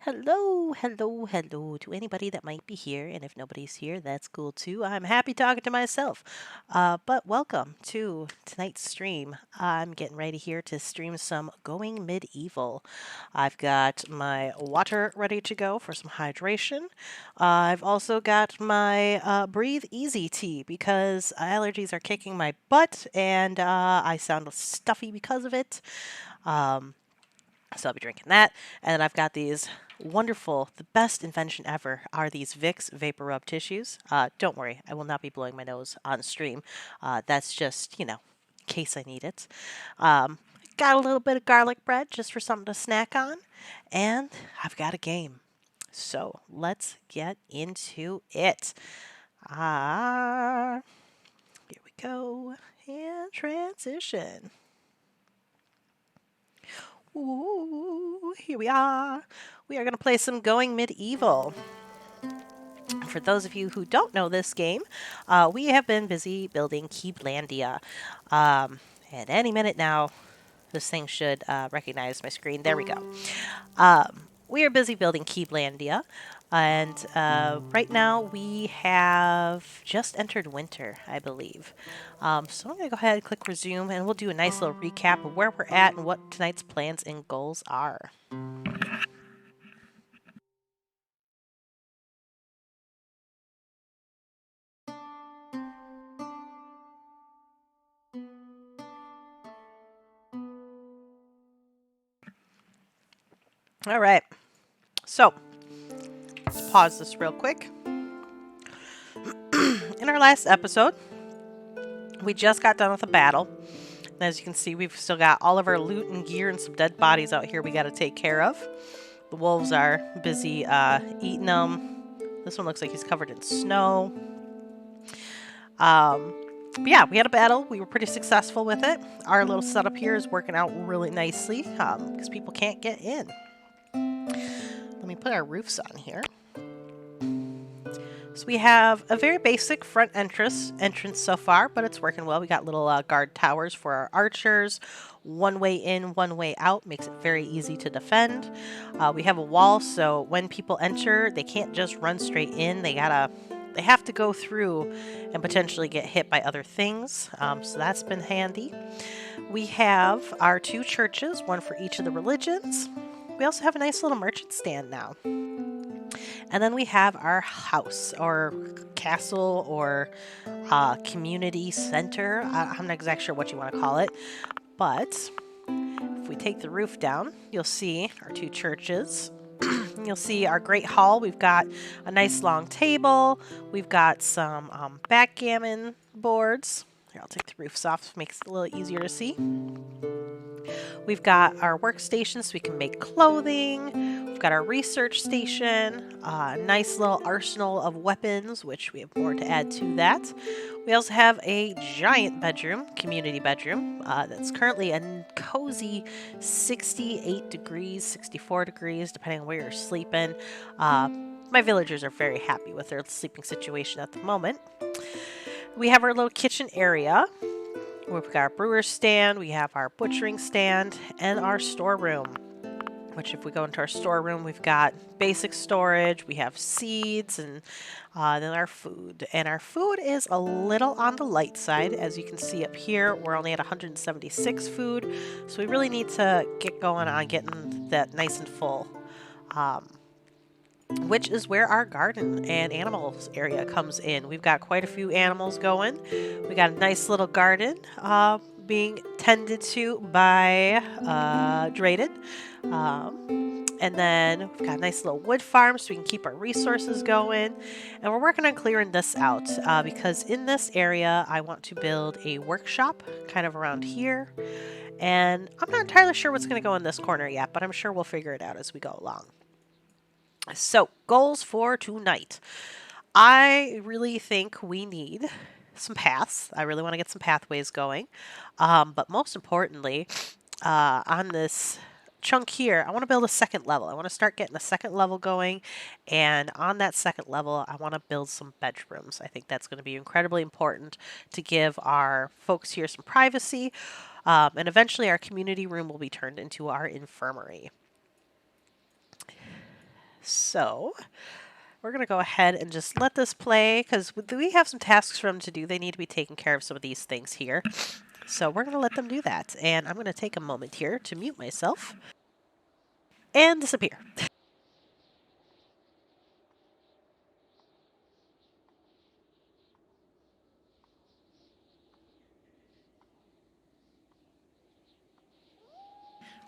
Hello, hello, hello to anybody that might be here. And if nobody's here, that's cool too. I'm happy talking to myself. But welcome to tonight's stream. I'm getting ready here to stream some Going Medieval. I've got my water ready to go for some hydration. I've also got my Breathe Easy tea because allergies are kicking my butt and I sound stuffy because of it. Um, so I'll be drinking that. And then I've got these wonderful, the best invention ever are these Vicks Vapor Rub tissues. Don't worry, I will not be blowing my nose on stream. That's just, in case I need it. Um, got a little bit of garlic bread just for something to snack on. And I've got a game. So let's get into it. Ah, here we go. And transition. Ooh, here we are. We are going to play some Going Medieval. For those of you who don't know this game, we have been busy building Keeblandia. And any minute now, this thing should recognize my screen. There we go. We are busy building Keeblandia. And right now we have just entered winter, I believe. So I'm going to go ahead and click resume and we'll do a nice little recap of where we're at and what tonight's plans and goals are. All right. So let's pause this real quick. In our last episode, we just got done with a battle. And as you can see, we've still got all of our loot and gear and some dead bodies out here we got to take care of. The wolves are busy eating them. This one looks like he's covered in snow. But yeah, we had a battle. We were pretty successful with it. Our little setup here is working out really nicely because people can't get in. Let me put our roofs on here. So we have a very basic front entrance so far, but it's working well. We got little guard towers for our archers. One way in, one way out makes it very easy to defend. We have a wall, so when people enter, they can't just run straight in. They have to go through and potentially get hit by other things. So that's been handy. We have our two churches, one for each of the religions. We also have a nice little merchant stand now. And then we have our house or castle or community center. I'm not exactly sure what you want to call it. But if we take the roof down, you'll see our two churches. You'll see our great hall. We've got a nice long table. We've got some backgammon boards. Here, I'll take the roofs off. It makes it a little easier to see. We've got our workstations so we can make clothing. We've got our research station, a nice little arsenal of weapons, which we have more to add to that. We also have a giant bedroom, community bedroom, that's currently a cozy 68 degrees, 64 degrees, depending on where you're sleeping. My villagers are very happy with their sleeping situation at the moment. We have our little kitchen area. We've got our brewer's stand, we have our butchering stand, and our storeroom. Which, if we go into our storeroom, we've got basic storage, we have seeds, and then our food. And our food is a little on the light side. As you can see up here, we're only at 176 food, so we really need to get going on getting that nice and full. Which is where our garden and animals area comes in. We've got quite a few animals going. We got a nice little garden being tended to by Drayden. And then we've got a nice little wood farm so we can keep our resources going. And we're working on clearing this out because in this area I want to build a workshop kind of around here. And I'm not entirely sure what's going to go in this corner yet, but I'm sure we'll figure it out as we go along. So, goals for tonight. I really think we need some paths. I really want to get some pathways going. But most importantly, on this chunk here, I want to build a second level. I want to start getting a second level going. And on that second level, I want to build some bedrooms. I think that's going to be incredibly important to give our folks here some privacy. And eventually our community room will be turned into our infirmary. So we're going to go ahead and just let this play because we have some tasks for them to do. They need to be taking care of some of these things here. So we're going to let them do that. And I'm going to take a moment here to mute myself and disappear.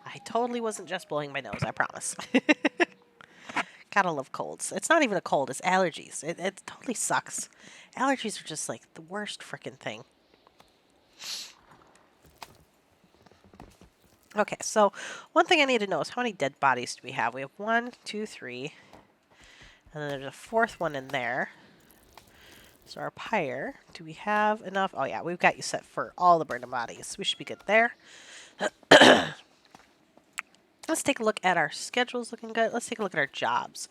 I totally wasn't just blowing my nose, I promise. Gotta love colds. It's not even a cold, it's allergies. It totally sucks. Allergies are just like the worst freaking thing. Okay, so one thing I need to know is how many dead bodies do we have? We have 1, 2, 3. And then there's a fourth one in there. So our pyre, do we have enough? Oh yeah, we've got you set for all the burning bodies. We should be good there. Let's take a look at our schedules looking good. Let's take a look at our jobs.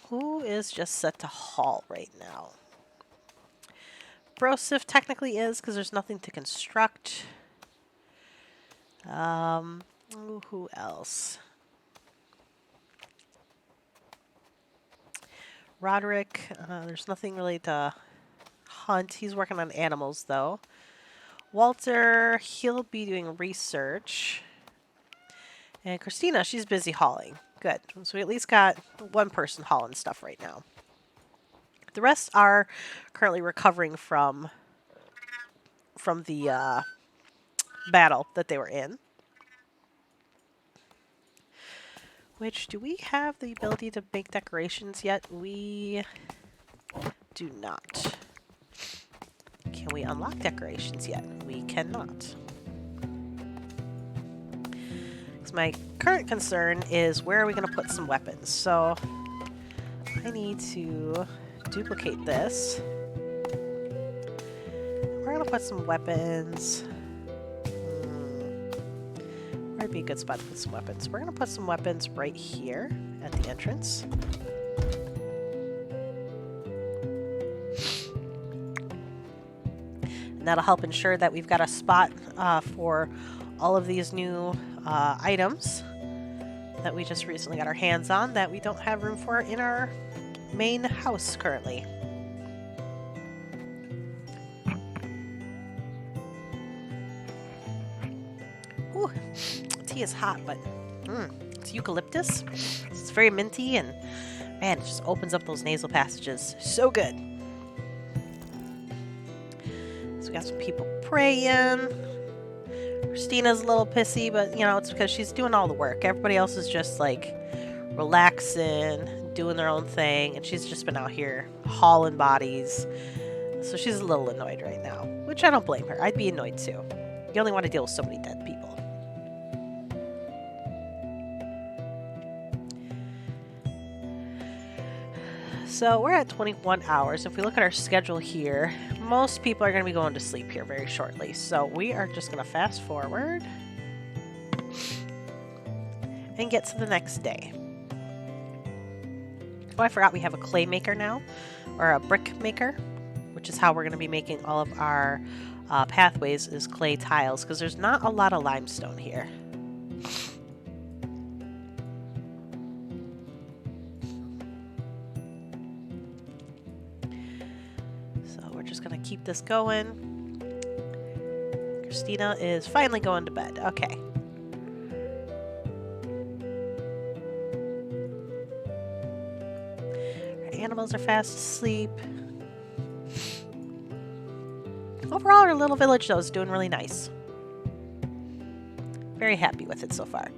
Who is just set to haul right now? Brosif technically is because there's nothing to construct. Who else? Roderick, there's nothing really to hunt. He's working on animals though. Walter, he'll be doing research. And Christina, she's busy hauling. Good. So we at least got one person hauling stuff right now. The rest are currently recovering from the battle that they were in. Which, do we have the ability to make decorations yet? We do not. Can we unlock decorations yet? We cannot. Because my current concern is where are we going to put some weapons? So I need to duplicate this. We're going to put some weapons. Where'd be a good spot to put some weapons? We're going to put some weapons right here at the entrance. And that'll help ensure that we've got a spot for all of these new items that we just recently got our hands on that we don't have room for in our main house currently. Ooh, tea is hot, but it's eucalyptus. It's very minty and man, it just opens up those nasal passages. So good. So we got some people praying. Christina's a little pissy, but you know, it's because she's doing all the work. Everybody else is just like relaxing, doing their own thing, and she's just been out here hauling bodies. So she's a little annoyed right now, which I don't blame her. I'd be annoyed too. You only want to deal with so many dead people. So we're at 21 hours. If we look at our schedule here, most people are going to be going to sleep here very shortly. So we are just going to fast forward and get to the next day. Oh, I forgot we have a clay maker now, or a brick maker, which is how we're going to be making all of our pathways is clay tiles, because there's not a lot of limestone here. Keep this going. Christina is finally going to bed. Okay. Our animals are fast asleep. Overall, our little village, though, is doing really nice. Very happy with it so far.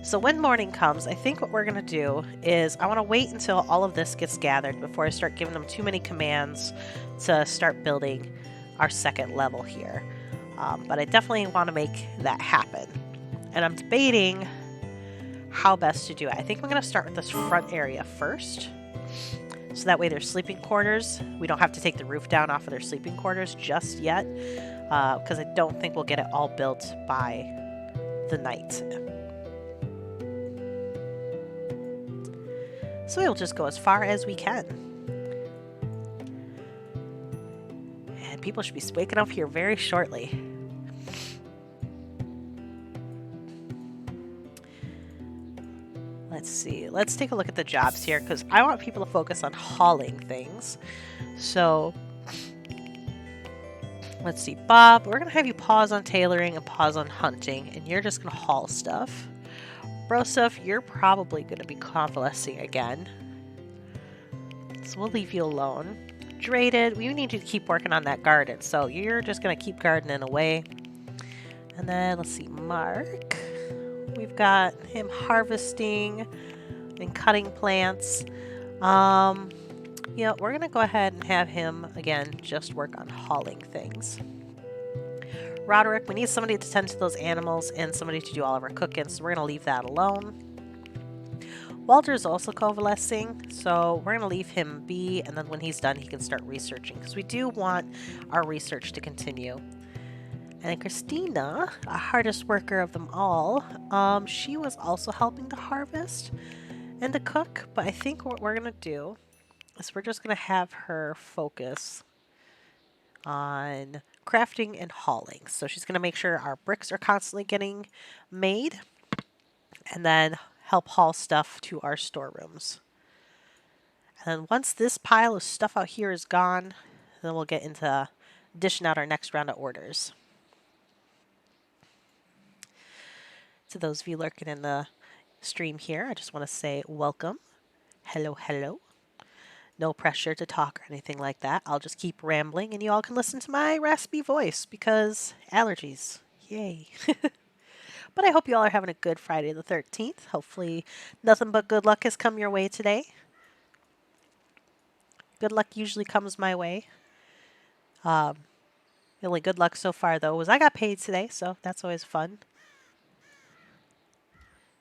So when morning comes, I think what we're going to do is I want to wait until all of this gets gathered before I start giving them too many commands to start building our second level here. But I definitely want to make that happen. And I'm debating how best to do it. I think I'm going to start with this front area first. So that way their sleeping quarters, we don't have to take the roof down off of their sleeping quarters just yet. Because I don't think we'll get it all built by the night. So we'll just go as far as we can. And people should be waking up here very shortly. Let's see. Let's take a look at the jobs here because I want people to focus on hauling things. So let's see. Bob, we're going to have you pause on tailoring and pause on hunting, and you're just going to haul stuff. Broseph, you're probably going to be convalescing again. So we'll leave you alone. Draded, we need you to keep working on that garden. So you're just going to keep gardening away. And then let's see, Mark. We've got him harvesting and cutting plants. Yeah, we're going to go ahead and have him, again, just work on hauling things. Roderick, we need somebody to tend to those animals and somebody to do all of our cooking, so we're going to leave that alone. Walter's also convalescing, so we're going to leave him be, and then when he's done, he can start researching, because we do want our research to continue. And then Christina, a hardest worker of them all, she was also helping to harvest and to cook, but I think what we're going to do is we're just going to have her focus on crafting and hauling. So she's going to make sure our bricks are constantly getting made and then help haul stuff to our storerooms. And then once this pile of stuff out here is gone, then we'll get into dishing out our next round of orders. To those of you lurking in the stream here, I just want to say welcome. Hello, hello. No pressure to talk or anything like that. I'll just keep rambling and you all can listen to my raspy voice because allergies. Yay. But I hope you all are having a good Friday the 13th. Hopefully nothing but good luck has come your way today. Good luck usually comes my way. The only good luck so far, though, was I got paid today, so that's always fun.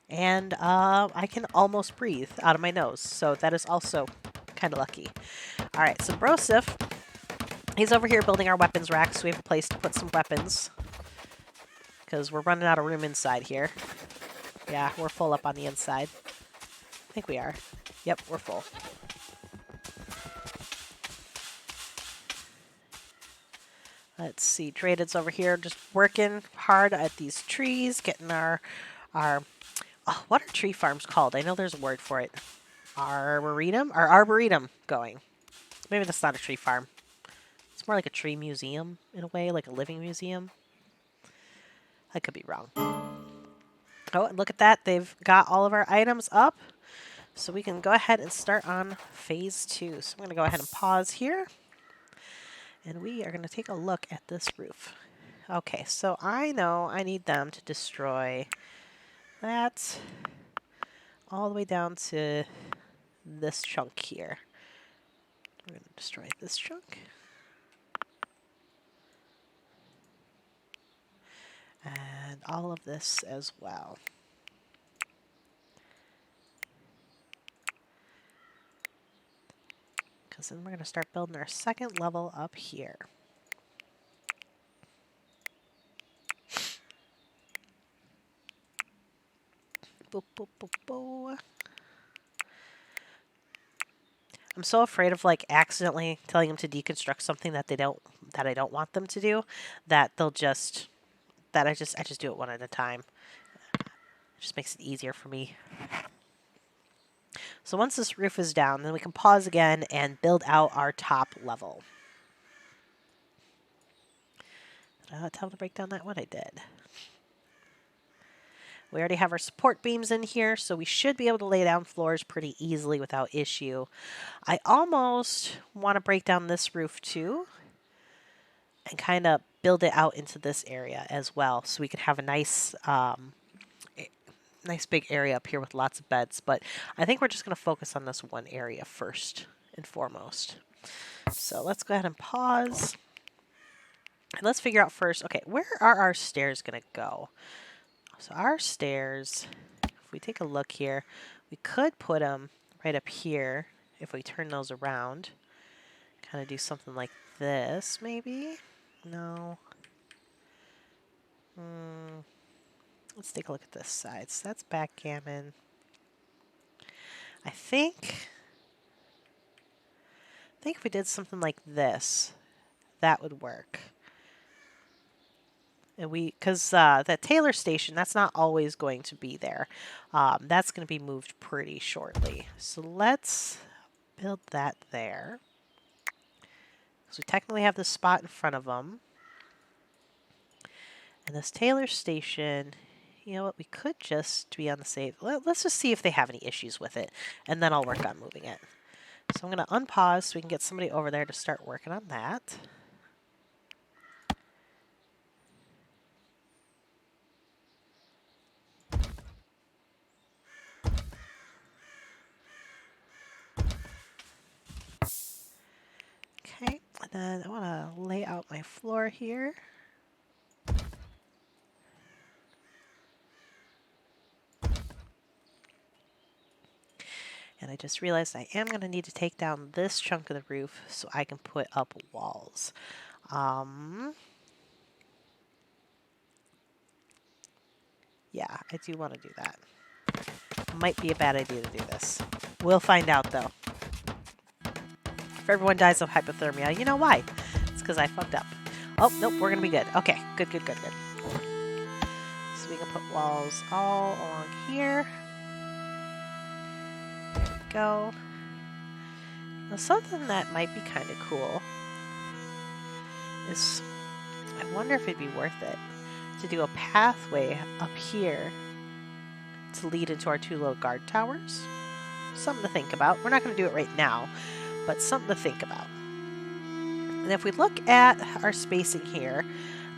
And I can almost breathe out of my nose, so that is also kind of lucky. All right, so Broseph, he's over here building our weapons rack, so we have a place to put some weapons. Because we're running out of room inside here. Yeah, we're full up on the inside. I think we are. Yep, we're full. Let's see, Traded's over here just working hard at these trees, getting our oh, what are tree farms called? I know there's a word for it. Arboretum? Or arboretum going. Maybe that's not a tree farm. It's more like a tree museum in a way, like a living museum. I could be wrong. Oh, and look at that. They've got all of our items up. So we can go ahead and start on phase 2. So I'm going to go ahead and pause here. And we are going to take a look at this roof. Okay, so I know I need them to destroy that all the way down to this chunk here. We're going to destroy this chunk. And all of this as well. Because then we're going to start building our second level up here. Boop, boop, boop, boop. I'm so afraid of like accidentally telling them to deconstruct something that I don't want them to do, that they'll just I just do it one at a time. It just makes it easier for me. So once this roof is down, then we can pause again and build out our top level. Tell them to break down that one. I did. We already have our support beams in here, so we should be able to lay down floors pretty easily without issue. I almost want to break down this roof too and kind of build it out into this area as well, so we can have a nice nice big area up here with lots of beds. But I think we're just going to focus on this one area first and foremost. So let's go ahead and pause. And let's figure out first, okay, where are our stairs going to go? So our stairs, if we take a look here, we could put them right up here if we turn those around. Kind of do something like this, maybe? No. Let's take a look at this side. So that's backgammon. I think if we did something like this, that would work. And because that Taylor station, that's not always going to be there. That's going to be moved pretty shortly. So let's build that there. So we technically have this spot in front of them. And this Taylor station, you know what, we could just be on the safe. Let's just see if they have any issues with it, and then I'll work on moving it. So I'm going to unpause so we can get somebody over there to start working on that. Okay, and then I want to lay out my floor here. And I just realized I am going to need to take down this chunk of the roof so I can put up walls. Yeah, I do want to do that. Might be a bad idea to do this. We'll find out though. If everyone dies of hypothermia, you know why? It's because I fucked up. Oh, nope, we're going to be good. Okay, good. So we can put walls all along here. There we go. Now, something that might be kind of cool is, I wonder if it'd be worth it to do a pathway up here to lead into our 2 little guard towers. Something to think about. We're not going to do it right now, but something to think about. And if we look at our spacing here,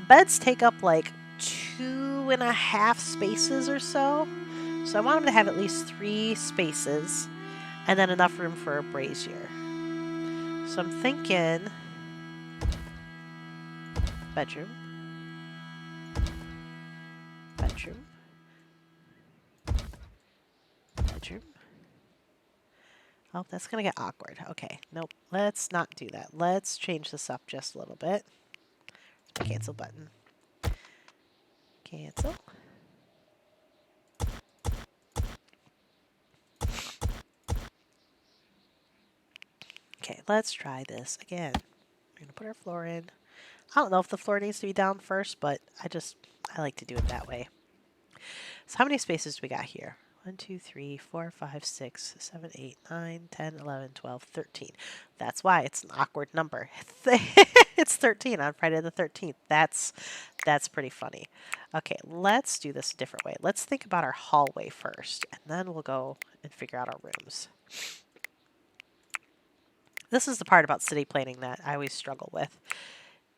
beds take up like 2.5 spaces or so. So I want them to have at least 3 spaces and then enough room for a brazier. So I'm thinking bedroom. Oh, that's going to get awkward. Okay, nope. Let's not do that. Let's change this up just a little bit. Cancel button. Cancel. Okay, let's try this again. We're going to put our floor in. I don't know if the floor needs to be down first, but I like to do it that way. So how many spaces do we got here? 1, 2, 3, 4, 5, 6, 7, 8, 9, 10, 11, 12, 13. That's why it's an awkward number. It's 13 on Friday the 13th. That's pretty funny. Okay, let's do this a different way. Let's think about our hallway first, and then we'll go and figure out our rooms. This is the part about city planning that I always struggle with.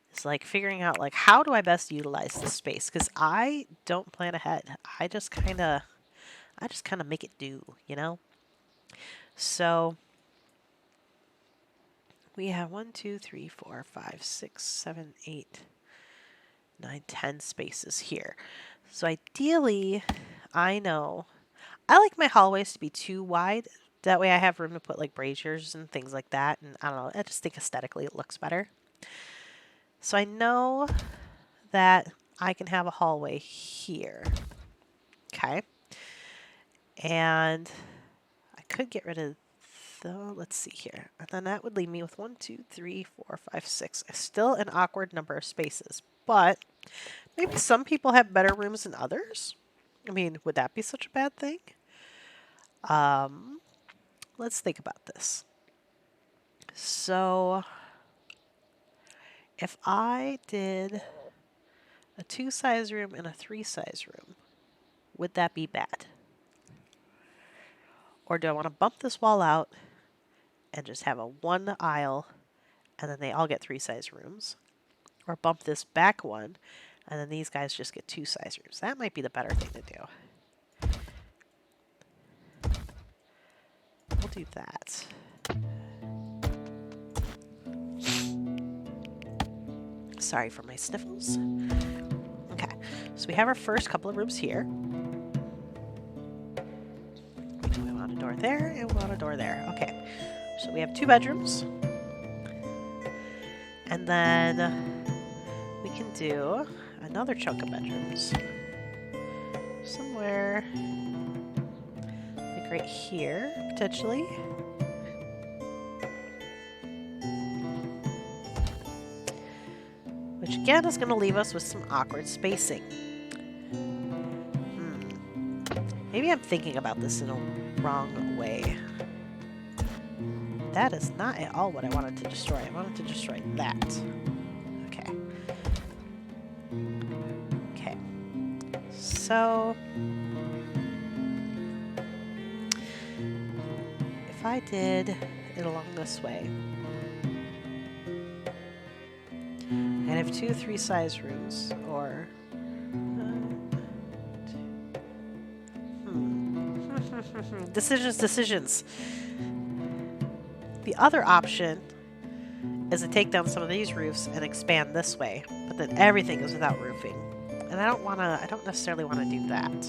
It's like figuring out, like, how do I best utilize this space? Because I don't plan ahead. I just kind of make it do, you know? So we have 1, 2, 3, 4, 5, 6, 7, 8, 9, 10 spaces here. So ideally, I like my hallways to be too wide. That way I have room to put like braziers and things like that. And I don't know, I just think aesthetically it looks better. So I know that I can have a hallway here. Okay. And I could get rid of let's see here. And then that would leave me with 1, 2, 3, 4, 5, 6. Still an awkward number of spaces. But maybe some people have better rooms than others. I mean, would that be such a bad thing? Let's think about this. So if I did a 2-size room and a 3-size room, would that be bad? Or do I want to bump this wall out and just have a 1 aisle and then they all get 3-size rooms? Or bump this back one and then these guys just get 2-size rooms? That might be the better thing to do. We'll do that. Sorry for my sniffles. Okay, so we have our first couple of rooms here. We want a door there and we want a door there. Okay, so we have 2 bedrooms. And then we can do another chunk of bedrooms. Somewhere like right here, potentially. Which again is going to leave us with some awkward spacing. Maybe I'm thinking about this in a wrong way. That is not at all what I wanted to destroy. I wanted to destroy that. Okay. Okay. So if I did it along this way, I'd have 2 3-size rooms, or decisions. The other option is to take down some of these roofs and expand this way, but then everything is without roofing. And I don't necessarily want to do that.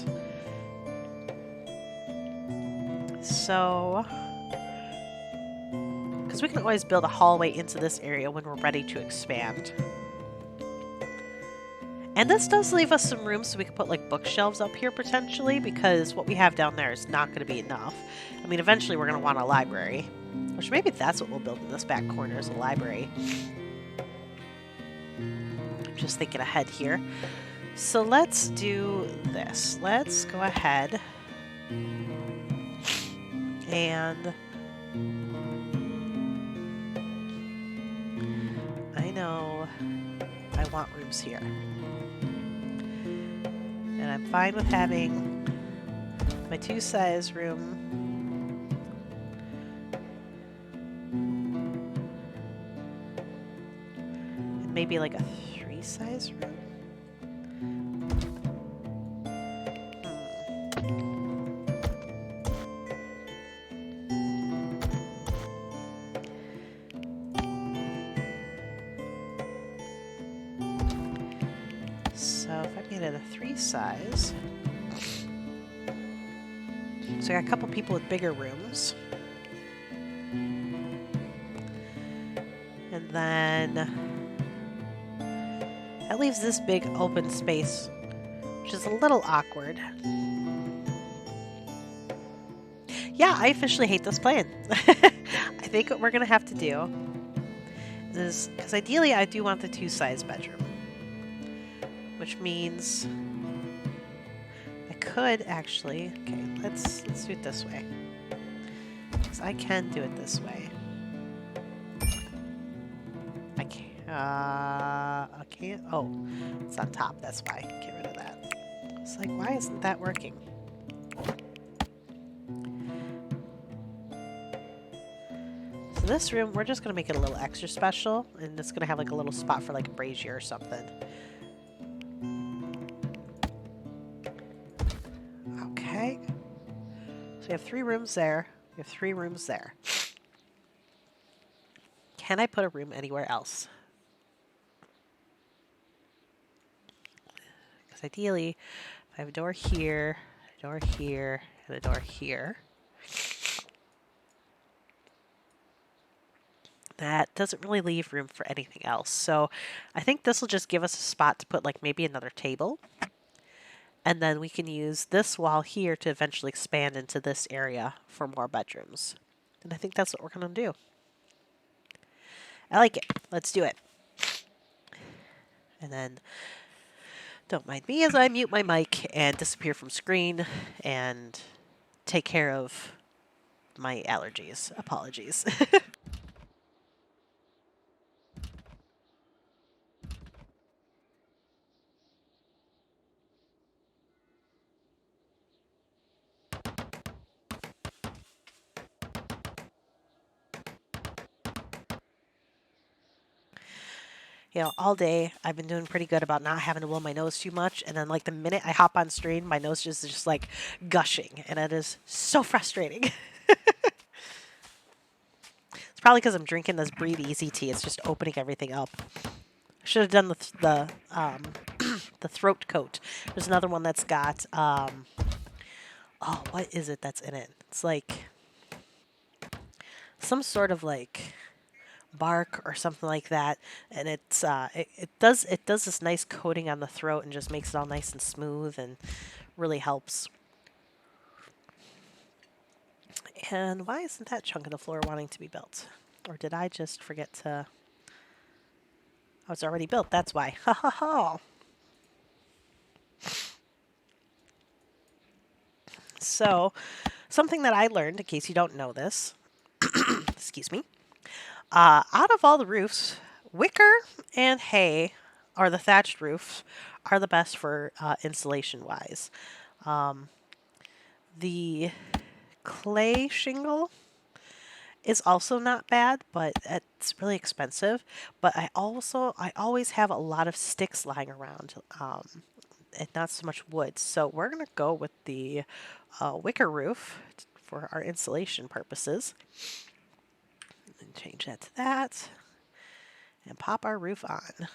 So, because we can always build a hallway into this area when we're ready to expand. And this does leave us some room so we can put like bookshelves up here potentially, because what we have down there is not going to be enough. I mean, eventually we're going to want a library, which maybe that's what we'll build in this back corner, is a library. I'm just thinking ahead here. So let's do this. Let's go ahead and I know I want rooms here. And I'm fine with having my 2-size room and maybe like a 3-size room. So if I made it a 3-size, so I got a couple people with bigger rooms. And then that leaves this big open space, which is a little awkward. Yeah, I officially hate this plan. I think what we're going to have to do is, because ideally I do want the 2-size bedroom, which means I could actually, okay, let's do it this way, because I can do it this way. I can't, oh, it's on top, that's why. Get rid of that. It's like, why isn't that working? So this room, we're just going to make it a little extra special, and it's going to have like a little spot for like a brazier or something. Okay. So we have 3 rooms there. We have 3 rooms there. Can I put a room anywhere else? Because ideally, if I have a door here, a door here, and a door here, that doesn't really leave room for anything else. So I think this will just give us a spot to put like maybe another table. And then we can use this wall here to eventually expand into this area for more bedrooms. And I think that's what we're going to do. I like it. Let's do it. And then don't mind me as I mute my mic and disappear from screen and take care of my allergies. Apologies. You know, all day I've been doing pretty good about not having to blow my nose too much, and then like the minute I hop on screen, my nose just like gushing, and it is so frustrating. It's probably because I'm drinking this Breathe Easy tea. It's just opening everything up. I should have done the throat coat. There's another one that's got oh, what is it that's in it? It's like some sort of like bark or something like that, and it's it does this nice coating on the throat and just makes it all nice and smooth and really helps. And why isn't that chunk of the floor wanting to be built? Or did I just forget to... Oh, it's already built, that's why. Ha ha ha. So, something that I learned, in case you don't know this, excuse me, out of all the roofs, wicker and hay, or the thatched roof, are the best for insulation wise. The clay shingle is also not bad, but it's really expensive. But I always have a lot of sticks lying around, and not so much wood. So we're gonna go with the wicker roof for our insulation purposes. And change that to that, and pop our roof on.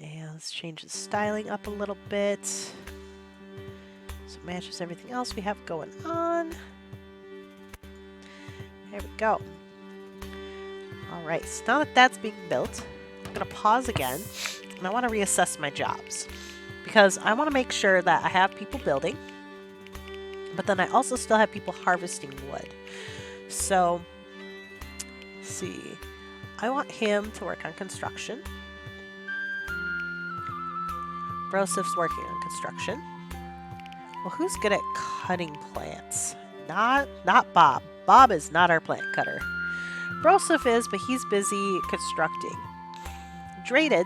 And let's change the styling up a little bit so it matches everything else we have going on. There we go. Alright, so now that that's being built, I'm going to pause again, and I want to reassess my jobs. Because I want to make sure that I have people building, but then I also still have people harvesting wood. So, let's see. I want him to work on construction. Brosif's working on construction. Well, who's good at cutting plants? Not Bob. Bob is not our plant cutter. Brosif is, but he's busy constructing. Drayden,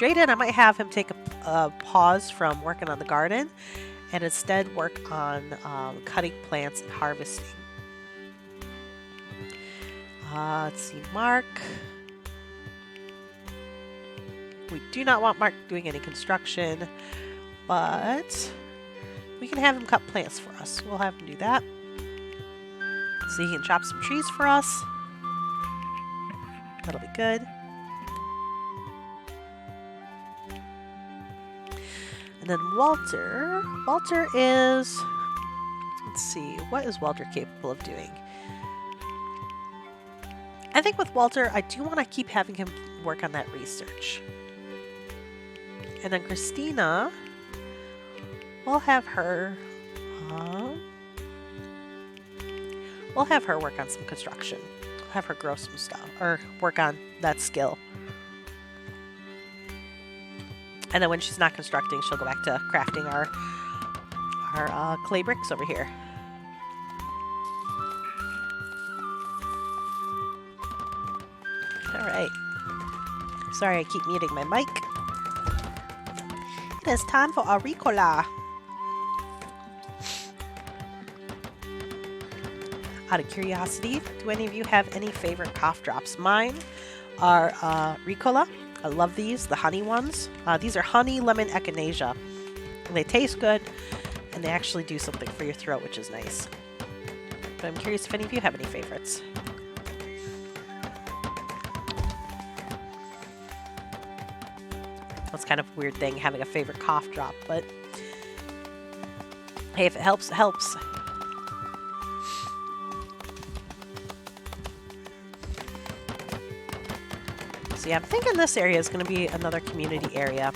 I might have him take a pause from working on the garden and instead work on cutting plants and harvesting. Let's see, Mark. We do not want Mark doing any construction, but we can have him cut plants for us. We'll have him do that. So he can chop some trees for us. That'll be good. And then Walter is, let's see, what is Walter capable of doing? I think with Walter, I do want to keep having him work on that research. And then Christina, we'll have her work on some construction. We'll have her grow some stuff, or work on that skill. And then when she's not constructing, she'll go back to crafting our clay bricks over here. All right. Sorry, I keep muting my mic. It is time for our Ricola. Out of curiosity, do any of you have any favorite cough drops? Mine are Ricola. I love these, the honey ones. These are honey lemon echinacea. And they taste good, and they actually do something for your throat, which is nice. But I'm curious if any of you have any favorites. That's kind of a weird thing, having a favorite cough drop, but hey, if it helps, it helps. So yeah, I'm thinking this area is going to be another community area.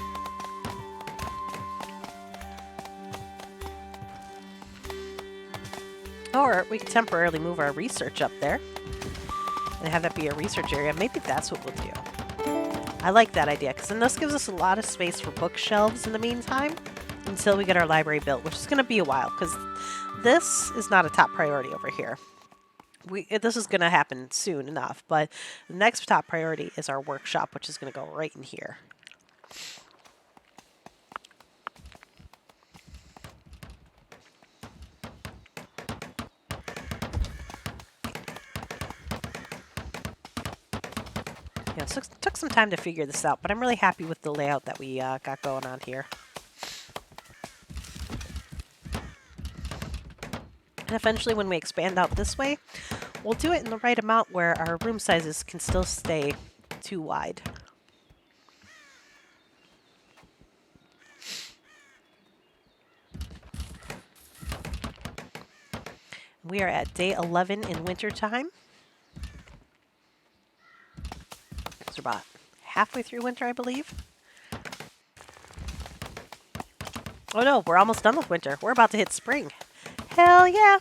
Or we could temporarily move our research up there and have that be a research area. Maybe that's what we'll do. I like that idea, because then this gives us a lot of space for bookshelves in the meantime until we get our library built, which is going to be a while, because this is not a top priority over here. This is going to happen soon enough, but the next top priority is our workshop, which is going to go right in here. Yeah, so it took some time to figure this out, but I'm really happy with the layout that we got going on here. And eventually, when we expand out this way, we'll do it in the right amount where our room sizes can still stay too wide. We are at day 11 in winter time. So we're about halfway through winter, I believe. Oh no, we're almost done with winter. We're about to hit spring. Hell yeah!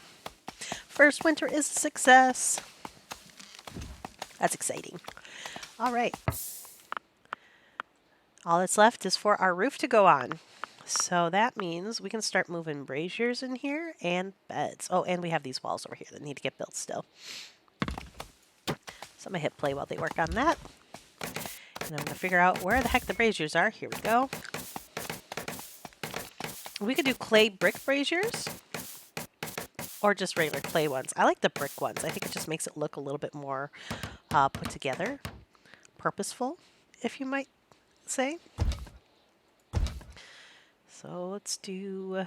First winter is a success. That's exciting. All right. All that's left is for our roof to go on. So that means we can start moving braziers in here and beds. Oh, and we have these walls over here that need to get built still. So I'm going to hit play while they work on that. And I'm going to figure out where the heck the braziers are. Here we go. We could do clay brick braziers or just regular clay ones. I like the brick ones. I think it just makes it look a little bit more put together, purposeful, if you might say. So let's do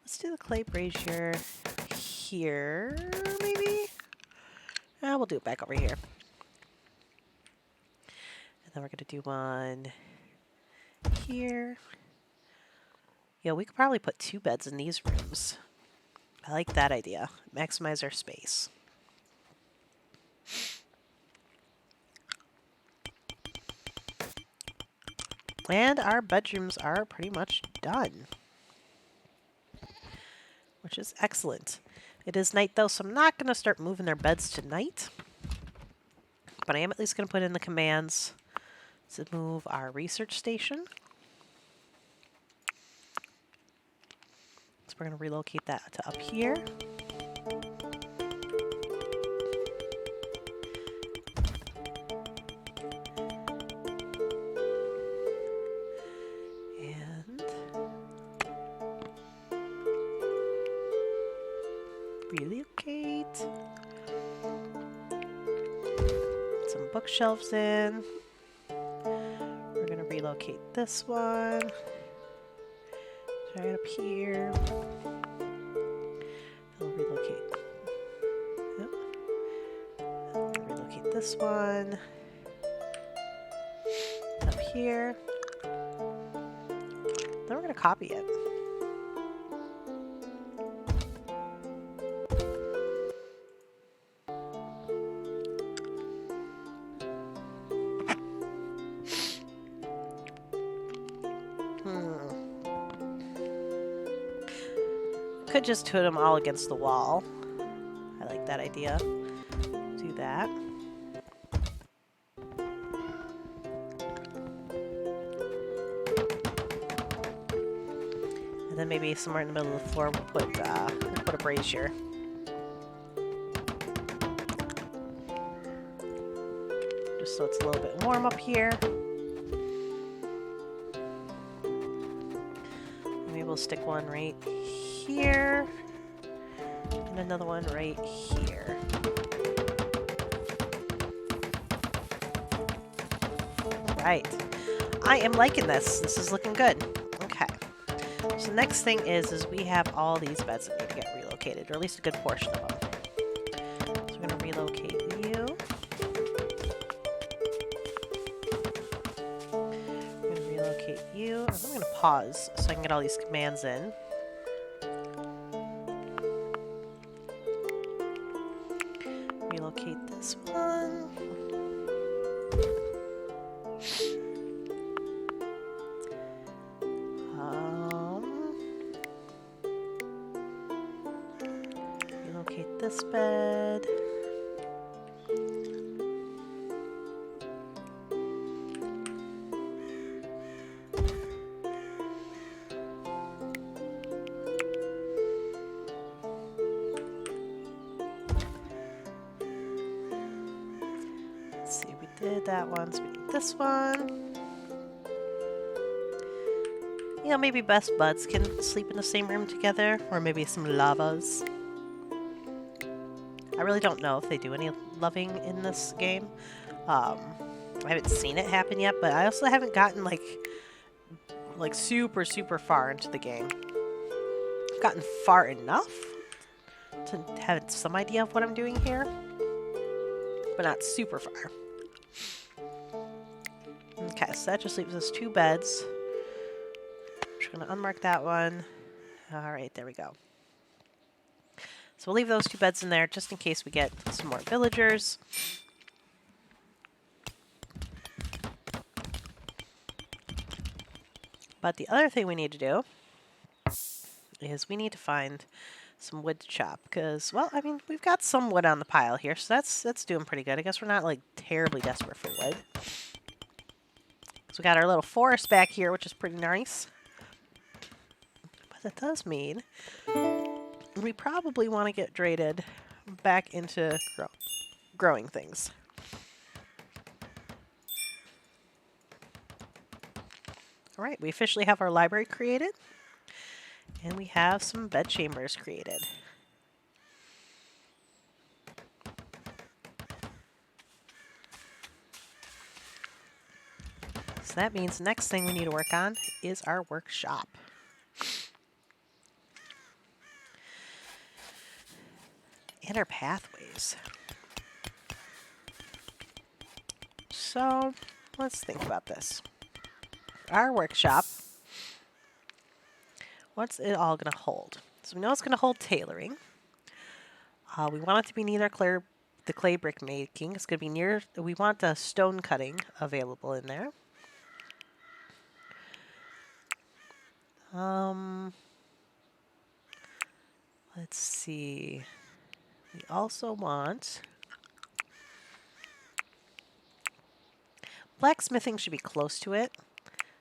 the clay brazier here, maybe. We'll do it back over here. And then we're going to do one here. Yeah, we could probably put 2 beds in these rooms. I like that idea. Maximize our space. And our bedrooms are pretty much done, which is excellent. It is night though, so I'm not going to start moving their beds tonight. But I am at least going to put in the commands to move our research station. So we're going to relocate that to up here. And relocate. Put some bookshelves in. We're going to relocate this one. Right up here. I'll relocate. Yep. I'll relocate this one. Up here. Then we're going to copy it. Could just put them all against the wall. I like that idea. Do that. And then maybe somewhere in the middle of the floor we'll put a brazier. Just so it's a little bit warm up here. Maybe we'll stick one right here. And another one right here. Alright. I am liking this. This is looking good. Okay. So the next thing is we have all these beds that need to get relocated, or at least a good portion of them. So we're going to relocate you. We're going to relocate you. And I'm going to pause so I can get all these commands in. Relocate this one. Relocate this bed. Let's see, we did that one, so we did this one. You know, maybe best buds can sleep in the same room together, or maybe some lavas. I really don't know if they do any loving in this game. I haven't seen it happen yet, but I also haven't gotten like super far into the game. I've gotten far enough to have some idea of what I'm doing here, but not super far. Okay, so that just leaves us 2 beds. I'm just going to unmark that one. Alright, there we go. So we'll leave those 2 beds in there just in case we get some more villagers. But the other thing we need to do is we need to find some wood to chop because, well, I mean, we've got some wood on the pile here, so that's doing pretty good. I guess we're not like terribly desperate for wood. So we got our little forest back here, which is pretty nice. But that does mean we probably want to get Drated back into growing things. All right, we officially have our library created, and we have some bed chambers created. So that means the next thing we need to work on is our workshop. And our pathways. So let's think about this. Our workshop, what's it all going to hold? So we know it's going to hold tailoring. We want it to be near the clay brick making. It's going to be near, we want the stone cutting available in there. Let's see. We also want blacksmithing should be close to it.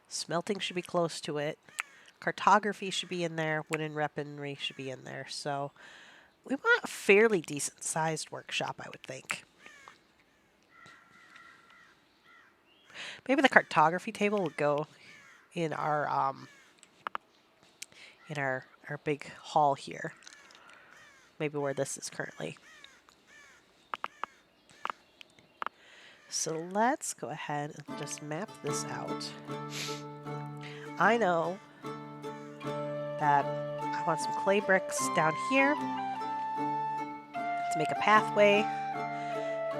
Smelting should be close to it. Cartography should be in there. Wooden weaponry should be in there. So we want a fairly decent sized workshop, I would think. Maybe the cartography table would go in our big hall here. Maybe where this is currently. So let's go ahead and just map this out. I know that I want some clay bricks down here to make a pathway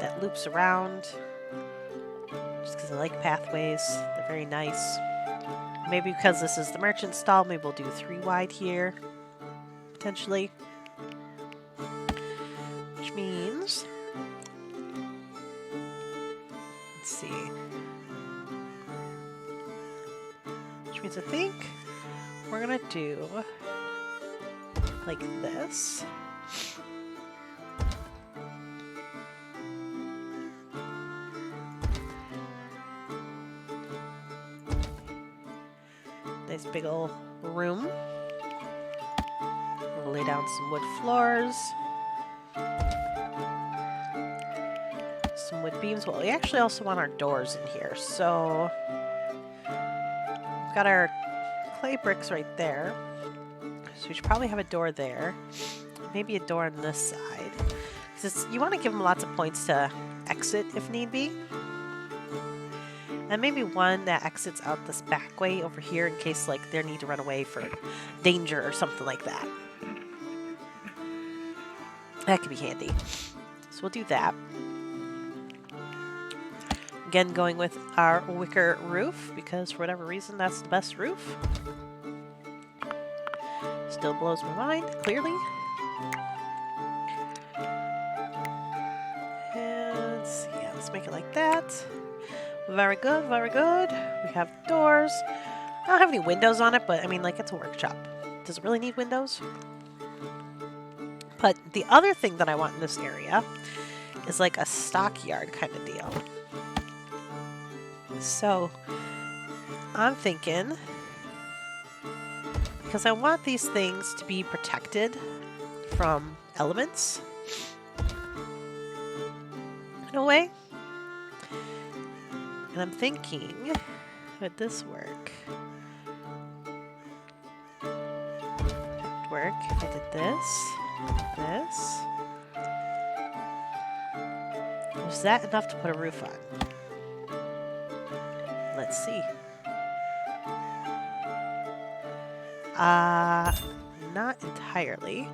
that loops around. Just because I like pathways, they're very nice. Maybe because this is the merchant stall, maybe we'll do 3 wide here, potentially. Which means, let's see. Which means I think we're gonna do like this. Nice big old room. We'll lay down some wood floors. Some wood beams. Well, we actually also want our doors in here. So we've got our clay bricks right there. So we should probably have a door there. Maybe a door on this side. Because you want to give them lots of points to exit if need be. And maybe one that exits out this back way over here in case like they need to run away for danger or something like that. That could be handy. So we'll do that. Again, going with our wicker roof because for whatever reason that's the best roof. Still blows my mind, clearly. And let's see, yeah, let's make it like that. Very good, very good. We have doors. I don't have any windows on it, but I mean, like, it's a workshop. Does it really need windows? But the other thing that I want in this area is like a stockyard kind of deal. So I'm thinking, because I want these things to be protected from elements in a way. And I'm thinking, would this work? Would work if I did this. Was that enough to put a roof on? Let's see. Not entirely.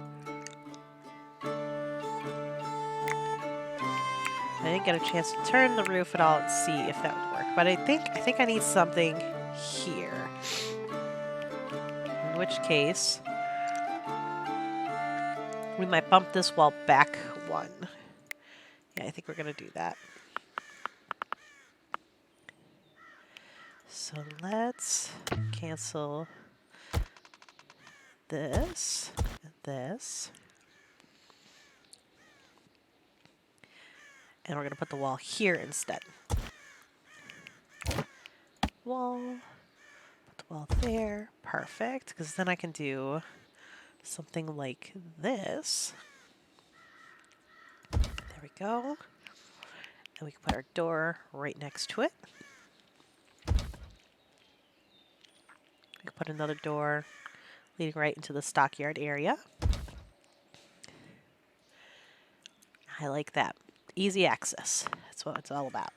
I didn't get a chance to turn the roof at all and see if that would work. But I think I need something here. In which case, we might bump this wall back 1. Yeah, I think we're going to do that. So let's cancel this and this. And we're going to put the wall here instead. Wall. Put the wall there. Perfect. Because then I can do something like this. There we go. And we can put our door right next to it. We can put another door leading right into the stockyard area. I like that. Easy access. That's what it's all about.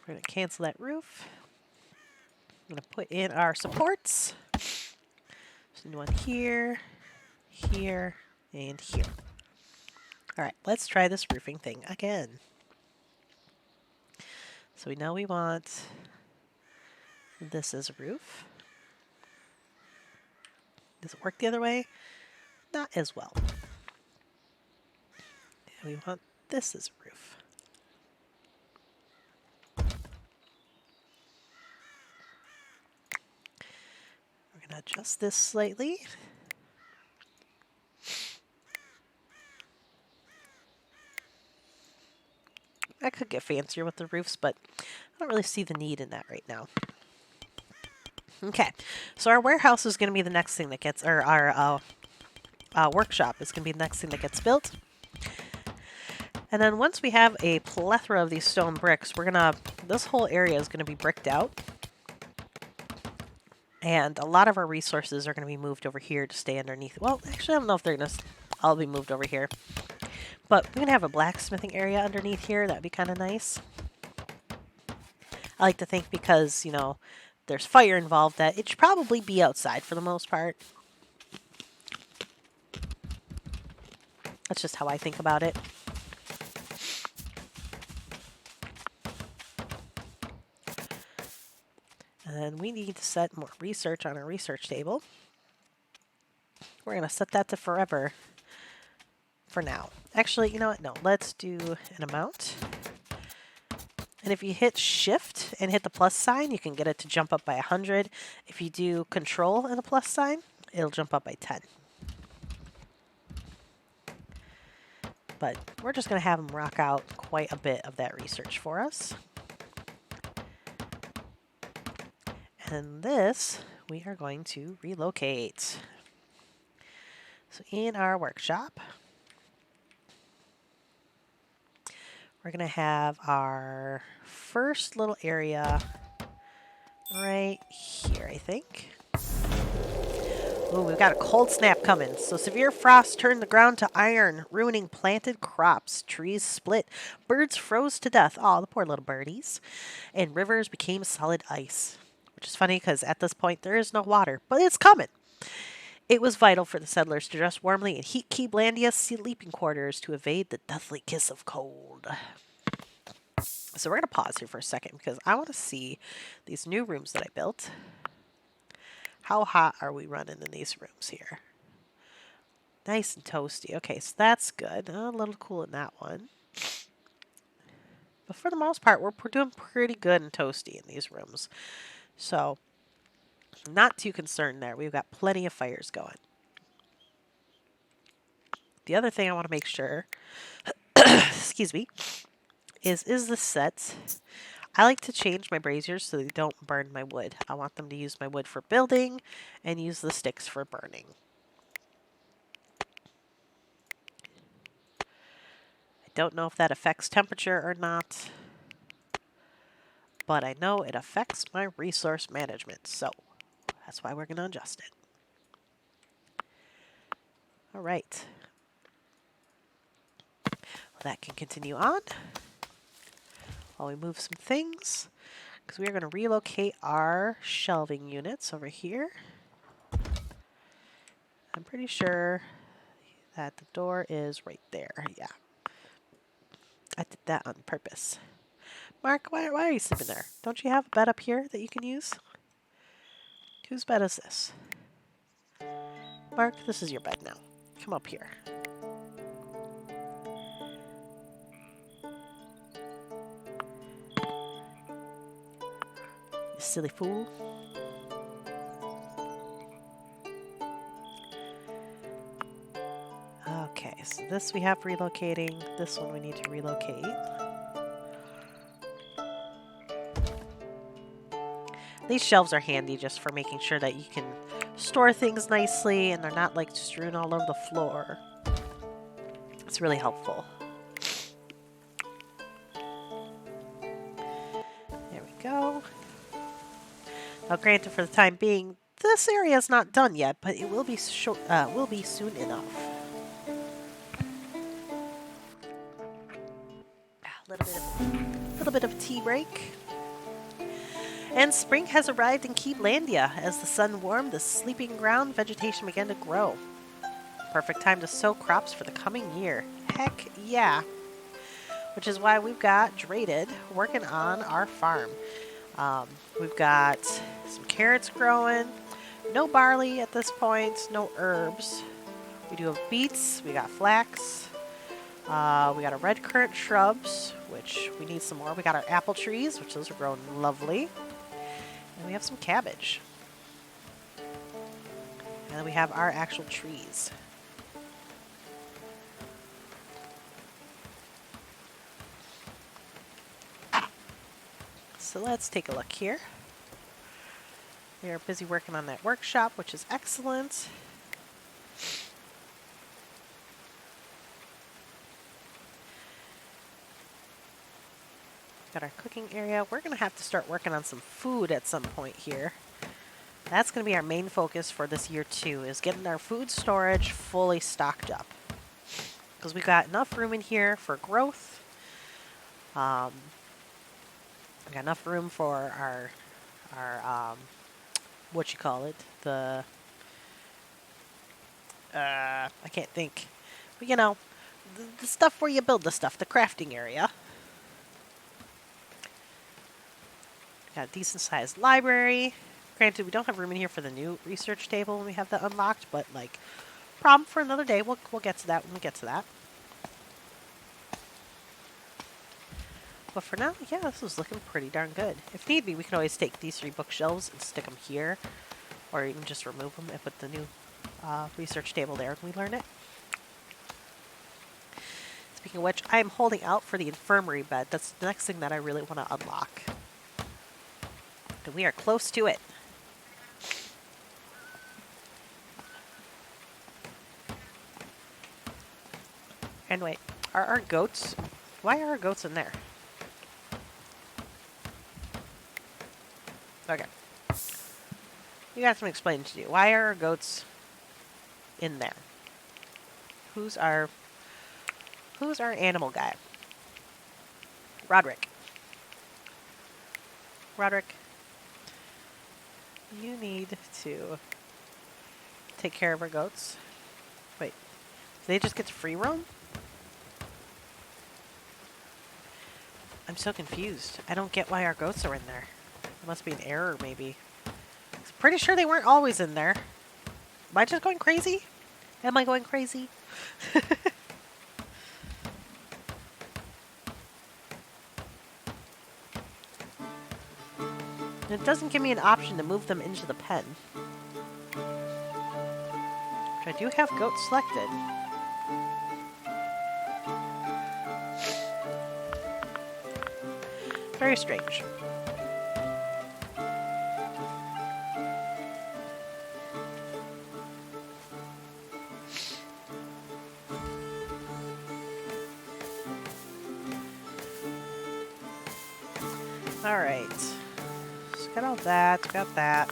We're going to cancel that roof. I'm going to put in our supports. There's a new one here, here, and here. All right, let's try this roofing thing again. So we know we want this as a roof. Does it work the other way? Not as well. And we want this as a roof. We're going to adjust this slightly. I could get fancier with the roofs, but I don't really see the need in that right now. Okay, so our warehouse is going to be the next thing that gets, or our workshop is going to be the next thing that gets built. And then once we have a plethora of these stone bricks, this whole area is going to be bricked out. And a lot of our resources are going to be moved over here to stay underneath. Well, actually, I don't know if they're going to all be moved over here. But we're going to have a blacksmithing area underneath here. That'd be kind of nice. I like to think because, you know, there's fire involved that it should probably be outside for the most part. That's just how I think about it. And then we need to set more research on our research table. We're going to set that to forever for now. Actually, you know what? No, let's do an amount. And if you hit shift and hit the plus sign, you can get it to jump up by 100. If you do control and the plus sign, it'll jump up by 10. But we're just going to have them rock out quite a bit of that research for us. And this, we are going to relocate. So in our workshop, we're going to have our first little area right here, I think. Ooh, we've got a cold snap coming. So severe frost turned the ground to iron, ruining planted crops. Trees split. Birds froze to death. Oh, the poor little birdies. And rivers became solid ice. Which is funny because at this point there is no water, but it's coming. It was vital for the settlers to dress warmly and heat Keeblandia's sleeping quarters to evade the deathly kiss of cold. So we're going to pause here for a second because I want to see these new rooms that I built. How hot are we running in these rooms here? Nice and toasty. Okay, so that's good. A little cool in that one. But for the most part, we're doing pretty good and toasty in these rooms. So, not too concerned there. We've got plenty of fires going. The other thing I want to make sure, excuse me, is this set. I like to change my braziers so they don't burn my wood. I want them to use my wood for building and use the sticks for burning. I don't know if that affects temperature or not, but I know it affects my resource management, so that's why we're going to adjust it. All right. Well, that can continue on while we move some things, because we are going to relocate our shelving units over here. I'm pretty sure that the door is right there. Yeah. I did that on purpose. Mark, why are you sleeping there? Don't you have a bed up here that you can use? Whose bed is this? Mark, this is your bed now. Come up here. You silly fool. Okay, so this we have relocating. This one we need to relocate. These shelves are handy just for making sure that you can store things nicely and they're not like strewn all over the floor. It's really helpful. There we go. Now, granted, for the time being, this area is not done yet, but it will be soon enough. A little bit of a tea break. And spring has arrived in Keeblandia. As the sun warmed the sleeping ground, vegetation began to grow. Perfect time to sow crops for the coming year. Heck yeah. Which is why we've got Draded working on our farm. We've got some carrots growing. No barley at this point. No herbs. We do have beets. We got flax. We got our red currant shrubs, which we need some more. We got our apple trees, which those are growing lovely. And we have some cabbage. And then we have our actual trees. So let's take a look here. We are busy working on that workshop, which is excellent. Got our cooking area. We're going to have to start working on some food at some point here. That's going to be our main focus for this year too, is getting our food storage fully stocked up. Because we've got enough room in here for growth. We got enough room for our what you call it, I can't think, but you know, the stuff where you build the stuff, the crafting area. Got a decent sized library. Granted, we don't have room in here for the new research table when we have that unlocked, but like, problem for another day. We'll get to that when we get to that. But for now, yeah, this is looking pretty darn good. If need be, we can always take these 3 bookshelves and stick them here, or even just remove them and put the new research table there when we learn it. Speaking of which, I am holding out for the infirmary bed. That's the next thing that I really want to unlock. And we are close to it. And wait, are our goats... Why are our goats in there? Okay. You got some explaining to do. Why are our goats in there? Who's our animal guy? Roderick. Roderick, you need to take care of our goats. Wait, do they just get to free roam? I'm so confused. I don't get why our goats are in there. It must be an error, maybe. I'm pretty sure they weren't always in there. Am I just going crazy? Am I going crazy? It doesn't give me an option to move them into the pen. Which I do have goats selected. Very strange. Alright. So got all that, got that.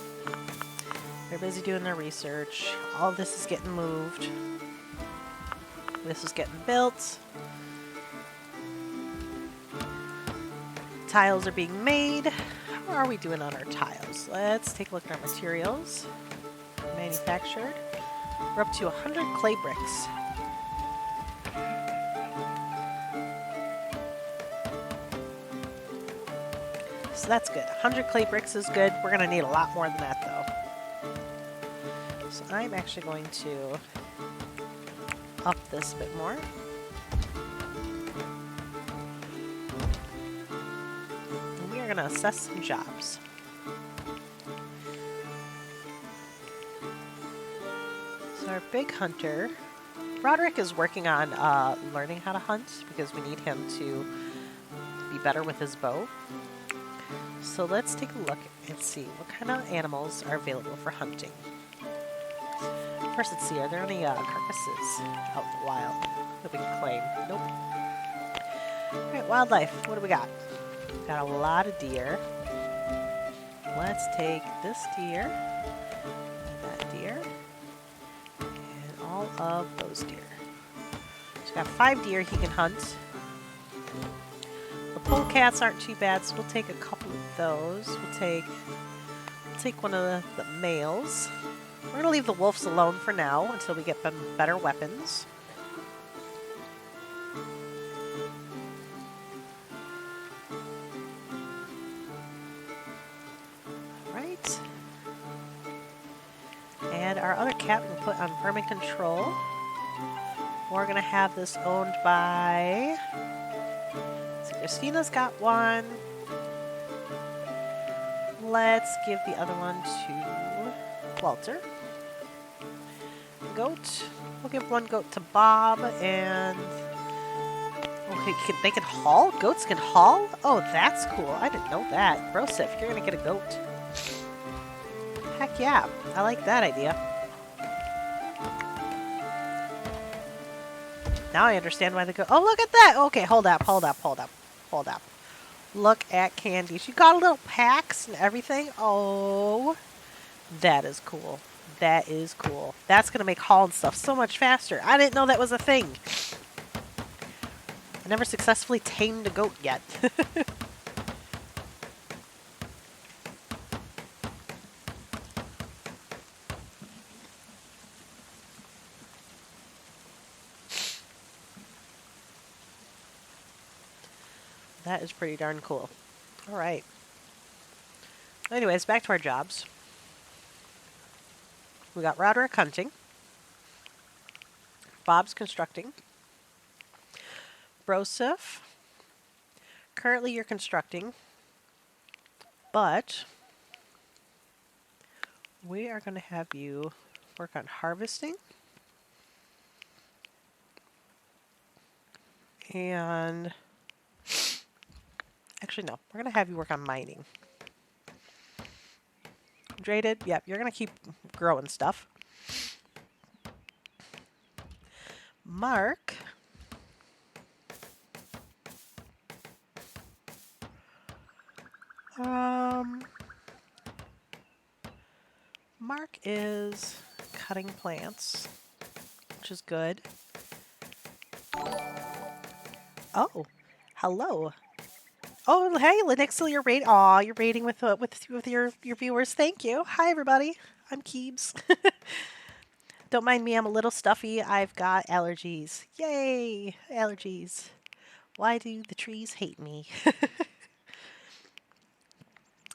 They're busy doing their research. All this is getting moved. This is getting built. Tiles are being made. How are we doing on our tiles? Let's take a look at our materials. Manufactured. We're up to 100 clay bricks. So that's good. 100 clay bricks is good. We're going to need a lot more than that, though. So I'm actually going to up this a bit more. And we are going to assess some jobs. So our big hunter Roderick is working on learning how to hunt because we need him to be better with his bow. So let's take a look and see what kind of animals are available for hunting. First, let's see, are there any carcasses out in the wild that we can claim? Nope. Alright, wildlife, what do we got? Got a lot of deer. Let's take this deer, and that deer, and all of those deer. So we've got 5 deer he can hunt. The polecats aren't too bad, so we'll take a couple of those. We'll take one of the males. We're going to leave the wolves alone for now until we get them better weapons. Alright. And our other cat we can put on vermin control. We're going to have this owned by... So Christina's got one. Let's give the other one to Walter. Goat. We'll give one goat to Bob, and okay, they can haul? Goats can haul? Oh, that's cool. I didn't know that. Brosif, you're gonna get a goat. Heck yeah. I like that idea. Now I understand why the goat... Oh, look at that! Okay, hold up. Look at Candy. She got a little packs and everything. Oh, that is cool. That is cool. That's going to make hauling stuff so much faster. I didn't know that was a thing. I never successfully tamed a goat yet. That is pretty darn cool. All right. Anyways, back to our jobs. We got Roderick hunting. Bob's constructing. Brosif. Currently you're constructing. But we are going to have you work on harvesting. And actually, no. We're going to have you work on mining. Traded? Yep, you're going to keep growing stuff. Mark. Mark is cutting plants, which is good. Oh, hello. Oh, hey, Linux, you're rating. Aw, you're rating with your viewers. Thank you. Hi, everybody. I'm Keebs. Don't mind me. I'm a little stuffy. I've got allergies. Yay, allergies. Why do the trees hate me?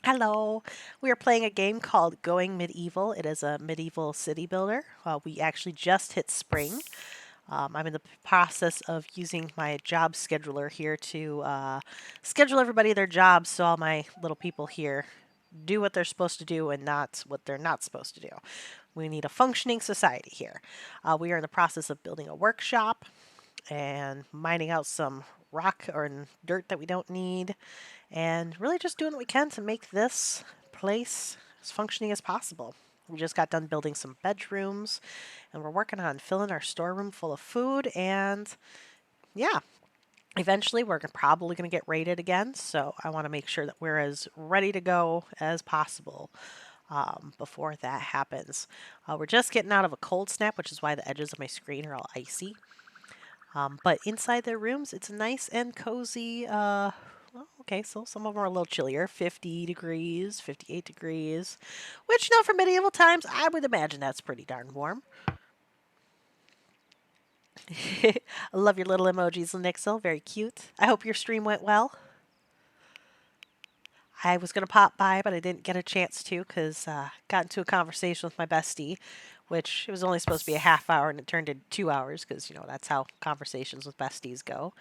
Hello. We are playing a game called Going Medieval. It is a medieval city builder. We actually just hit spring. I'm in the process of using my job scheduler here to schedule everybody their jobs so all my little people here do what they're supposed to do and not what they're not supposed to do. We need a functioning society here. We are in the process of building a workshop and mining out some rock or dirt that we don't need, and really just doing what we can to make this place as functioning as possible. We just got done building some bedrooms, and we're working on filling our storeroom full of food, and yeah, eventually we're probably going to get raided again, so I want to make sure that we're as ready to go as possible before that happens. We're just getting out of a cold snap, which is why the edges of my screen are all icy. But inside their rooms, it's nice and cozy. Well, okay, so some of them are a little chillier, 50 degrees, 58 degrees, which, for medieval times, I would imagine that's pretty darn warm. I love your little emojis, Linixil. Very cute. I hope your stream went well. I was going to pop by, but I didn't get a chance to because I got into a conversation with my bestie, which it was only supposed to be a half hour, and it turned into 2 hours because, that's how conversations with besties go.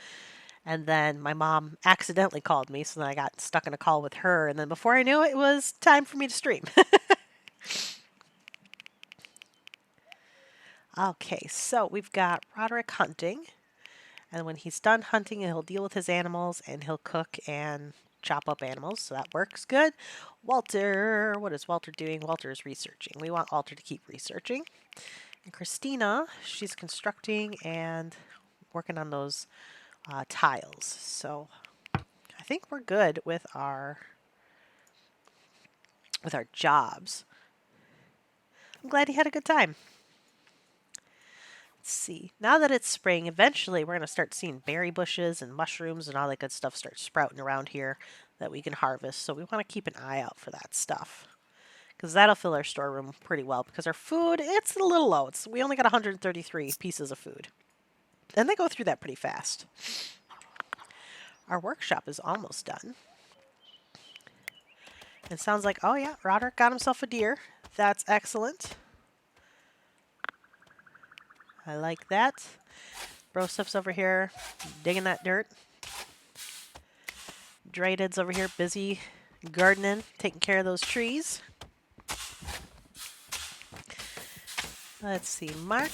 And then my mom accidentally called me, so then I got stuck in a call with her, and then before I knew it, it was time for me to stream. Okay, so we've got Roderick hunting. And when he's done hunting, he'll deal with his animals and he'll cook and chop up animals. So that works good. Walter, what is Walter doing? Walter is researching. We want Walter to keep researching. And Christina, she's constructing and working on those tiles. So I think we're good with our jobs. I'm glad he had a good time. Let's see. Now that it's spring, eventually we're going to start seeing berry bushes and mushrooms and all that good stuff start sprouting around here that we can harvest. So we want to keep an eye out for that stuff, because that'll fill our storeroom pretty well, because our food, it's a little low. We only got 133 pieces of food. And they go through that pretty fast. Our workshop is almost done. It sounds like, oh yeah, Roderick got himself a deer. That's excellent. I like that. Bro Stuff's over here digging that dirt. Dreided's over here busy gardening, taking care of those trees. Let's see, Mark.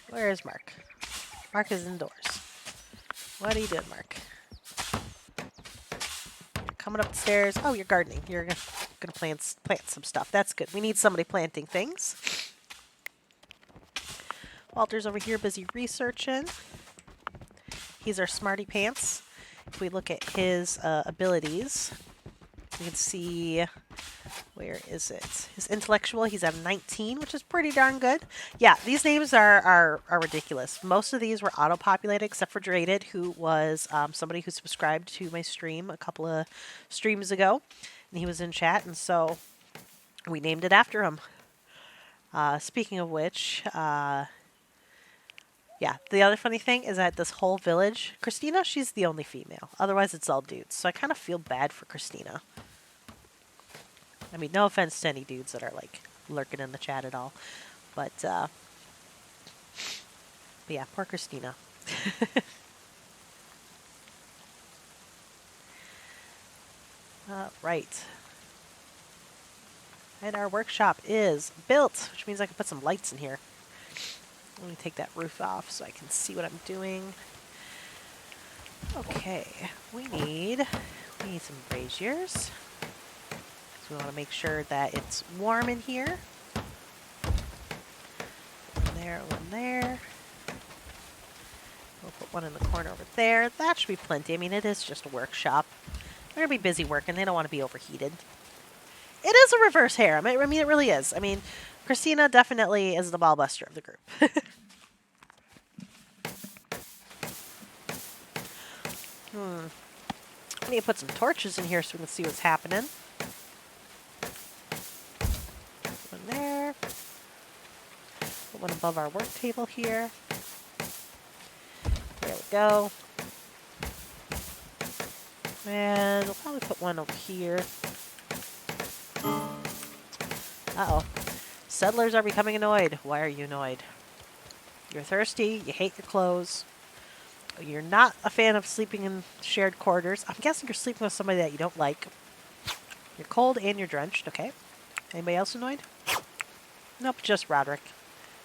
Where is Mark? Mark is indoors. What are you doing, Mark? Coming up the stairs. Oh, you're gardening. You're gonna plant some stuff. That's good. We need somebody planting things. Walter's over here busy researching. He's our smarty pants. If we look at his abilities, you can see, where is it? His intellectual, he's at 19, which is pretty darn good. Yeah, these names are ridiculous. Most of these were auto-populated, except for Dreided, who was somebody who subscribed to my stream a couple of streams ago. And he was in chat, and so we named it after him. Speaking of which, yeah, the other funny thing is that this whole village, Christina, she's the only female. Otherwise, it's all dudes. So I kind of feel bad for Christina. I mean, no offense to any dudes that are, like, lurking in the chat at all. But yeah, poor Christina. Right. And our workshop is built, which means I can put some lights in here. Let me take that roof off so I can see what I'm doing. Okay, we need some braziers. So we want to make sure that it's warm in here. One there, one there. We'll put one in the corner over there. That should be plenty. I mean, it is just a workshop. They're going to be busy working. They don't want to be overheated. It is a reverse harem. I mean, it really is. I mean, Christina definitely is the ball buster of the group. I need to put some torches in here so we can see what's happening. One there. Put one above our work table here. There we go. And we'll probably put one over here. Uh-oh. Settlers are becoming annoyed. Why are you annoyed? You're thirsty. You hate your clothes. You're not a fan of sleeping in shared quarters. I'm guessing you're sleeping with somebody that you don't like. You're cold and you're drenched. Okay. Anybody else annoyed? Nope, just Roderick.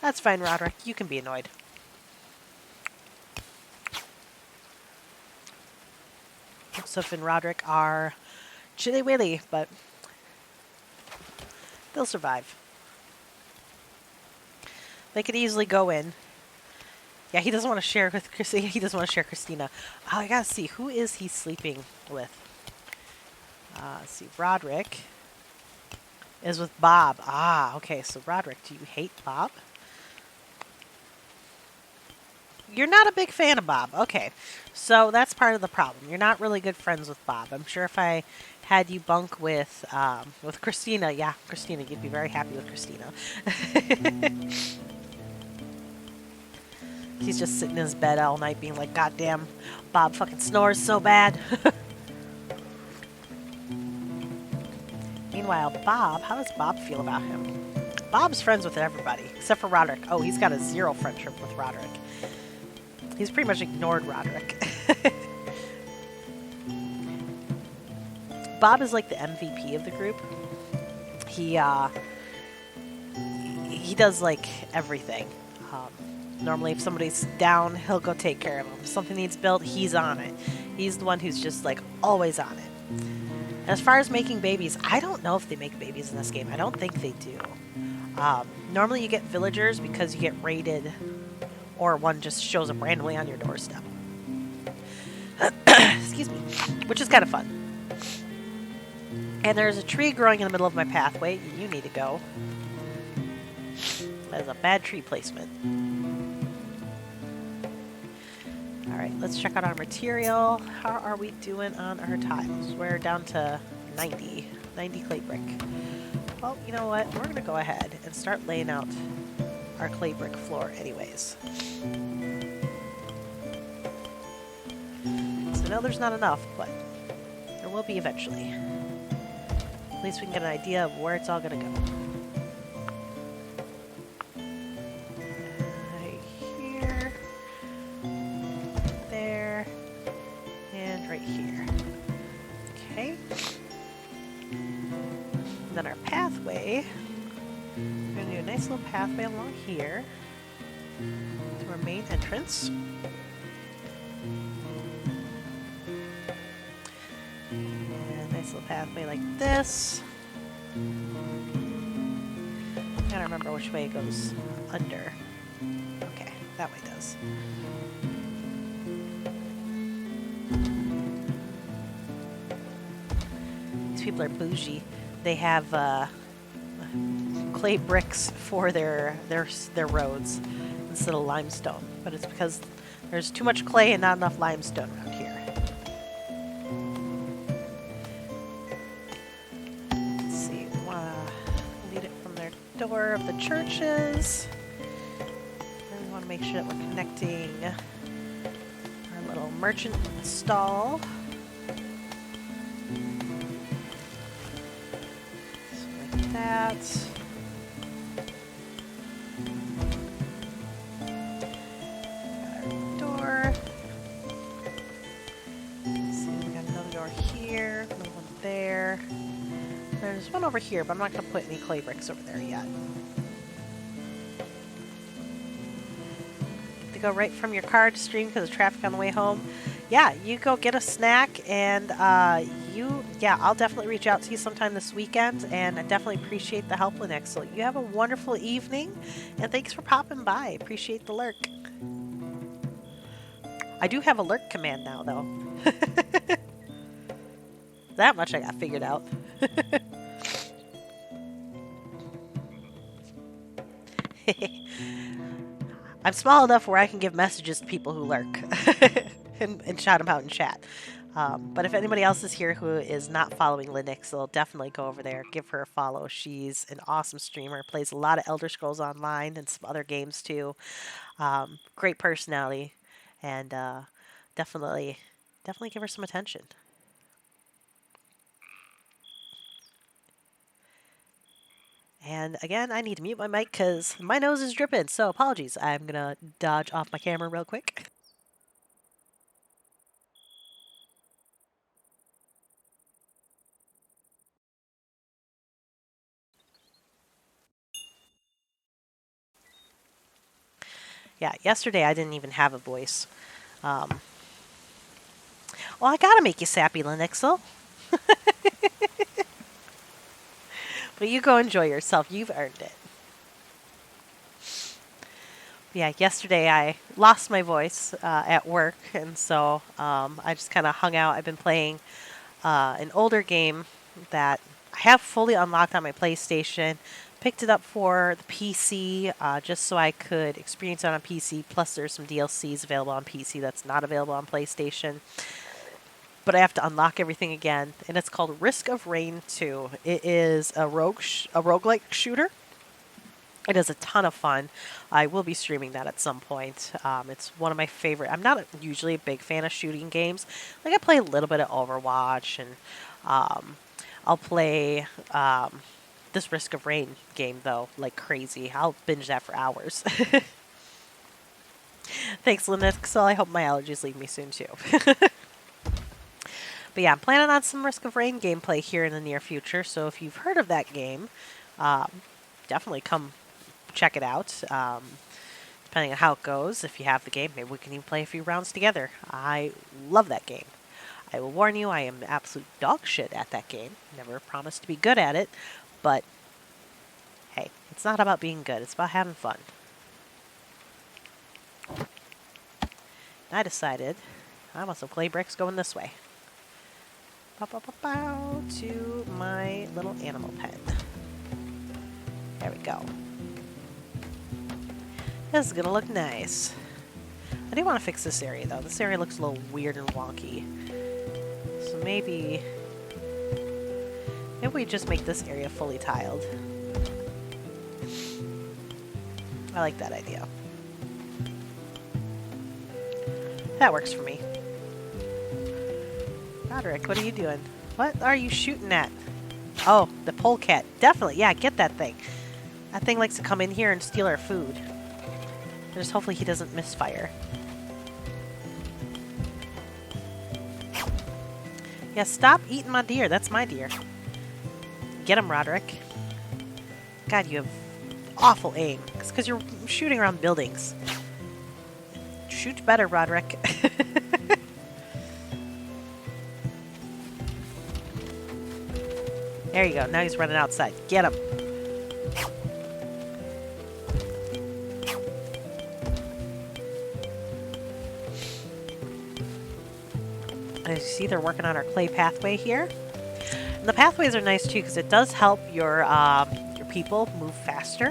That's fine, Roderick. You can be annoyed. Joseph and Roderick are chilly willy, but they'll survive. They could easily go in. Yeah, he doesn't want to share with Christina. He doesn't want to share Christina. Oh, I gotta see. Who is he sleeping with? Let's see. Roderick is with Bob. Ah, okay. So, Roderick, do you hate Bob? You're not a big fan of Bob. Okay. So, that's part of the problem. You're not really good friends with Bob. I'm sure if I had you bunk with Christina, yeah, Christina, you'd be very happy with Christina. He's just sitting in his bed all night being like, God damn, Bob fucking snores so bad. Meanwhile, Bob, how does Bob feel about him? Bob's friends with everybody, except for Roderick. Oh, he's got a 0 friendship with Roderick. He's pretty much ignored Roderick. Bob is like the MVP of the group. he does like everything. Um, Normally, if somebody's down, he'll go take care of them. If something needs built, he's on it. He's the one who's just like always on it. And as far as making babies, I don't know if they make babies in this game. I don't think they do. Normally, you get villagers because you get raided, or one just shows up randomly on your doorstep. Excuse me, which is kind of fun. And there's a tree growing in the middle of my pathway. You need to go. That is a bad tree placement. Alright, let's check out our material. How are we doing on our tiles? We're down to 90 clay brick. Well, you know what? We're going to go ahead and start laying out our clay brick floor anyways. So I know there's not enough, but there will be eventually. At least we can get an idea of where it's all going to go. Right here. There. And right here. Okay. And then our pathway. We're going to do a nice little pathway along here to our main entrance. Nice little pathway like this. Gotta remember which way it goes under. Okay, that way does. These people are bougie. They have clay bricks for their roads instead of limestone. But it's because there's too much clay and not enough limestone around here. Door of the churches. And we want to make sure that we're connecting our little merchant stall. So like that. Got our door. Let's see, we got another door here, another one there. There's one over here, but I'm not going to put any clay bricks over there yet. To go right from your car to stream because of traffic on the way home. Yeah, you go get a snack, and I'll definitely reach out to you sometime this weekend, and I definitely appreciate the help, Linux. So you have a wonderful evening, and thanks for popping by. Appreciate the lurk. I do have a lurk command now, though. That much I got figured out. I'm small enough where I can give messages to people who lurk and shout them out in chat. But if anybody else is here who is not following Linux, they'll definitely go over there, give her a follow. She's an awesome streamer, plays a lot of Elder Scrolls Online and some other games too. Great personality, and definitely give her some attention. And again, I need to mute my mic because my nose is dripping, so apologies. I'm going to dodge off my camera real quick. Yeah, yesterday I didn't even have a voice. Well, I gotta make you sappy, Linuxel. But you go enjoy yourself. You've earned it. Yeah, yesterday I lost my voice at work, and so I just kind of hung out. I've been playing an older game that I have fully unlocked on my PlayStation. Picked it up for the PC just so I could experience it on PC. Plus, there's some DLCs available on PC that's not available on PlayStation. But I have to unlock everything again, and it's called Risk of Rain 2. It is a roguelike shooter. It is a ton of fun. I will be streaming that at some point. It's one of my favorite. I'm not usually a big fan of shooting games. Like I play a little bit of Overwatch, and I'll play this Risk of Rain game though like crazy. I'll binge that for hours. Thanks, Linux. I hope my allergies leave me soon too. But yeah, I'm planning on some Risk of Rain gameplay here in the near future. So if you've heard of that game, definitely come check it out. Depending on how it goes, if you have the game, maybe we can even play a few rounds together. I love that game. I will warn you, I am absolute dog shit at that game. Never promised to be good at it, but hey, it's not about being good. It's about having fun. I decided I want some clay bricks going this way. Bow, to my little animal pen. There we go. This is gonna look nice. I do want to fix this area though. This area looks a little weird and wonky. So maybe we just make this area fully tiled. I like that idea. That works for me. Roderick, what are you doing? What are you shooting at? Oh, the polecat. Definitely, yeah, get that thing. That thing likes to come in here and steal our food. Just hopefully he doesn't misfire. Yeah, stop eating my deer. That's my deer. Get him, Roderick. God, you have awful aim. It's because you're shooting around buildings. Shoot better, Roderick. There you go. Now he's running outside. Get him. As you see, they're working on our clay pathway here. And the pathways are nice too because it does help your people move faster,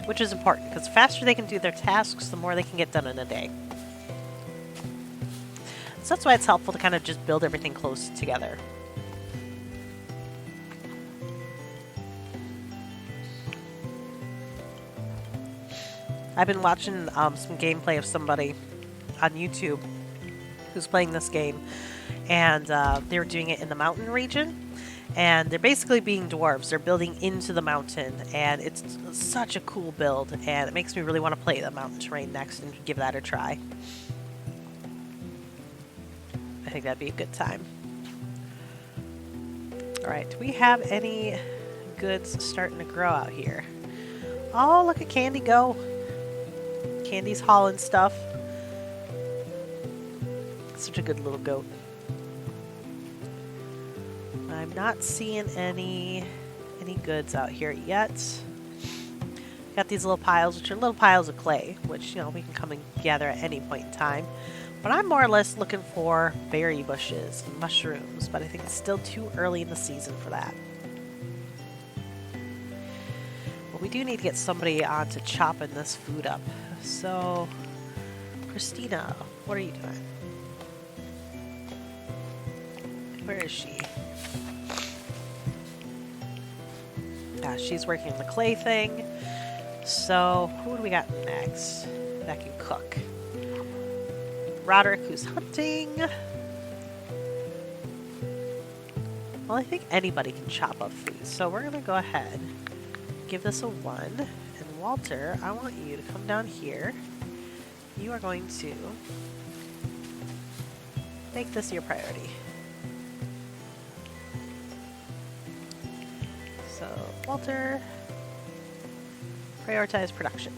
which is important because the faster they can do their tasks, the more they can get done in a day. So that's why it's helpful to kind of just build everything close together. I've been watching some gameplay of somebody on YouTube who's playing this game, and they were doing it in the mountain region, and they're basically being dwarves. They're building into the mountain, and it's such a cool build, and it makes me really want to play the mountain terrain next and give that a try. I think that'd be a good time. Alright, do we have any goods starting to grow out here? Oh, look at Candy go. Candy's hauling stuff. Such a good little goat. I'm not seeing any goods out here yet. Got these little piles, which are little piles of clay, which, you know, we can come and gather at any point in time. But I'm more or less looking for berry bushes and mushrooms, but I think it's still too early in the season for that. But we do need to get somebody on to chopping this food up. So, Christina, what are you doing? Where is she? She's working on the clay thing. So, who do we got next that can cook? Roderick, who's hunting. Well, I think anybody can chop up food. So we're going to go ahead, give this a 1. And Walter, I want you to come down here. You are going to make this your priority. So, Walter, prioritize production.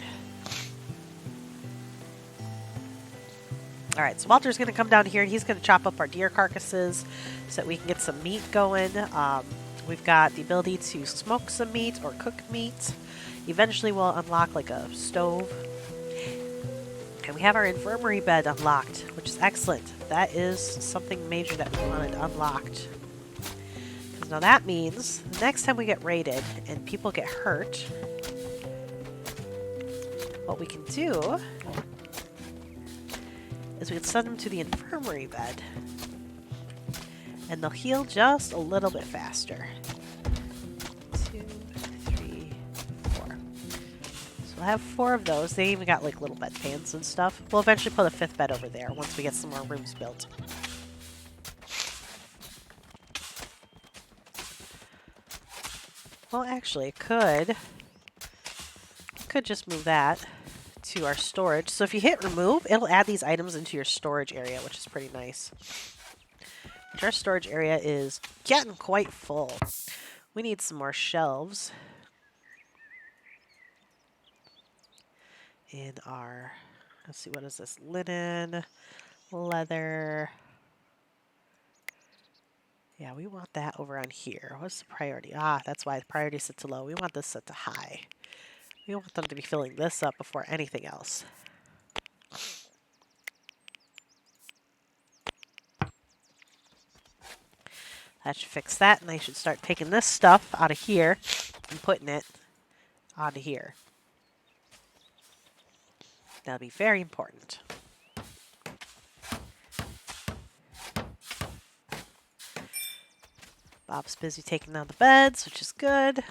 Alright, so Walter's going to come down here and he's going to chop up our deer carcasses so that we can get some meat going. We've got the ability to smoke some meat or cook meat. Eventually we'll unlock like a stove. And we have our infirmary bed unlocked, which is excellent. That is something major that we wanted unlocked. Because now that means the next time we get raided and people get hurt, what we can do is we can send them to the infirmary bed. And they'll heal just a little bit faster. 2, 3, 4. So we'll have 4 of those. They even got like little bedpans and stuff. We'll eventually put a 5th bed over there once we get some more rooms built. Well, actually, I could just move that to our storage. So if you hit remove, it'll add these items into your storage area, which is pretty nice. Which our storage area is getting quite full. We need some more shelves. in our, let's see, what is this? Linen, leather. Yeah, we want that over on here. What's the priority? Ah, that's why the priority is set to low. We want this set to high. We want them to be filling this up before anything else. That should fix that, and they should start taking this stuff out of here and putting it onto here. That'll be very important. Bob's busy taking down the beds, which is good.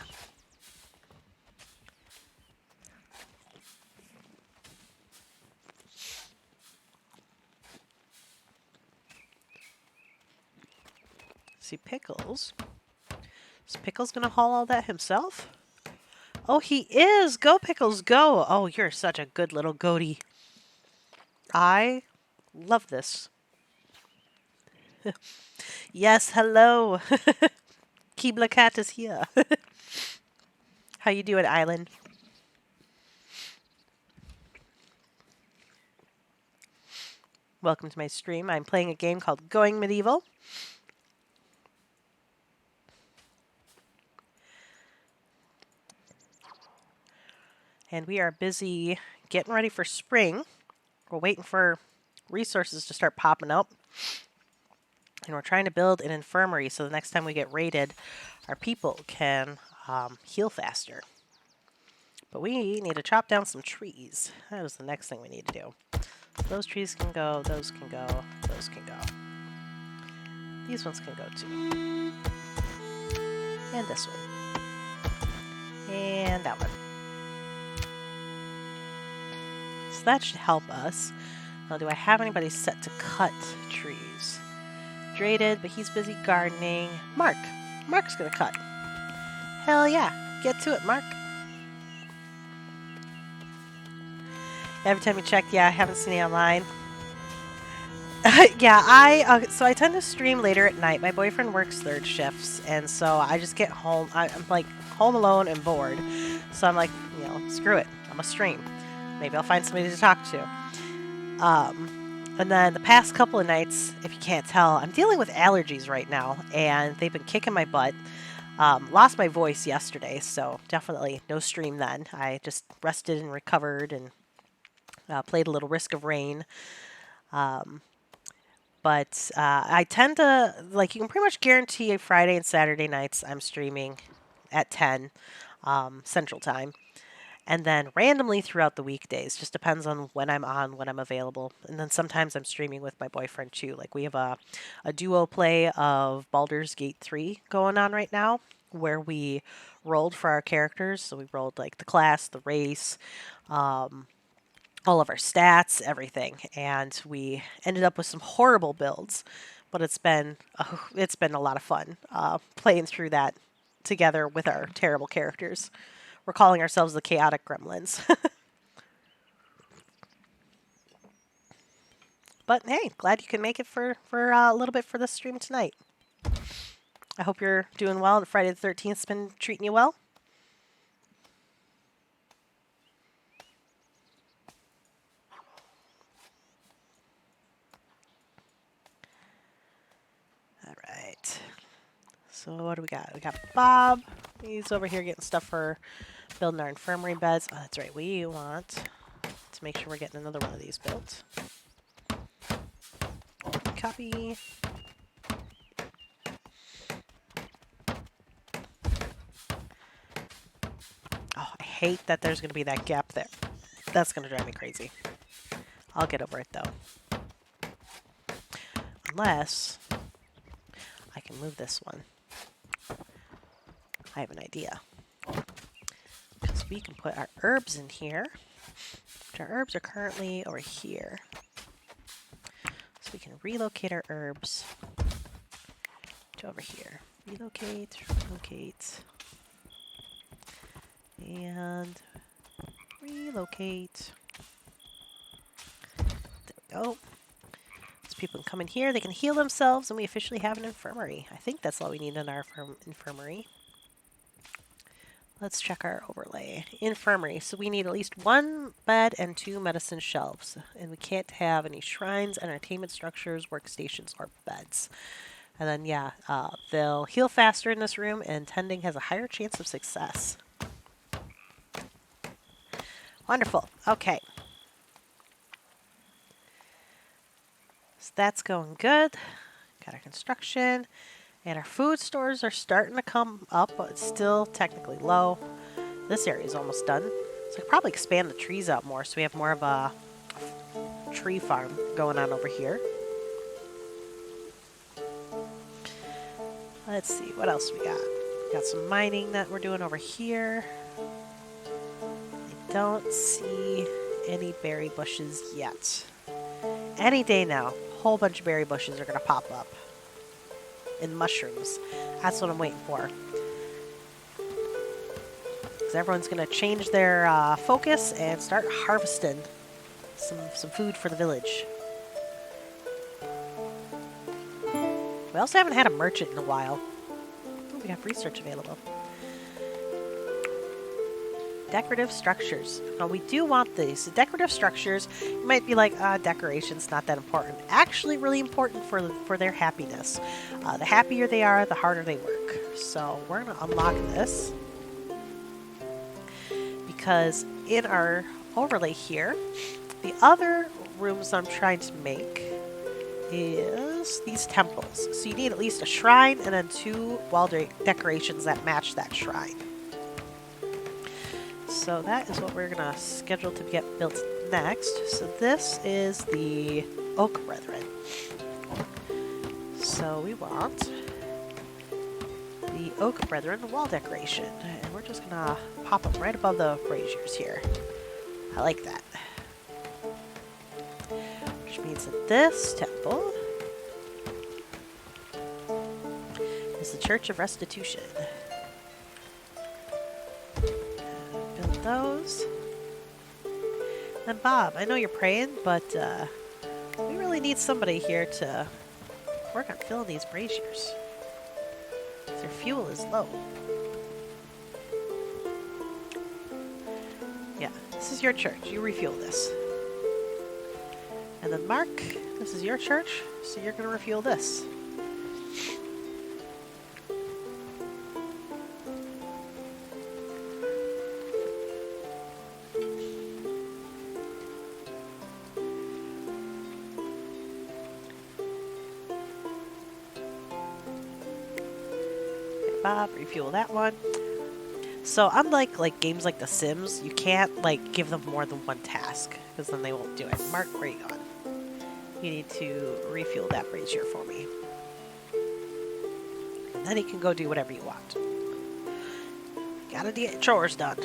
See, Pickles. Is Pickles going to haul all that himself? Oh, he is! Go, Pickles, go! Oh, you're such a good little goatie. I love this. Yes, hello. Keebla Cat is here. How you doing, Island? Welcome to my stream. I'm playing a game called Going Medieval. And we are busy getting ready for spring. We're waiting for resources to start popping up. And we're trying to build an infirmary so the next time we get raided, our people can heal faster. But we need to chop down some trees. That is the next thing we need to do. Those trees can go, those can go, those can go. These ones can go too. And this one. And that one. So that should help us. Now, do I have anybody set to cut trees? Drated, but he's busy gardening. Mark. Mark's gonna cut. Hell yeah. Get to it, Mark. Every time you check, yeah, I haven't seen it online. Yeah, so I tend to stream later at night. My boyfriend works third shifts, and so I just get home. I'm like home alone and bored. So I'm like, you know, screw it. I'm gonna stream. Maybe I'll find somebody to talk to. And then the past couple of nights, if you can't tell, I'm dealing with allergies right now, and they've been kicking my butt. Lost my voice yesterday, so definitely no stream then. I just rested and recovered and played a little Risk of Rain. But I tend to, like, you can pretty much guarantee Friday and Saturday nights I'm streaming at 10 Central Time. And then randomly throughout the weekdays, just depends on when I'm on, when I'm available. And then sometimes I'm streaming with my boyfriend too. Like we have a duo play of Baldur's Gate 3 going on right now, where we rolled for our characters. So we rolled like the class, the race, all of our stats, everything. And we ended up with some horrible builds. But it's been a lot of fun playing through that together with our terrible characters. We're calling ourselves the Chaotic Gremlins. But hey, glad you can make it for a little bit for the stream tonight. I hope you're doing well and Friday the 13th's been treating you well. All right. So what do we got? We got Bob. He's over here getting stuff for building our infirmary beds. Oh, that's right. We want to make sure we're getting another one of these built. Copy. Oh, I hate that there's going to be that gap there. That's going to drive me crazy. I'll get over it, though. Unless I can move this one. I have an idea. Because we can put our herbs in here. Our herbs are currently over here. So we can relocate our herbs to over here. Relocate, and relocate. There we go. So people can come in here, they can heal themselves, and we officially have an infirmary. I think that's all we need in our infirmary. Let's check our overlay. Infirmary. So we need at least 1 bed and 2 medicine shelves. And we can't have any shrines, entertainment structures, workstations, or beds. And then, yeah, they'll heal faster in this room, and tending has a higher chance of success. Wonderful. Okay. So that's going good. Got our construction. And our food stores are starting to come up, but it's still technically low. This area is almost done. So I could probably expand the trees out more so we have more of a tree farm going on over here. Let's see, what else we got? We got some mining that we're doing over here. I don't see any berry bushes yet. Any day now, a whole bunch of berry bushes are going to pop up. And mushrooms. That's what I'm waiting for. Because everyone's going to change their focus and start harvesting some food for the village. We also haven't had a merchant in a while. Ooh, we have research available. Decorative structures. Now we do want these. The decorative structures, you might be like, decoration's not that important. Actually really important for their happiness. The happier they are, the harder they work. So we're going to unlock this. Because in our overlay here, the other rooms I'm trying to make is these temples. So you need at least a shrine and then 2 wall decorations that match that shrine. So that is what we're going to schedule to get built next. So this is the Oak Brethren. So we want the Oak Brethren wall decoration. And we're just going to pop them right above the braziers here. I like that. Which means that this temple is the Church of Restitution. Build those. And Bob, I know you're praying, but we really need somebody here to work on filling these braziers. Their fuel is low. Yeah, this is your church. You refuel this. And then Mark, this is your church, so you're going to refuel this. Okay, Bob, refuel that one. So unlike games like The Sims, you can't give them more than one task, because then they won't do it. Mark, where are you going? You need to refuel that brazier for me. And then you can go do whatever you want. Gotta get chores done.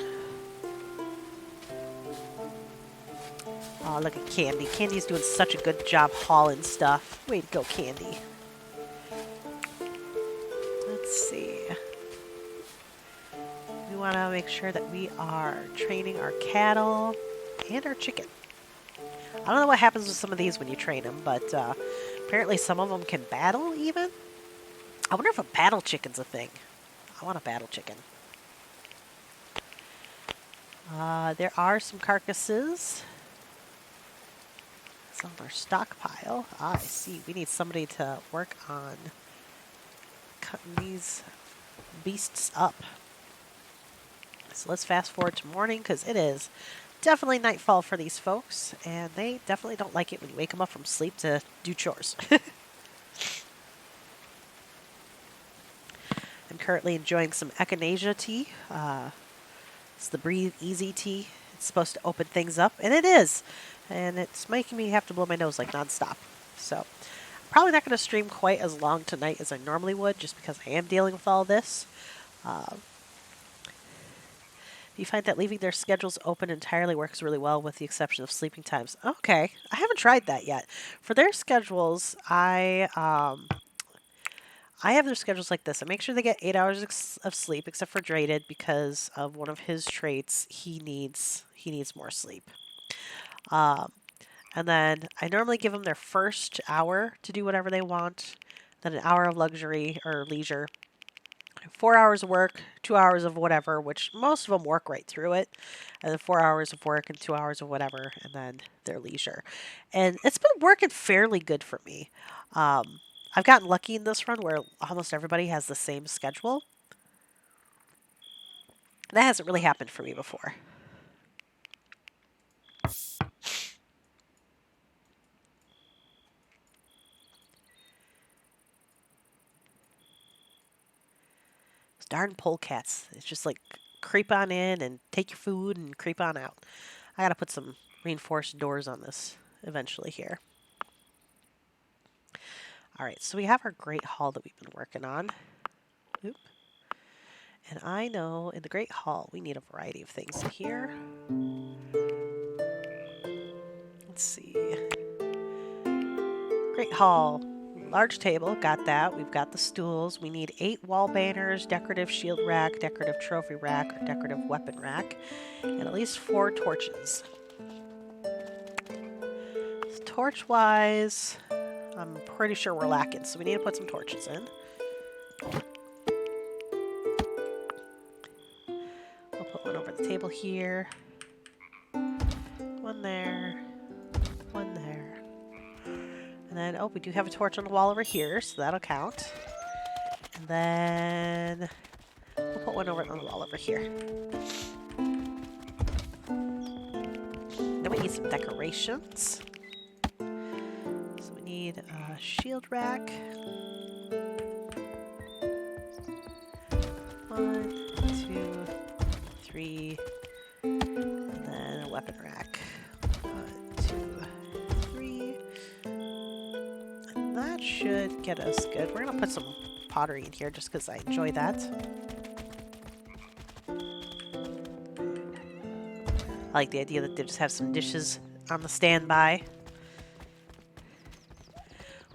Oh, look at Candy. Candy's doing such a good job hauling stuff. Way to go, Candy. Let's see. We want to make sure that we are training our cattle and our chicken. I don't know what happens with some of these when you train them, but apparently some of them can battle even. I wonder if a battle chicken's a thing. I want a battle chicken. There are some carcasses. It's on our stockpile. Ah, I see. We need somebody to work on cutting these beasts up. So let's fast forward to morning, because it is definitely nightfall for these folks, and they definitely don't like it when you wake them up from sleep to do chores. I'm currently enjoying some echinacea tea. It's the Breathe Easy tea. It's supposed to open things up, and it is. And it's making me have to blow my nose nonstop. So, probably not going to stream quite as long tonight as I normally would, just because I am dealing with all this. You find that leaving their schedules open entirely works really well, with the exception of sleeping times. Okay, I haven't tried that yet. For their schedules, I have their schedules like this. I make sure they get 8 hours of sleep, except for Draded, because of one of his traits. He needs more sleep. And then I normally give them their first hour to do whatever they want, then an hour of luxury or leisure, 4 hours of work, 2 hours of whatever, which most of them work right through it, and then 4 hours of work and 2 hours of whatever, and then their leisure. And it's been working fairly good for me. Um, I've gotten lucky in this run where almost everybody has the same schedule. That hasn't really happened for me before. Those darn polecats. It's just like creep on in and take your food and creep on out. I gotta put some reinforced doors on this eventually here. All right, so we have our Great Hall that we've been working on. Oop. And I know in the Great Hall we need a variety of things in here. Let's see. Great Hall. Large table, got that. We've got the stools. We need 8 wall banners, decorative shield rack, decorative trophy rack, or decorative weapon rack, and at least 4 torches. So torch-wise, I'm pretty sure we're lacking, so we need to put some torches in. We'll put one over the table here. One there. One there. And then, oh, we do have a torch on the wall over here, so that'll count. And then we'll put one over on the wall over here. Then we need some decorations. So we need a shield rack. 1, 2, 3, and then a weapon rack. 1, 2, 3. And that should get us good. We're gonna put some pottery in here just because I enjoy that. I like the idea that they just have some dishes on the standby.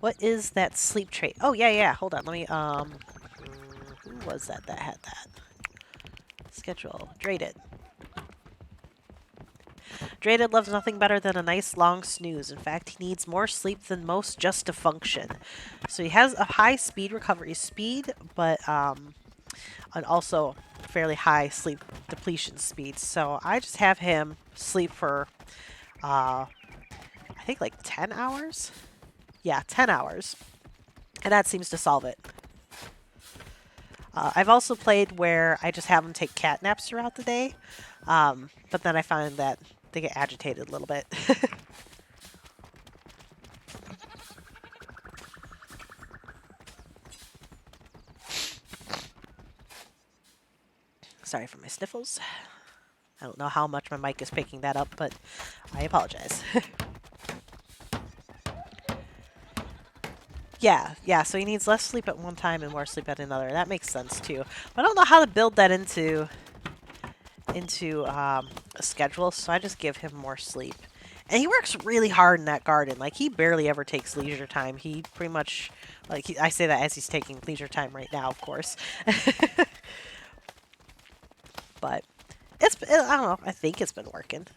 What is that sleep trait? Oh, yeah. Hold on. Let me, who was that had that? Schedule. Drated. Drated loves nothing better than a nice long snooze. In fact, he needs more sleep than most just to function. So he has a high speed recovery speed, but, and also fairly high sleep depletion speed. So I just have him sleep for, I think like 10 hours? Yeah, 10 hours. And that seems to solve it. I've also played where I just have them take cat naps throughout the day. But then I find that they get agitated a little bit. Sorry for my sniffles. I don't know how much my mic is picking that up, but I apologize. Yeah, so he needs less sleep at one time and more sleep at another. That makes sense too. But I don't know how to build that into a schedule, so I just give him more sleep. And he works really hard in that garden. Like, he barely ever takes leisure time. He pretty much, like, I say that as he's taking leisure time right now, of course. But I don't know, I think it's been working.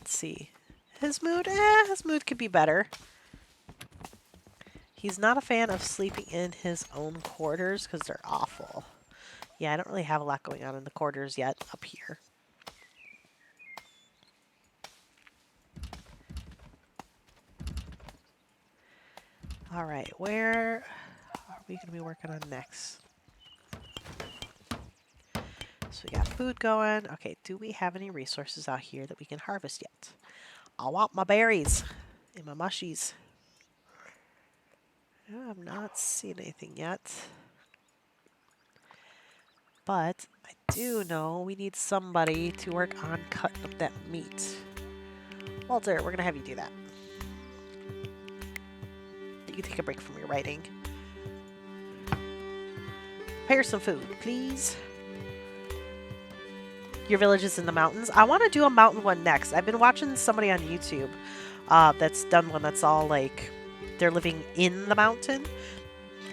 Let's see. His mood could be better. He's not a fan of sleeping in his own quarters because they're awful. Yeah, I don't really have a lot going on in the quarters yet up here. All right, where are we going to be working on next? So we got food going. Okay, do we have any resources out here that we can harvest yet? I want my berries and my mushies. I have not seen anything yet. But I do know we need somebody to work on cutting up that meat. Walter, we're going to have you do that. You can take a break from your writing. Prepare some food, please. Your village is in the mountains. I want to do a mountain one next. I've been watching somebody on YouTube that's done one that's all like they're living in the mountain,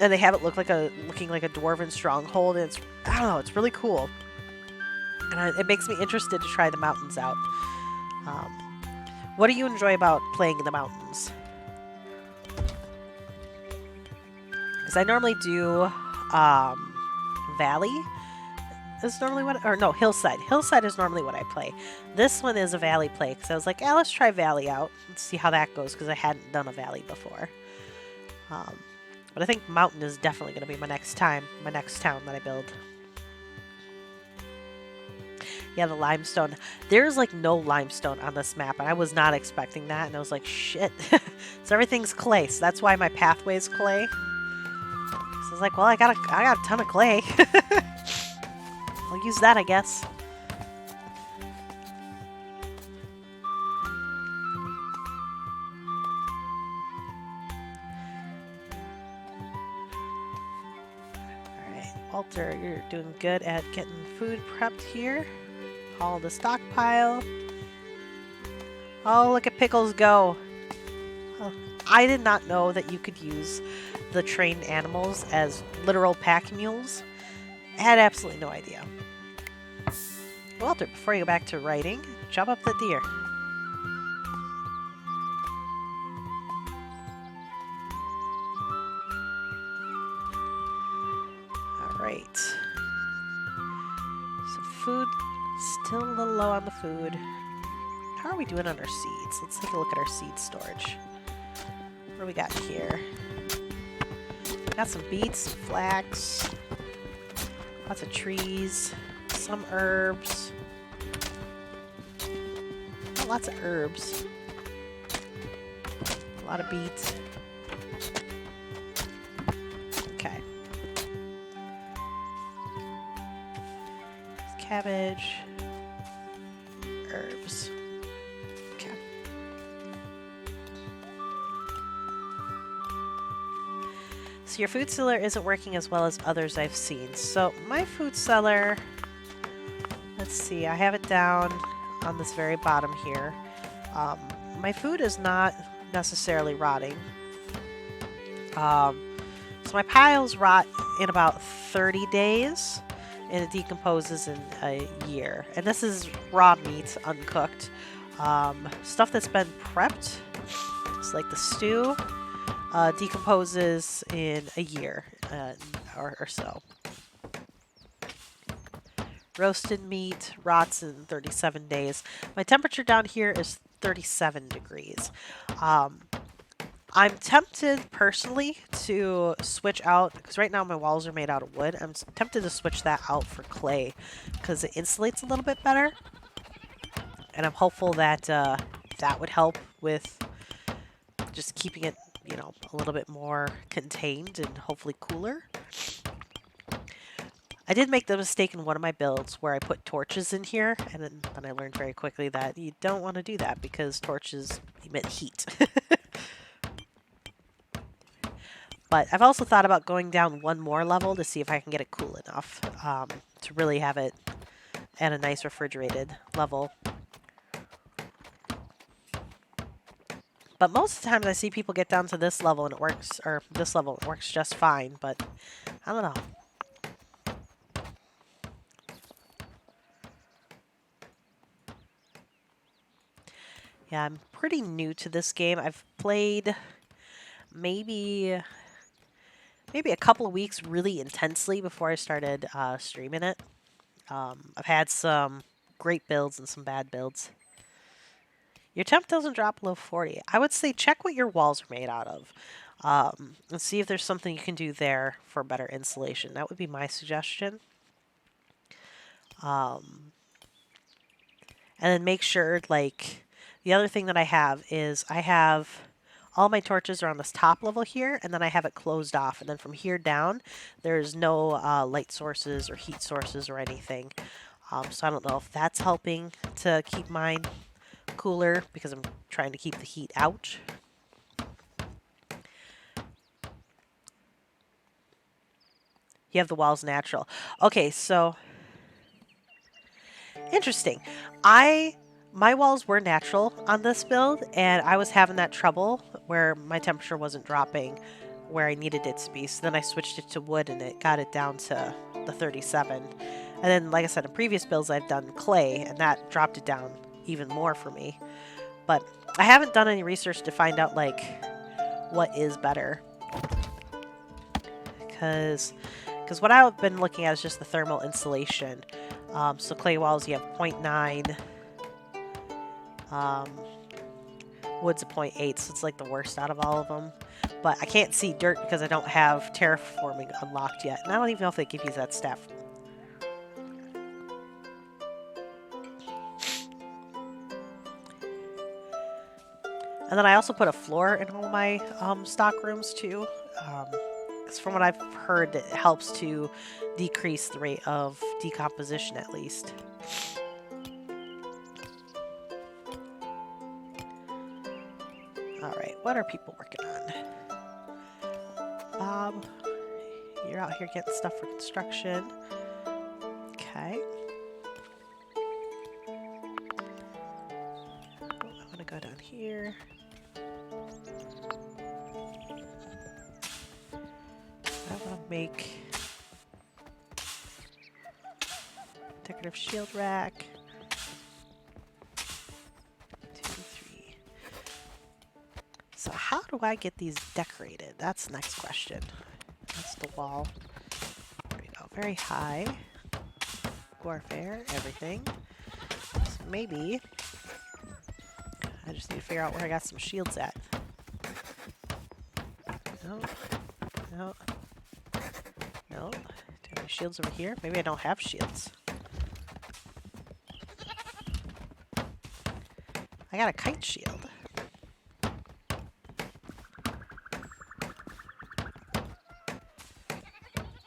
and they have it looking like a dwarven stronghold. And I don't know, it's really cool, and it makes me interested to try the mountains out. What do you enjoy about playing in the mountains? because I normally do Valley is normally what, or no, Hillside. Hillside is normally what I play. This one is a Valley play because I was like, let's try Valley out. Let's see how that goes because I hadn't done a Valley before. But I think Mountain is definitely going to be my next town that I build. Yeah, the limestone. There's like no limestone on this map, and I was not expecting that. And I was like, shit. So everything's clay. So that's why my pathway is clay. So I was like, well, I got a ton of clay. I'll use that, I guess. Alright, Walter, you're doing good at getting food prepped here. Haul the stockpile. Oh, look at Pickles go. Oh, I did not know that you could use the trained animals as literal pack mules. I had absolutely no idea. Walter, before you go back to writing, chop up the deer. Alright. So food, still a little low on the food. How are we doing on our seeds? Let's take a look at our seed storage. What do we got here? Got some beets, flax, lots of trees, some herbs. Oh, lots of herbs. A lot of beets. Okay. Cabbage. Herbs. Okay. So your food cellar isn't working as well as others I've seen. So my food cellar, let's see, I have it down on this very bottom here. My food is not necessarily rotting. So my piles rot in about 30 days and it decomposes in a year. And this is raw meat, uncooked. Stuff that's been prepped, it's like the stew, decomposes in a year or so. Roasted meat rots in 37 days. My temperature down here is 37 degrees. I'm tempted personally to switch out, because right now my walls are made out of wood. I'm tempted to switch that out for clay because it insulates a little bit better. And I'm hopeful that that would help with just keeping it, you know, a little bit more contained and hopefully cooler. I did make the mistake in one of my builds where I put torches in here, and then I learned very quickly that you don't want to do that because torches emit heat. But I've also thought about going down one more level to see if I can get it cool enough to really have it at a nice refrigerated level. But most of the times I see people get down to this level and it works, or this level, it works just fine, but I don't know. Yeah, I'm pretty new to this game. I've played maybe a couple of weeks really intensely before I started streaming it. I've had some great builds and some bad builds. Your temp doesn't drop below 40. I would say check what your walls are made out of. And see if there's something you can do there for better insulation. That would be my suggestion. And then make sure, like, the other thing that I have is I have all my torches are on this top level here, and then I have it closed off. And then from here down, there's no light sources or heat sources or anything. So I don't know if that's helping to keep mine cooler because I'm trying to keep the heat out. You have the walls natural. Okay, so interesting. My walls were natural on this build, and I was having that trouble where my temperature wasn't dropping where I needed it to be. So then I switched it to wood, and it got it down to the 37. And then, like I said, in previous builds, I've done clay, and that dropped it down even more for me. But I haven't done any research to find out, like, what is better. because what I've been looking at is just the thermal insulation. So clay walls, you have 0.9. Wood's a 0.8, so it's like the worst out of all of them. But I can't see dirt because I don't have terraforming unlocked yet. And I don't even know if they give you that stuff. And then I also put a floor in all my stock rooms too. Because from what I've heard, it helps to decrease the rate of decomposition at least. Alright, what are people working on? Bob, you're out here getting stuff for construction. Okay. I'm gonna go down here. I want to make decorative shield rack. 2, 3. So how do I get these decorated? That's the next question. That's the wall. There we go. Very high. Warfare, everything. So maybe I just need to figure out where I got some shields at. No. No. No. Do I have any shields over here? Maybe I don't have shields. I got a kite shield.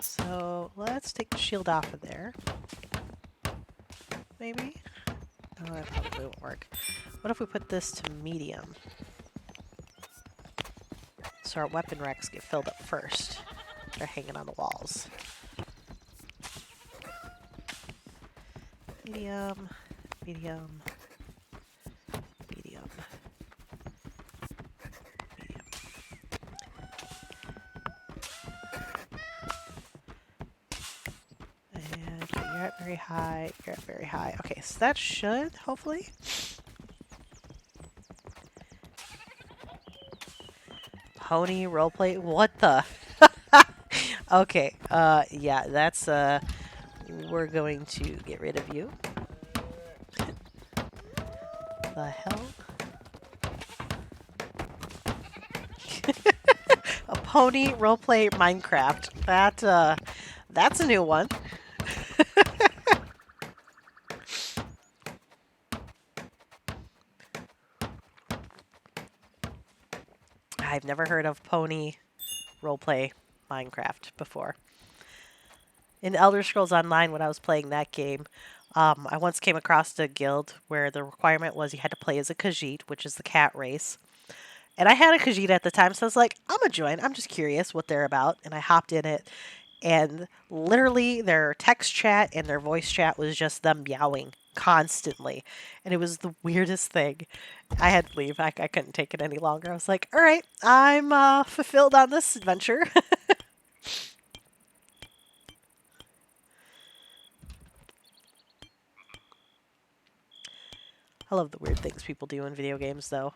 So let's take the shield off of there. Maybe? No, that probably won't work. What if we put this to medium? So our weapon racks get filled up first. They're hanging on the walls. Medium, medium, medium, medium. And you're at very high, you're at very high. Okay, so that should, hopefully. Pony roleplay? What the? Okay, yeah, that's, we're going to get rid of you. The hell? A pony roleplay Minecraft. That's a new one. I've never heard of pony roleplay Minecraft before. In Elder Scrolls Online, when I was playing that game, I once came across a guild where the requirement was you had to play as a Khajiit, which is the cat race. And I had a Khajiit at the time, so I was like, I'm gonna join. I'm just curious what they're about. And I hopped in it, and literally their text chat and their voice chat was just them meowing constantly. And it was the weirdest thing. I had to leave. I couldn't take it any longer. I was like, all right, I'm fulfilled on this adventure. I love the weird things people do in video games, though.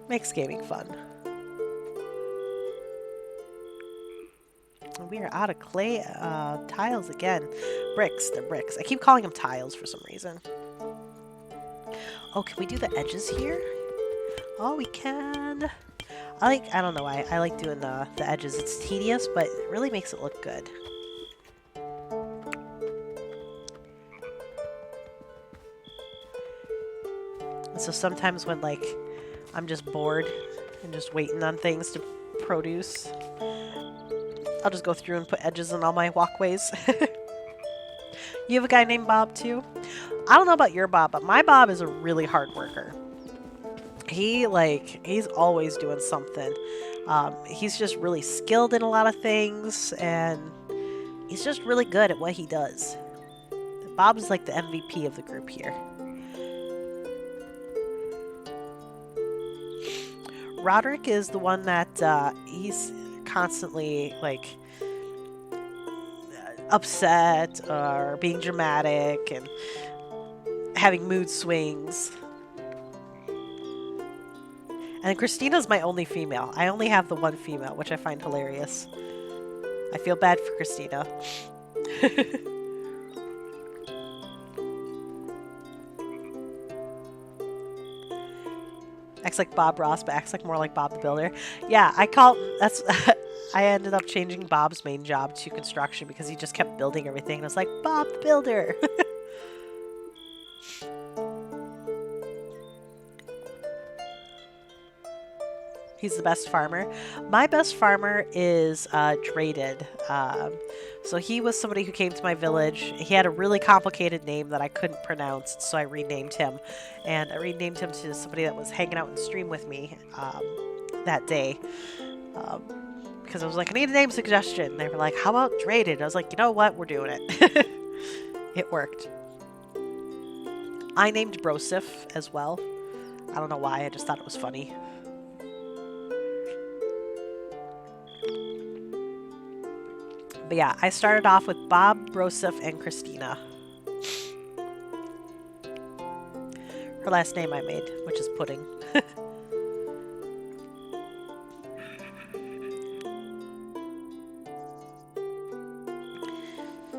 Makes gaming fun. We are out of clay tiles again. Bricks, they're bricks. I keep calling them tiles for some reason. Oh, can we do the edges here? Oh, we can. I don't know why. I like doing the edges. It's tedious, but it really makes it look good. So sometimes when, like, I'm just bored and just waiting on things to produce, I'll just go through and put edges in all my walkways. You have a guy named Bob, too? I don't know about your Bob, but my Bob is a really hard worker. He's always doing something. He's just really skilled in a lot of things, and he's just really good at what he does. Bob is like the MVP of the group here. Roderick is the one that he's constantly like upset or being dramatic and having mood swings. And Christina's my only female. I only have the one female, which I find hilarious. I feel bad for Christina. Acts like Bob Ross, but acts like more like Bob the Builder. Yeah, that's. I ended up changing Bob's main job to construction because he just kept building everything. And I was like, Bob the Builder. He's the best farmer. My best farmer is Draded. So he was somebody who came to my village. He had a really complicated name that I couldn't pronounce, so I renamed him. And I renamed him to somebody that was hanging out in the stream with me that day. Um, because I was like, I need a name suggestion. They were like, how about Draded? I was like, you know what? We're doing it. It worked. I named Brosif as well. I don't know why. I just thought it was funny. But yeah, I started off with Bob, Brosif, and Christina. Her last name I made, which is Pudding.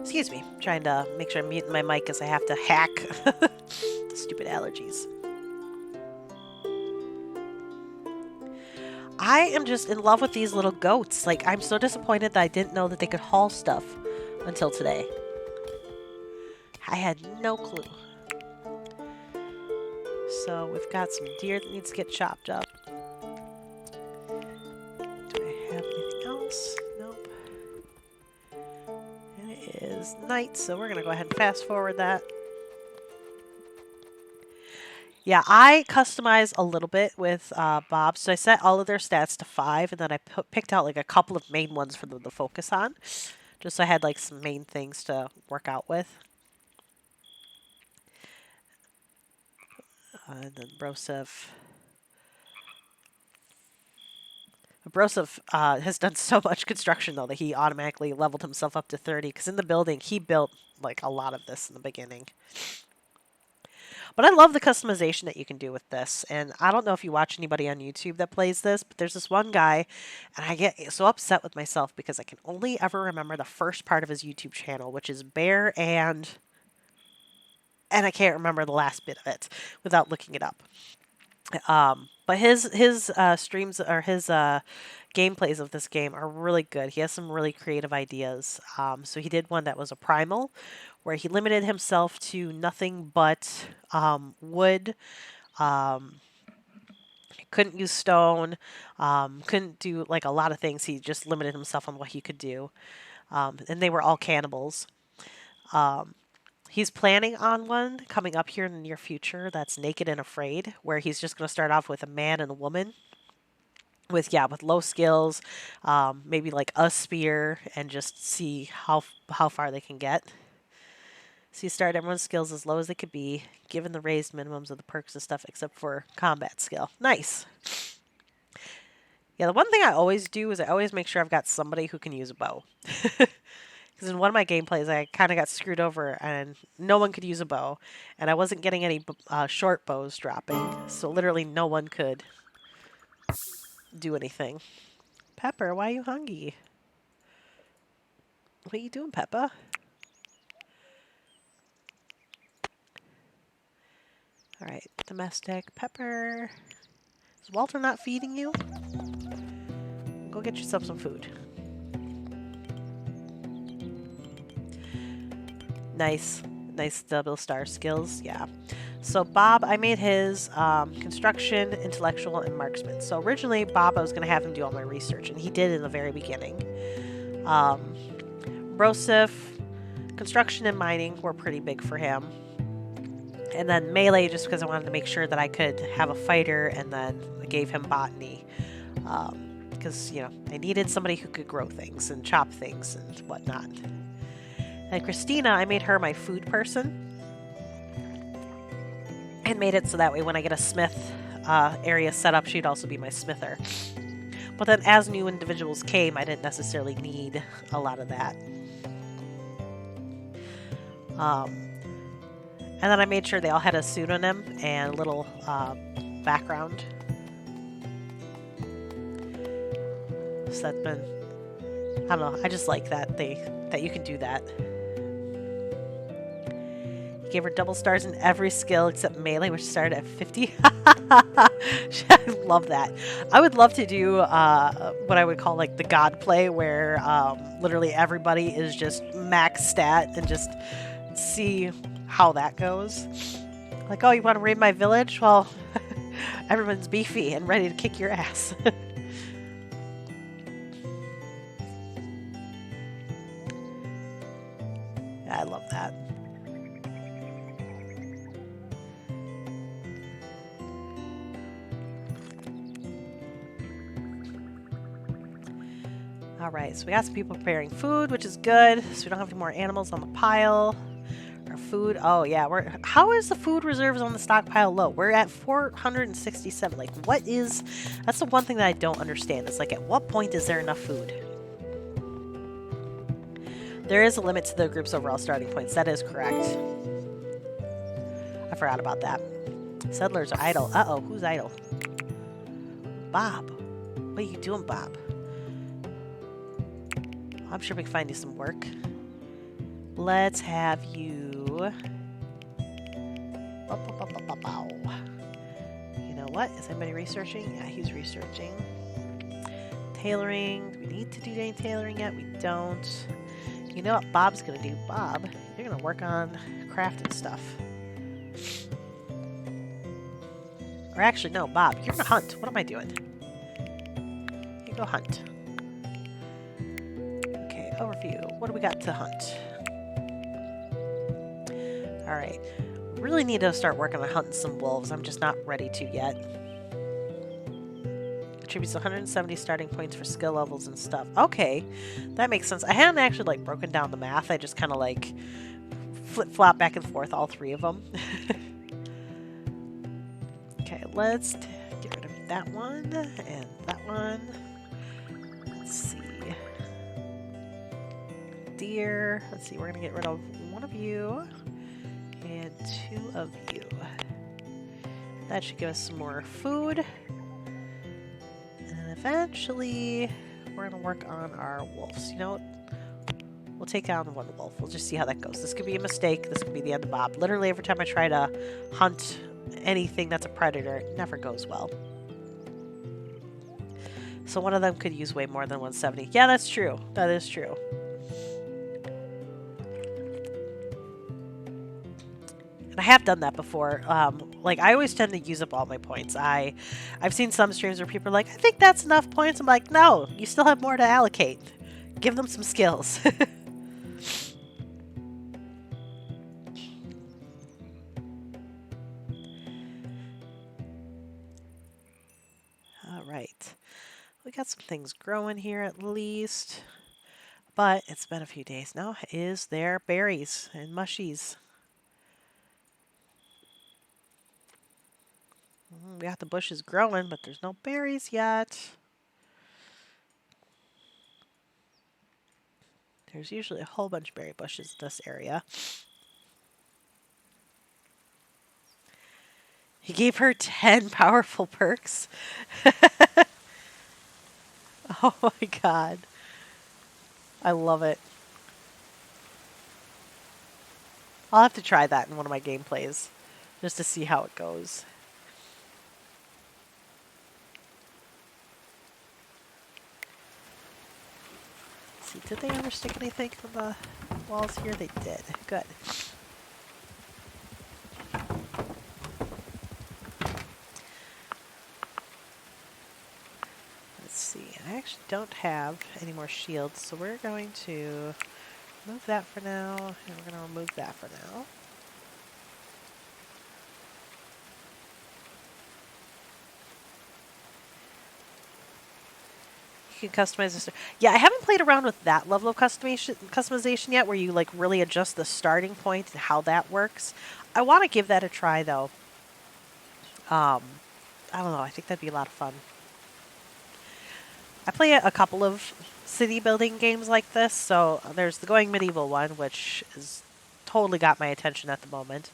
Excuse me, I'm trying to make sure I'm muting my mic because I have to hack. Stupid allergies. I am just in love with these little goats. Like, I'm so disappointed that I didn't know that they could haul stuff until today. I had no clue. So we've got some deer that needs to get chopped up. Do I have anything else? Nope. And it is night, so we're going to go ahead and fast forward that. Yeah, I customized a little bit with Bob. So I set all of their stats to 5, and then I picked out like a couple of main ones for them to focus on. Just so I had like some main things to work out with. And then Brosif. Brosif has done so much construction, though, that he automatically leveled himself up to 30. Because in the building, he built like a lot of this in the beginning. But I love the customization that you can do with this. And I don't know if you watch anybody on YouTube that plays this, but there's this one guy, and I get so upset with myself because I can only ever remember the first part of his YouTube channel, which is Bear and I can't remember the last bit of it without looking it up. But his streams or his gameplays of this game are really good. He has some really creative ideas. So he did one that was a primal, where he limited himself to nothing but wood. Couldn't use stone. Couldn't do like a lot of things. He just limited himself on what he could do. And they were all cannibals. He's planning on one coming up here in the near future that's Naked and Afraid, where he's just going to start off with a man and a woman with low skills, maybe like a spear, and just see how far they can get. So you start everyone's skills as low as they could be, given the raised minimums of the perks and stuff, except for combat skill. Nice. Yeah, the one thing I always do is I always make sure I've got somebody who can use a bow. Because in one of my gameplays, I kind of got screwed over and no one could use a bow. And I wasn't getting any short bows dropping. So literally no one could do anything. Pepper, why are you hungry? What are you doing, Peppa? Alright, domestic. Pepper. Is Walter not feeding you? Go get yourself some food. Nice. Nice double star skills. Yeah. So Bob, I made his construction, intellectual, and marksman. So originally, Bob, I was going to have him do all my research, and he did in the very beginning. Brosif, construction and mining were pretty big for him. And then melee, just because I wanted to make sure that I could have a fighter, and then I gave him botany. Because, I needed somebody who could grow things and chop things and whatnot. And Christina, I made her my food person. And made it so that way when I get a smith area set up, she'd also be my smither. But then as new individuals came, I didn't necessarily need a lot of that. And then I made sure they all had a pseudonym and a little background. So that's been, I don't know, I just like that you can do that. Gave her double stars in every skill except melee, which started at 50. I love that. I would love to do what I would call like the god play, where literally everybody is just max stat and just see how that goes. Like, oh, you want to raid my village? Well, everyone's beefy and ready to kick your ass. Yeah, I love that. All right, so we got some people preparing food, which is good. So we don't have any more animals on the pile. Our food, oh yeah, how is the food reserves on the stockpile low? We're at 467. Like, what is, that's the one thing that I don't understand. It's like, at what point is there enough food? There is a limit to the group's overall starting points. That is correct. I forgot about that. Settlers are idle. Uh-oh, who's idle? Bob. What are you doing, Bob? I'm sure we can find you some work. Let's have you... You know what? Is anybody researching? Yeah, he's researching. Tailoring. Do we need to do any tailoring yet? We don't. You know what Bob's going to do? Bob, you're going to work on crafting stuff. Or actually, no, Bob, you're going to hunt. What am I doing? You go hunt. Okay, overview. What do we got to hunt? Alright. Really need to start working on hunting some wolves. I'm just not ready to yet. Attributes 170 starting points for skill levels and stuff. Okay, that makes sense. I hadn't actually like broken down the math. I just kind of like flip-flop back and forth all three of them. Okay, let's get rid of that one and that one. Let's see. Deer. Let's see, we're going to get rid of one of you and two of you. That should give us some more food. And eventually, we're going to work on our wolves. You know what? We'll take down one wolf. We'll just see how that goes. This could be a mistake. This could be the end of Bob. Literally, every time I try to hunt anything that's a predator, it never goes well. So one of them could use way more than 170. Yeah, that's true. That is true. And I have done that before. Like, I always tend to use up all my points. I've seen some streams where people are like, I think that's enough points. I'm like, no, you still have more to allocate. Give them some skills. All right. We got some things growing here at least. But it's been a few days now. Is there berries and mushies? We got the bushes growing, but there's no berries yet. There's usually a whole bunch of berry bushes in this area. He gave her 10 powerful perks. Oh my god. I love it. I'll have to try that in one of my gameplays, just to see how it goes. Let's see, did they ever stick anything on the walls here? They did. Good. Let's see. I actually don't have any more shields, so we're going to move that for now, and we're going to remove that for now. You can customize this. Yeah, I haven't played around with that level of customization yet, where you like really adjust the starting point and how that works. I want to give that a try, though. I don't know. I think that'd be a lot of fun. I play a couple of city building games like this. So there's the Going Medieval one, which is totally got my attention at the moment.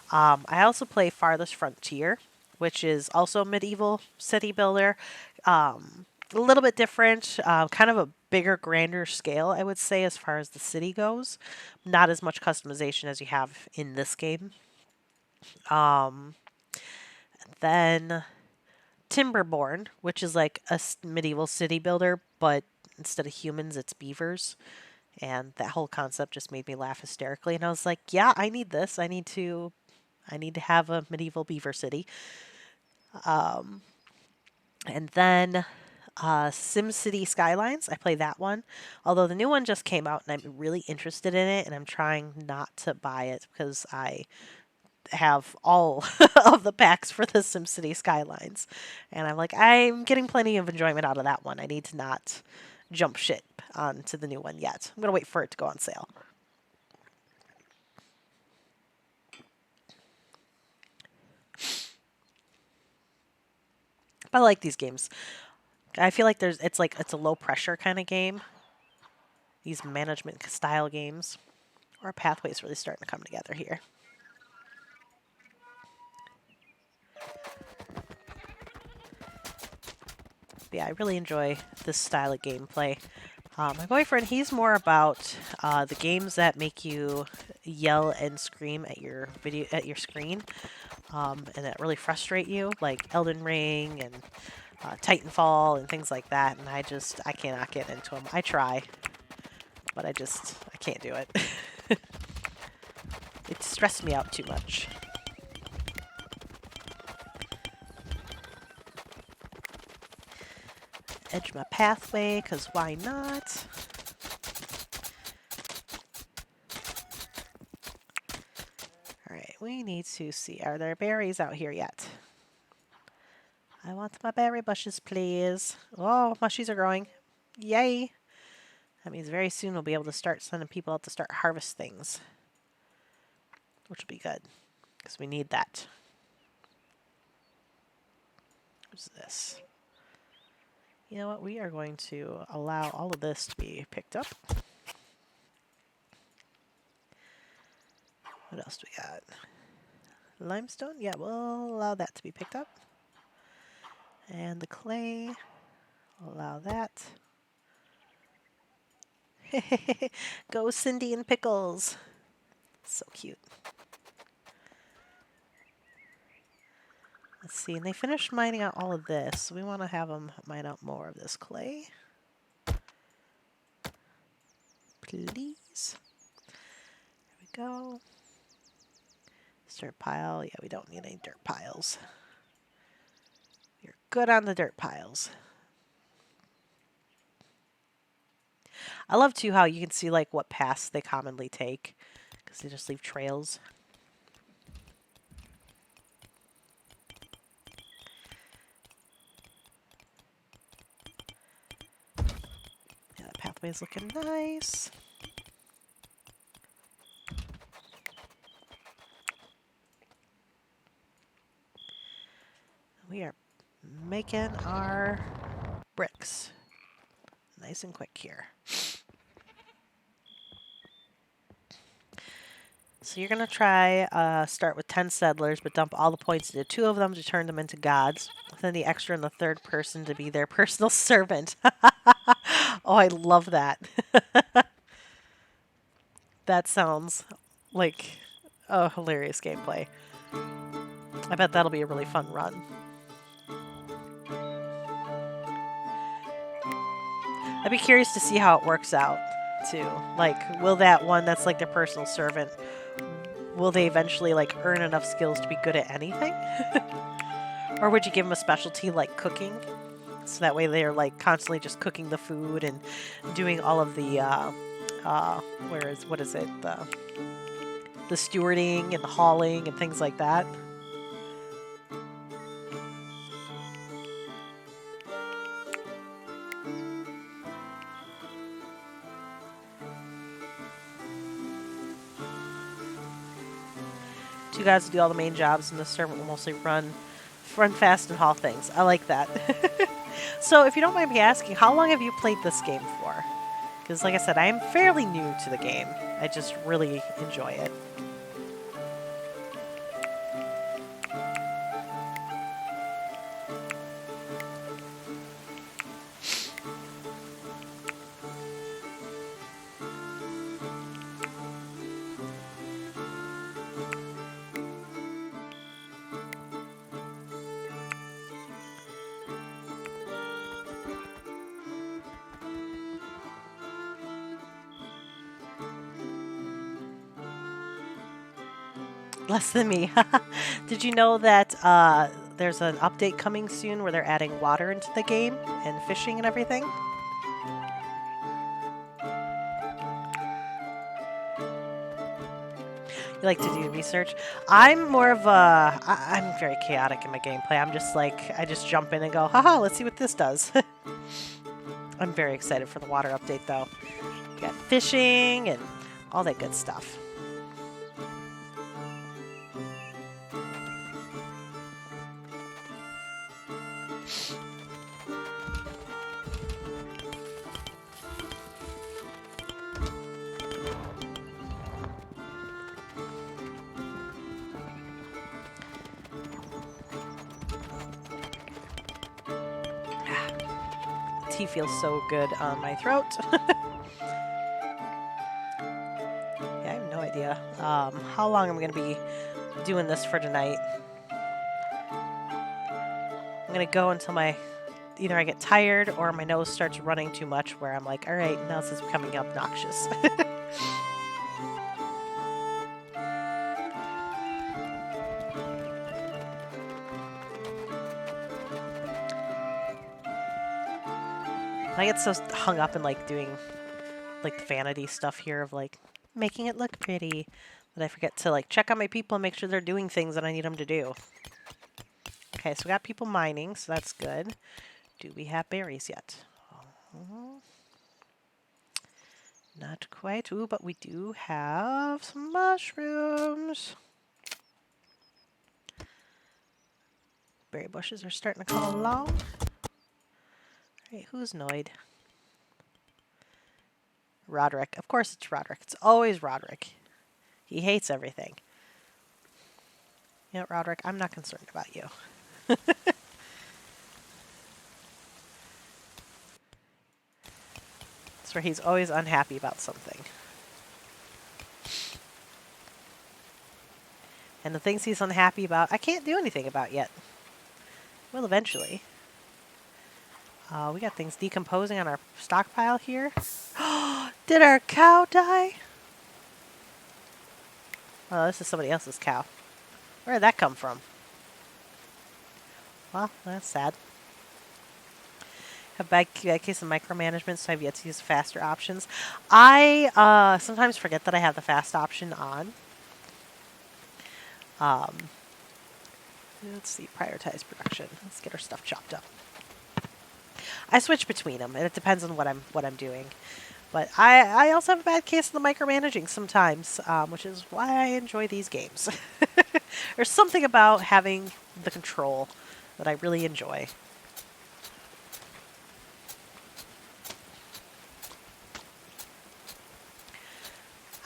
I also play Farthest Frontier, which is also a medieval city builder. A little bit different, kind of a bigger, grander scale, I would say, as far as the city goes. Not as much customization as you have in this game. Um, then Timberborn, which is like a medieval city builder, but instead of humans, it's beavers. And that whole concept just made me laugh hysterically. And I was like, yeah, I need this. I need to have a medieval beaver city. And then SimCity Skylines, I play that one. Although the new one just came out and I'm really interested in it, and I'm trying not to buy it because I have all of the packs for the SimCity Skylines. And I'm like, I'm getting plenty of enjoyment out of that one. I need to not jump ship onto the new one yet. I'm going to wait for it to go on sale. But I like these games. I feel like it's a low pressure kind of game. These management style games. Our pathway's really starting to come together here. But yeah, I really enjoy this style of gameplay. My boyfriend, he's more about the games that make you yell and scream at your screen, and that really frustrate you, like Elden Ring and Titanfall and things like that. And I cannot get into them. I try, but I can't do it. It stressed me out too much. Edge my pathway, because why not? Alright, we need to see. Are there berries out here yet? I want my berry bushes, please. Oh, mushies are growing. Yay! That means very soon we'll be able to start sending people out to start harvest things. Which will be good. Because we need that. What's this? You know what? We are going to allow all of this to be picked up. What else do we got? Limestone? Yeah, we'll allow that to be picked up. And the clay, we'll allow that. Go Cindy and Pickles. So cute. Let's see, and they finished mining out all of this. So we want to have them mine out more of this clay. Please. There we go. Dirt pile. Yeah, we don't need any dirt piles. You're good on the dirt piles. I love too how you can see like what paths they commonly take, because they just leave trails. Yeah, that pathway is looking nice. We are making our bricks nice and quick here. So you're going to try start with 10 settlers, but dump all the points into 2 of them to turn them into gods. Then the extra in the third person to be their personal servant. Oh, I love that. That sounds like a hilarious gameplay. I bet that'll be a really fun run. I'd be curious to see how it works out, too. Like, will that one that's like their personal servant, will they eventually like earn enough skills to be good at anything? Or would you give them a specialty like cooking? So that way they're like constantly just cooking the food and doing all of the what is it? The stewarding and the hauling and things like that. Two guys will do all the main jobs, and the servant will mostly run fast and haul things. I like that. So, if you don't mind me asking, how long have you played this game for? Because, like I said, I am fairly new to the game. I just really enjoy it. Less than me. Did you know that there's an update coming soon where they're adding water into the game and fishing and everything? You like to do research. I'm more of a. I'm very chaotic in my gameplay. I'm just like, I just jump in and go, haha, let's see what this does. I'm very excited for the water update though. We got fishing and all that good stuff. Tea feels so good on my throat. Yeah, I have no idea how long I'm going to be doing this for tonight. I'm going to go until either I get tired or my nose starts running too much where I'm like, all right, now this is becoming obnoxious. I get so hung up in like doing like the vanity stuff here of like making it look pretty that I forget to like check on my people and make sure they're doing things that I need them to do. Okay, so we got people mining, so that's good. Do we have berries yet? Not quite. Ooh, but we do have some mushrooms. Berry bushes are starting to come along. All right, who's annoyed? Roderick. Of course it's Roderick. It's always Roderick. He hates everything. You know, Roderick, I'm not concerned about you. That's where he's always unhappy about something. And the things he's unhappy about, I can't do anything about yet. Will eventually. We got things decomposing on our stockpile here. Did our cow die? Oh, this is somebody else's cow. Where did that come from? Well, that's sad. A bad case of micromanagement, so I've yet to use faster options. I sometimes forget that I have the fast option on. Let's see, prioritize production. Let's get our stuff chopped up. I switch between them, and it depends on what I'm doing. But I also have a bad case of the micromanaging sometimes, which is why I enjoy these games. There's something about having the control that I really enjoy.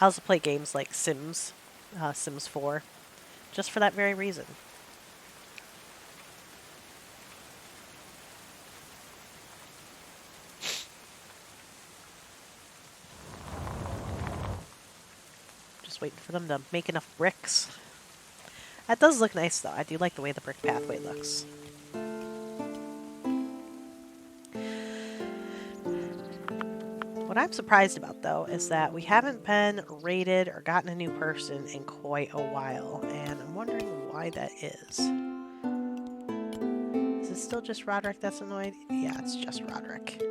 I also play games like Sims 4, just for that very reason. Just waiting for them to make enough bricks. That does look nice, though. I do like the way the brick pathway looks. What I'm surprised about, though, is that we haven't been raided or gotten a new person in quite a while, and I'm wondering why that is. Is it still just Roderick that's annoyed? Yeah, it's just Roderick.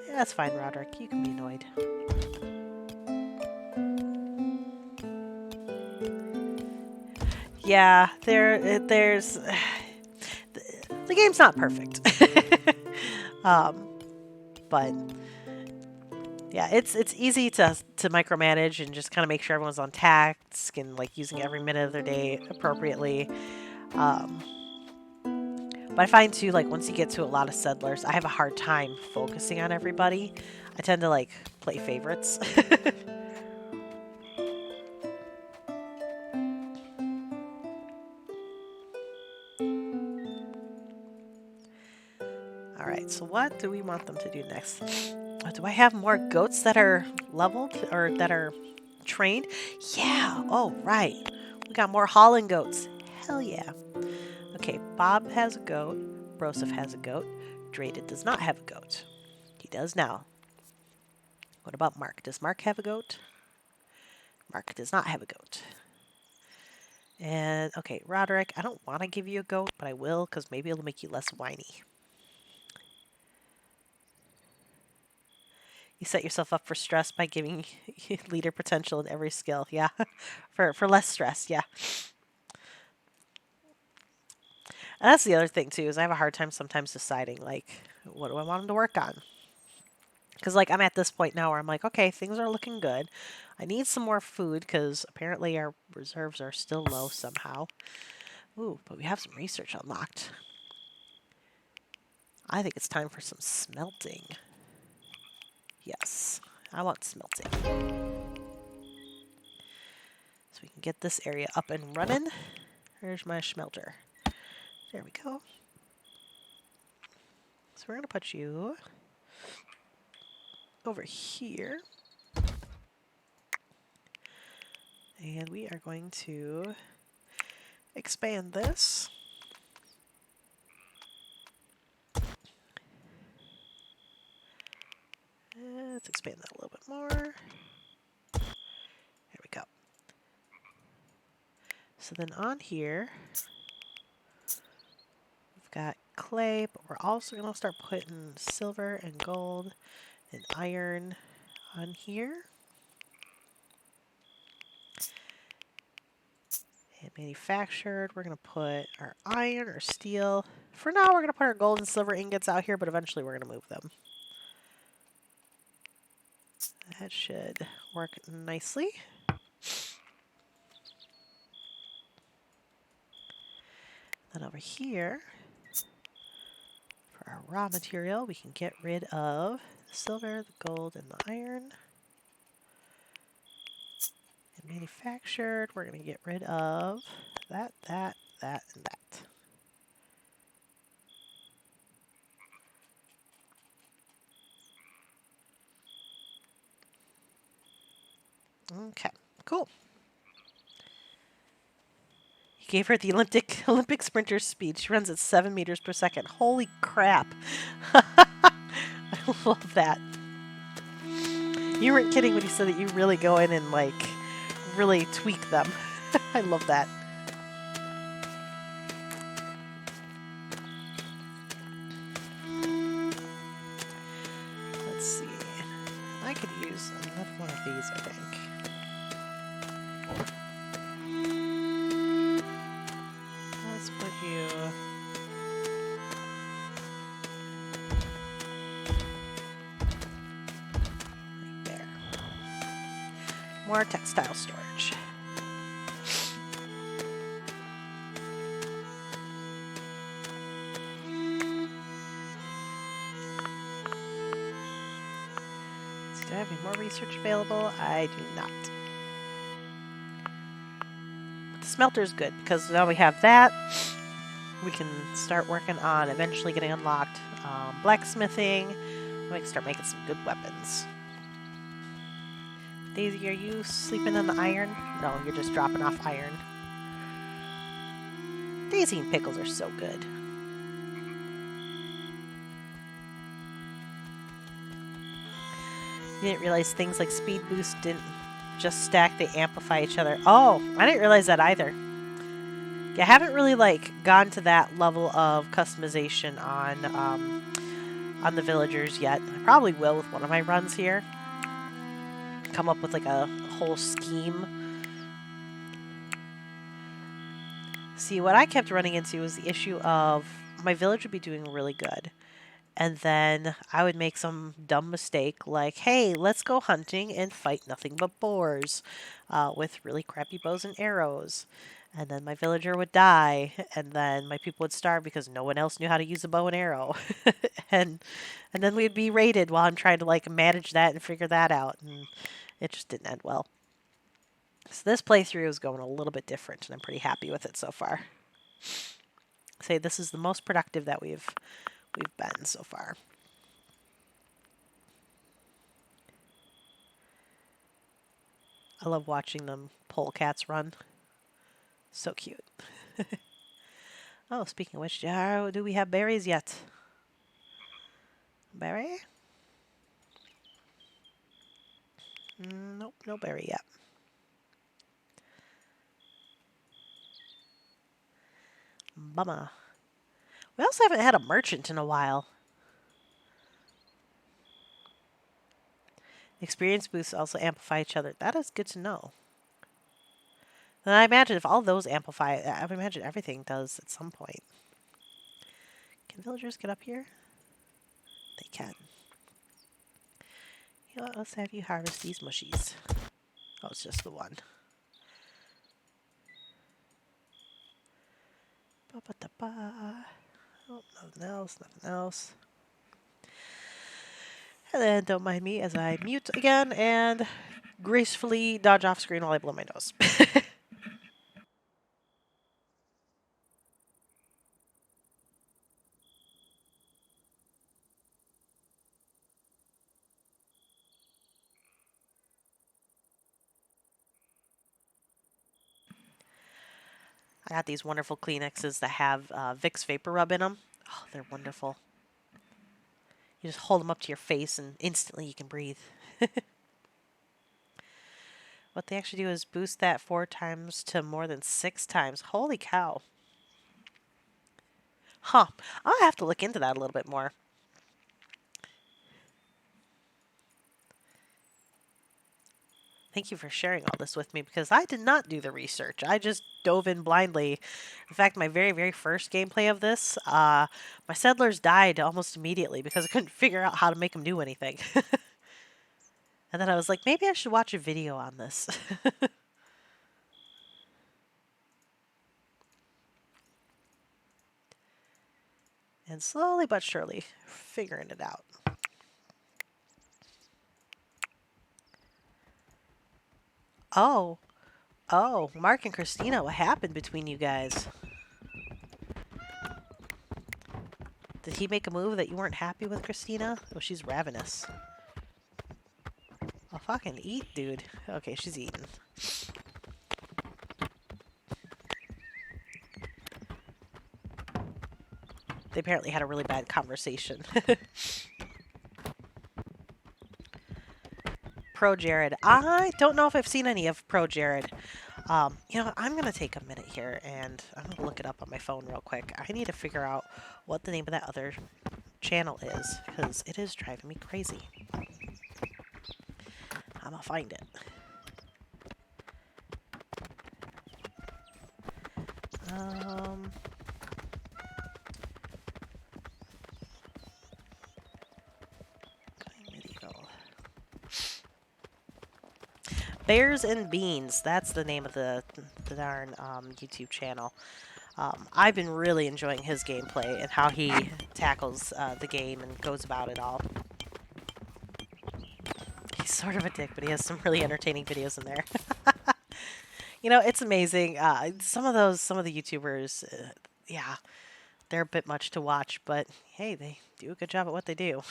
Yeah, that's fine, Roderick. You can be annoyed. Yeah, there's... The game's not perfect. But... yeah, it's easy to micromanage and just kind of make sure everyone's on task and like using every minute of their day appropriately. But I find too, like once you get to a lot of settlers, I have a hard time focusing on everybody. I tend to like play favorites. All right, so what do we want them to do next? Do I have more goats that are leveled or that are trained? Yeah. Oh, right. We got more Holland goats. Hell yeah. Okay, Bob has a goat. Broseph has a goat. Drayden does not have a goat. He does now. What about Mark? Does Mark have a goat? Mark does not have a goat. And, okay, Roderick, I don't want to give you a goat, but I will, because maybe it'll make you less whiny. You set yourself up for stress by giving leader potential in every skill. Yeah, for less stress. Yeah, and that's the other thing too is I have a hard time sometimes deciding like what do I want him to work on. Because like I'm at this point now where I'm like, okay, things are looking good. I need some more food because apparently our reserves are still low somehow. Ooh, but we have some research unlocked. I think it's time for some smelting. Yes, I want smelting. So we can get this area up and running. There's my smelter. There we go. So we're going to put you over here. And we are going to expand this. Let's expand that a little bit more. There we go. So then on here, we've got clay, but we're also going to start putting silver and gold and iron on here. And manufactured, we're going to put our iron or steel. For now, we're going to put our gold and silver ingots out here, but eventually we're going to move them. That should work nicely. Then over here, for our raw material, we can get rid of the silver, the gold, and the iron. And manufactured, we're going to get rid of that, and that. Okay, cool. He gave her the Olympic sprinter speed. She runs at 7 meters per second. Holy crap. I love that. You weren't kidding when you said that you really go in and, like, really tweak them. I love that. Let's see. I could use another one of these, I think. Let's put you... right there. More textile storage. Do I have any more research available? I do not. But the smelter is good because now we have that. We can start working on eventually getting unlocked blacksmithing. And we can start making some good weapons. Daisy, are you sleeping on the iron? No, you're just dropping off iron. Daisy and pickles are so good. You didn't realize things like speed boost didn't just stack, they amplify each other. Oh, I didn't realize that either. Yeah, I haven't really like gone to that level of customization on the villagers yet. I probably will with one of my runs here. Come up with like a whole scheme. See, what I kept running into was the issue of my village would be doing really good. And then I would make some dumb mistake like, hey, let's go hunting and fight nothing but boars with really crappy bows and arrows. And then my villager would die, and then my people would starve because no one else knew how to use a bow and arrow. and then we'd be raided while I'm trying to like manage that and figure that out. And it just didn't end well. So this playthrough is going a little bit different, and I'm pretty happy with it so far. Say this is the most productive that we've been so far. I love watching them polecats run. So cute. Oh, speaking of which, do we have berries yet? Berry? Nope, no berry yet. Bummer. We also haven't had a merchant in a while. Experience boosts also amplify each other. That is good to know. And I imagine if all those amplify, I would imagine everything does at some point. Can villagers get up here? They can. You know what? Let's have you harvest these mushies. Oh, it's just the one. Ba-ba-da-ba. Oh, nothing else, nothing else. And then don't mind me as I mute again and gracefully dodge off screen while I blow my nose. I got these wonderful Kleenexes that have Vicks Vapor Rub in them. Oh, they're wonderful. You just hold them up to your face and instantly you can breathe. What they actually do is boost that 4 times to more than 6 times. Holy cow. Huh. I'll have to look into that a little bit more. Thank you for sharing all this with me because I did not do the research. I just dove in blindly. In fact, my very, very first gameplay of this, my settlers died almost immediately because I couldn't figure out how to make them do anything. And then I was like, maybe I should watch a video on this. And slowly but surely, figuring it out. Oh. Oh, Mark and Christina, what happened between you guys? Did he make a move that you weren't happy with, Christina? Oh, she's ravenous. Oh, fucking eat, dude. Okay, she's eating. They apparently had a really bad conversation. Pro Jared. I don't know if I've seen any of Pro Jared. You know, I'm going to take a minute here and I'm going to look it up on my phone real quick. I need to figure out what the name of that other channel is because it is driving me crazy. I'm going to find it. Medieval. Bears and Beans. That's the name of the darn YouTube channel. I've been really enjoying his gameplay and how he tackles the game and goes about it all. He's sort of a dick, but he has some really entertaining videos in there. You know, it's amazing. Some of the YouTubers, yeah, they're a bit much to watch, but hey, they do a good job at what they do.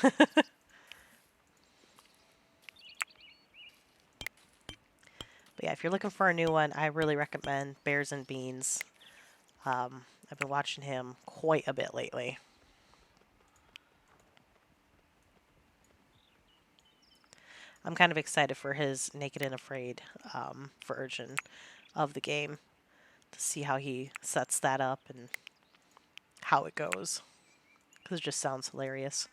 But yeah, if you're looking for a new one, I really recommend Bears and Beans. I've been watching him quite a bit lately. I'm kind of excited for his Naked and Afraid version of the game to see how he sets that up and how it goes. Because it just sounds hilarious.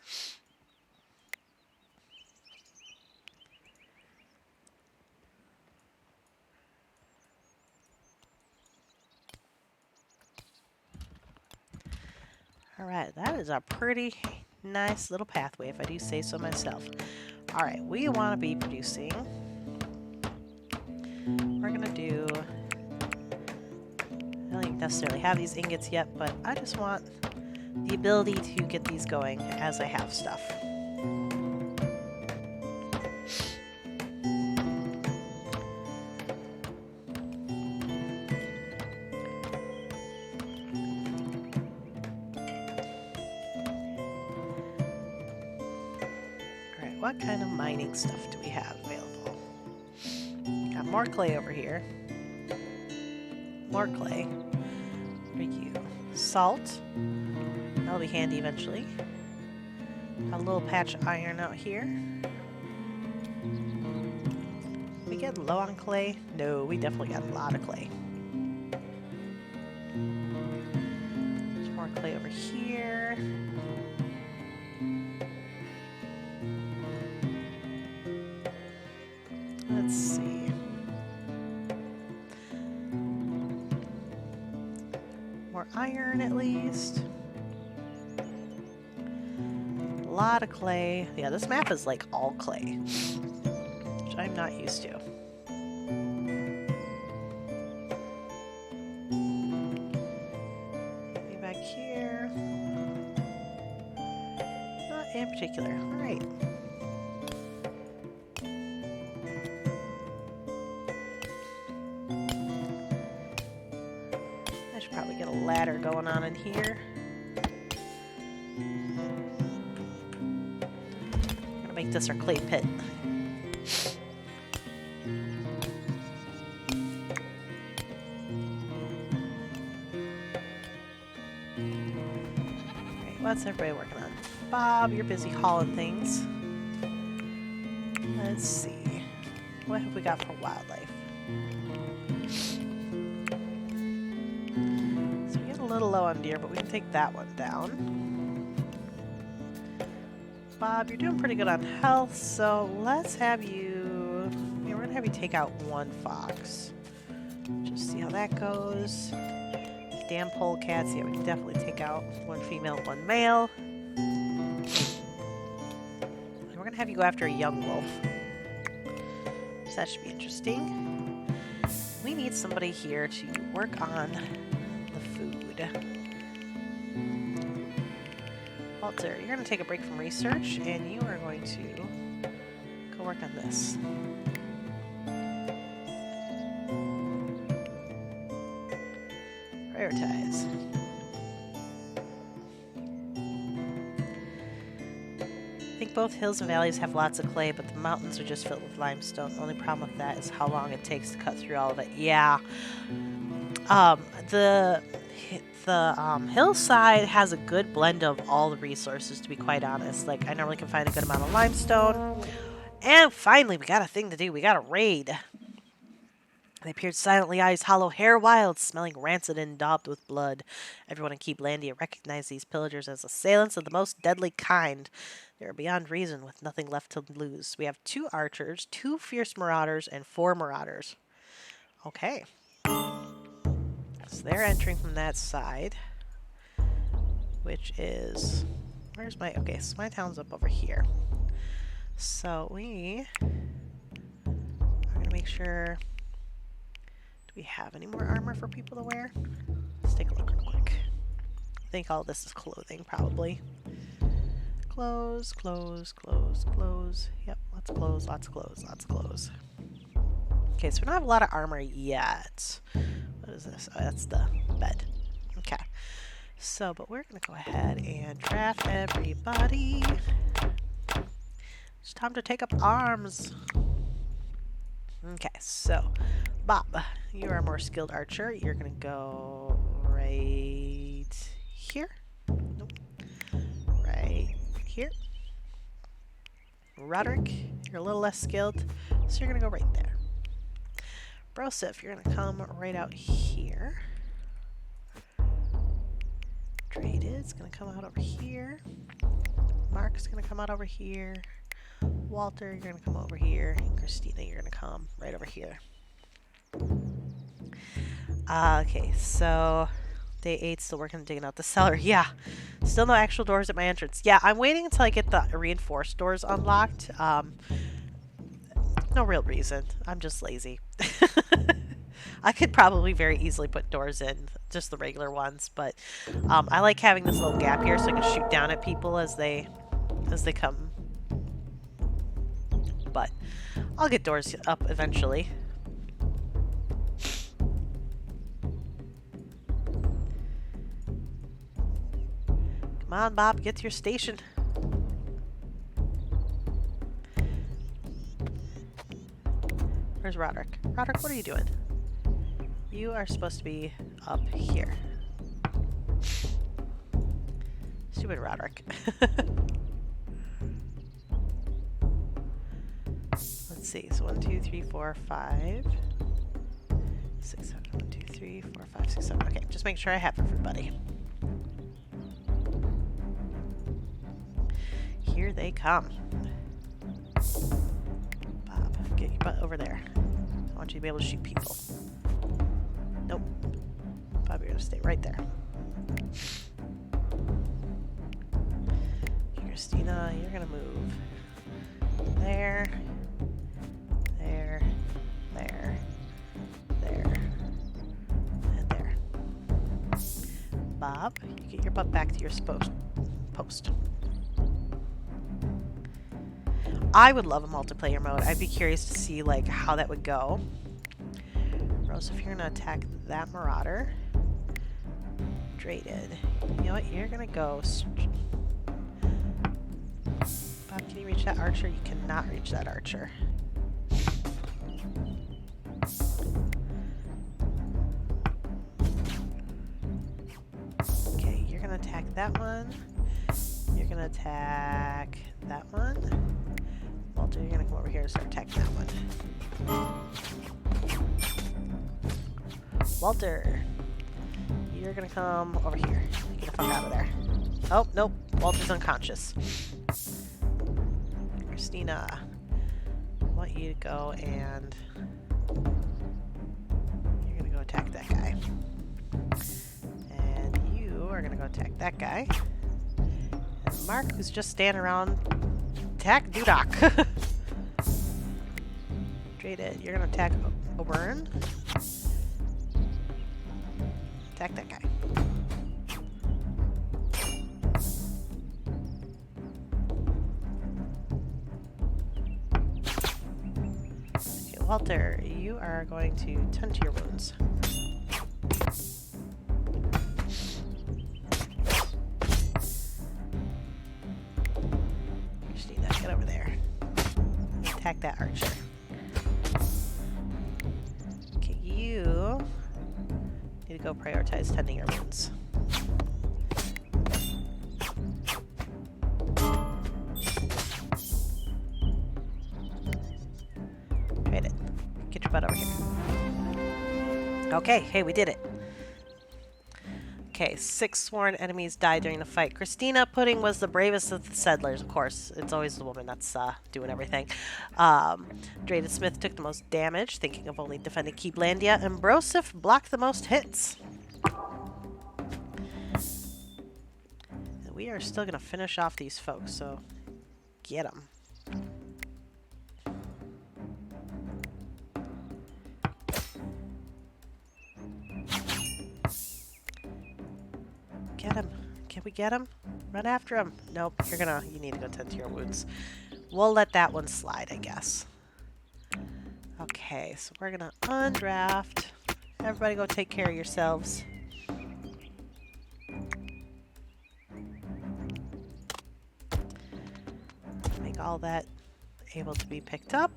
Alright, that is a pretty nice little pathway, if I do say so myself. Alright, we want to be producing. We're going to do... I don't even necessarily have these ingots yet, but I just want the ability to get these going as I have stuff. Alright, what kind of mining stuff do we have available? Got more clay over here. More clay. What are you? Salt. That'll be handy eventually. Got a little patch of iron out here. We get low on clay? No, we definitely got a lot of clay. More clay over here. Let's see. More iron at least. A lot of clay. Yeah, this map is like all clay, which I'm not used to. Maybe back here. Not in particular. All right. I should probably get a ladder going on in here. I'm gonna make this our clay pit. Alright, what's everybody working on? Bob, you're busy hauling things. Let's see. What have we got for wildlife? So we get a little low on deer, but we can take that one down. Bob, you're doing pretty good on health, so let's have you... Yeah, we're gonna have you take out one fox. Just see how that goes. Damn polecats. Yeah, we can definitely take out one female, one male. And we're gonna have you go after a young wolf. So that should be interesting. We need somebody here to work on the food. Walter, you're gonna take a break from research and you are going to go work on this. Prioritize. I think both hills and valleys have lots of clay, but the mountains are just filled with limestone. The only problem with that is how long it takes to cut through all of it. Yeah. The hillside has a good blend of all the resources, to be quite honest. Like, I normally can find a good amount of limestone. And finally, we got a thing to do. We got a raid. They appeared silently, eyes hollow, hair wild, smelling rancid and daubed with blood. Everyone in Keeblandia recognized these pillagers as assailants of the most deadly kind. They are beyond reason, with nothing left to lose. We have 2 archers, 2 fierce marauders, and 4 marauders. Okay. So they're entering from that side, which is... Where's my... Okay, so my town's up over here. So we are going to make sure... We have any more armor for people to wear? Let's take a look real quick. I think all this is clothing, probably. Clothes, clothes, clothes, clothes. Yep, lots of clothes, lots of clothes, lots of clothes. Okay, so we don't have a lot of armor yet. What is this? Oh, that's the bed. Okay. So, but we're going to go ahead and draft everybody. It's time to take up arms. Okay, so... Bob, you are a more skilled archer. You're going to go right here. Nope. Right here. Roderick, you're a little less skilled, so you're going to go right there. Broseph, you're going to come right out here. Traded's going to come out over here. Mark's going to come out over here. Walter, you're going to come over here. And Christina, you're going to come right over here. Okay, so day 8, still working on digging out the cellar. Yeah, still no actual doors at my entrance. Yeah, I'm waiting until I get the reinforced doors unlocked. No real reason. I'm just lazy. I could probably very easily put doors in, just the regular ones, but I like having this little gap here so I can shoot down at people as they come. But I'll get doors up eventually. Come on, Bob, get to your station. Where's Roderick? Roderick, what are you doing? You are supposed to be up here. Stupid Roderick. Let's see. So 1, 2, 3, 4, 5, 6, 7. 1, 2, 3, 4, 5, 6, 7. Okay, just make sure I have everybody. they come. Bob, get your butt over there. I want you to be able to shoot people. Nope. Bob, you're gonna stay right there. Christina, you're gonna move. There. There. There. There. And there. Bob, you get your butt back to your post. I would love a multiplayer mode. I'd be curious to see like how that would go. Rose, if you're gonna attack that marauder, traded. You know what? You're gonna go. Bob, can you reach that archer? You cannot reach that archer. Okay, you're gonna attack that one. You're gonna attack that one. Walter, you're gonna come over here and start attacking that one. Walter, you're gonna come over here. Get the fuck out of there. Oh, nope. Walter's unconscious. Christina, I want you to go and you're gonna go attack that guy. And you are gonna go attack that guy. And Mark, who's just standing around, attack Dudok. Traded. You're gonna attack Oberon. Attack that guy. Okay, Walter, you are going to tend to your wounds. Christina, get over there. Attack that archer. Okay, you need to go prioritize tending your wounds. Trade it. Get your butt over here. Okay, hey, we did it. Okay, 6 sworn enemies died during the fight. Christina Pudding was the bravest of the settlers, of course. It's always the woman that's doing everything. Drayden Smith took the most damage, thinking of only defending Keeblandia, and Broseph blocked the most hits. And we are still going to finish off these folks, so get them. Get him. Can we get him? Run after him. Nope, you need to go tend to your wounds. We'll let that one slide, I guess. Okay, so we're gonna undraft. Everybody go take care of yourselves. Make all that able to be picked up.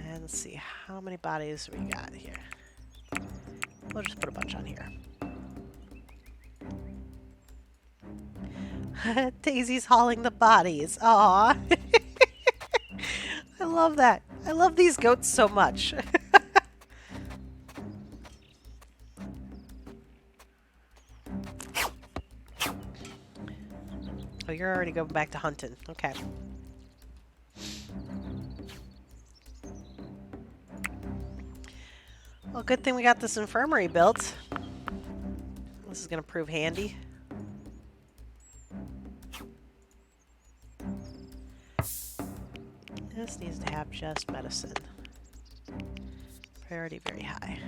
And let's see, how many bodies we got here? We'll just put a bunch on here. Daisy's hauling the bodies. Aww. I love that. I love these goats so much. Oh, you're already going back to hunting. Okay. Well, good thing we got this infirmary built. This is going to prove handy. This needs to have just medicine. Priority very high.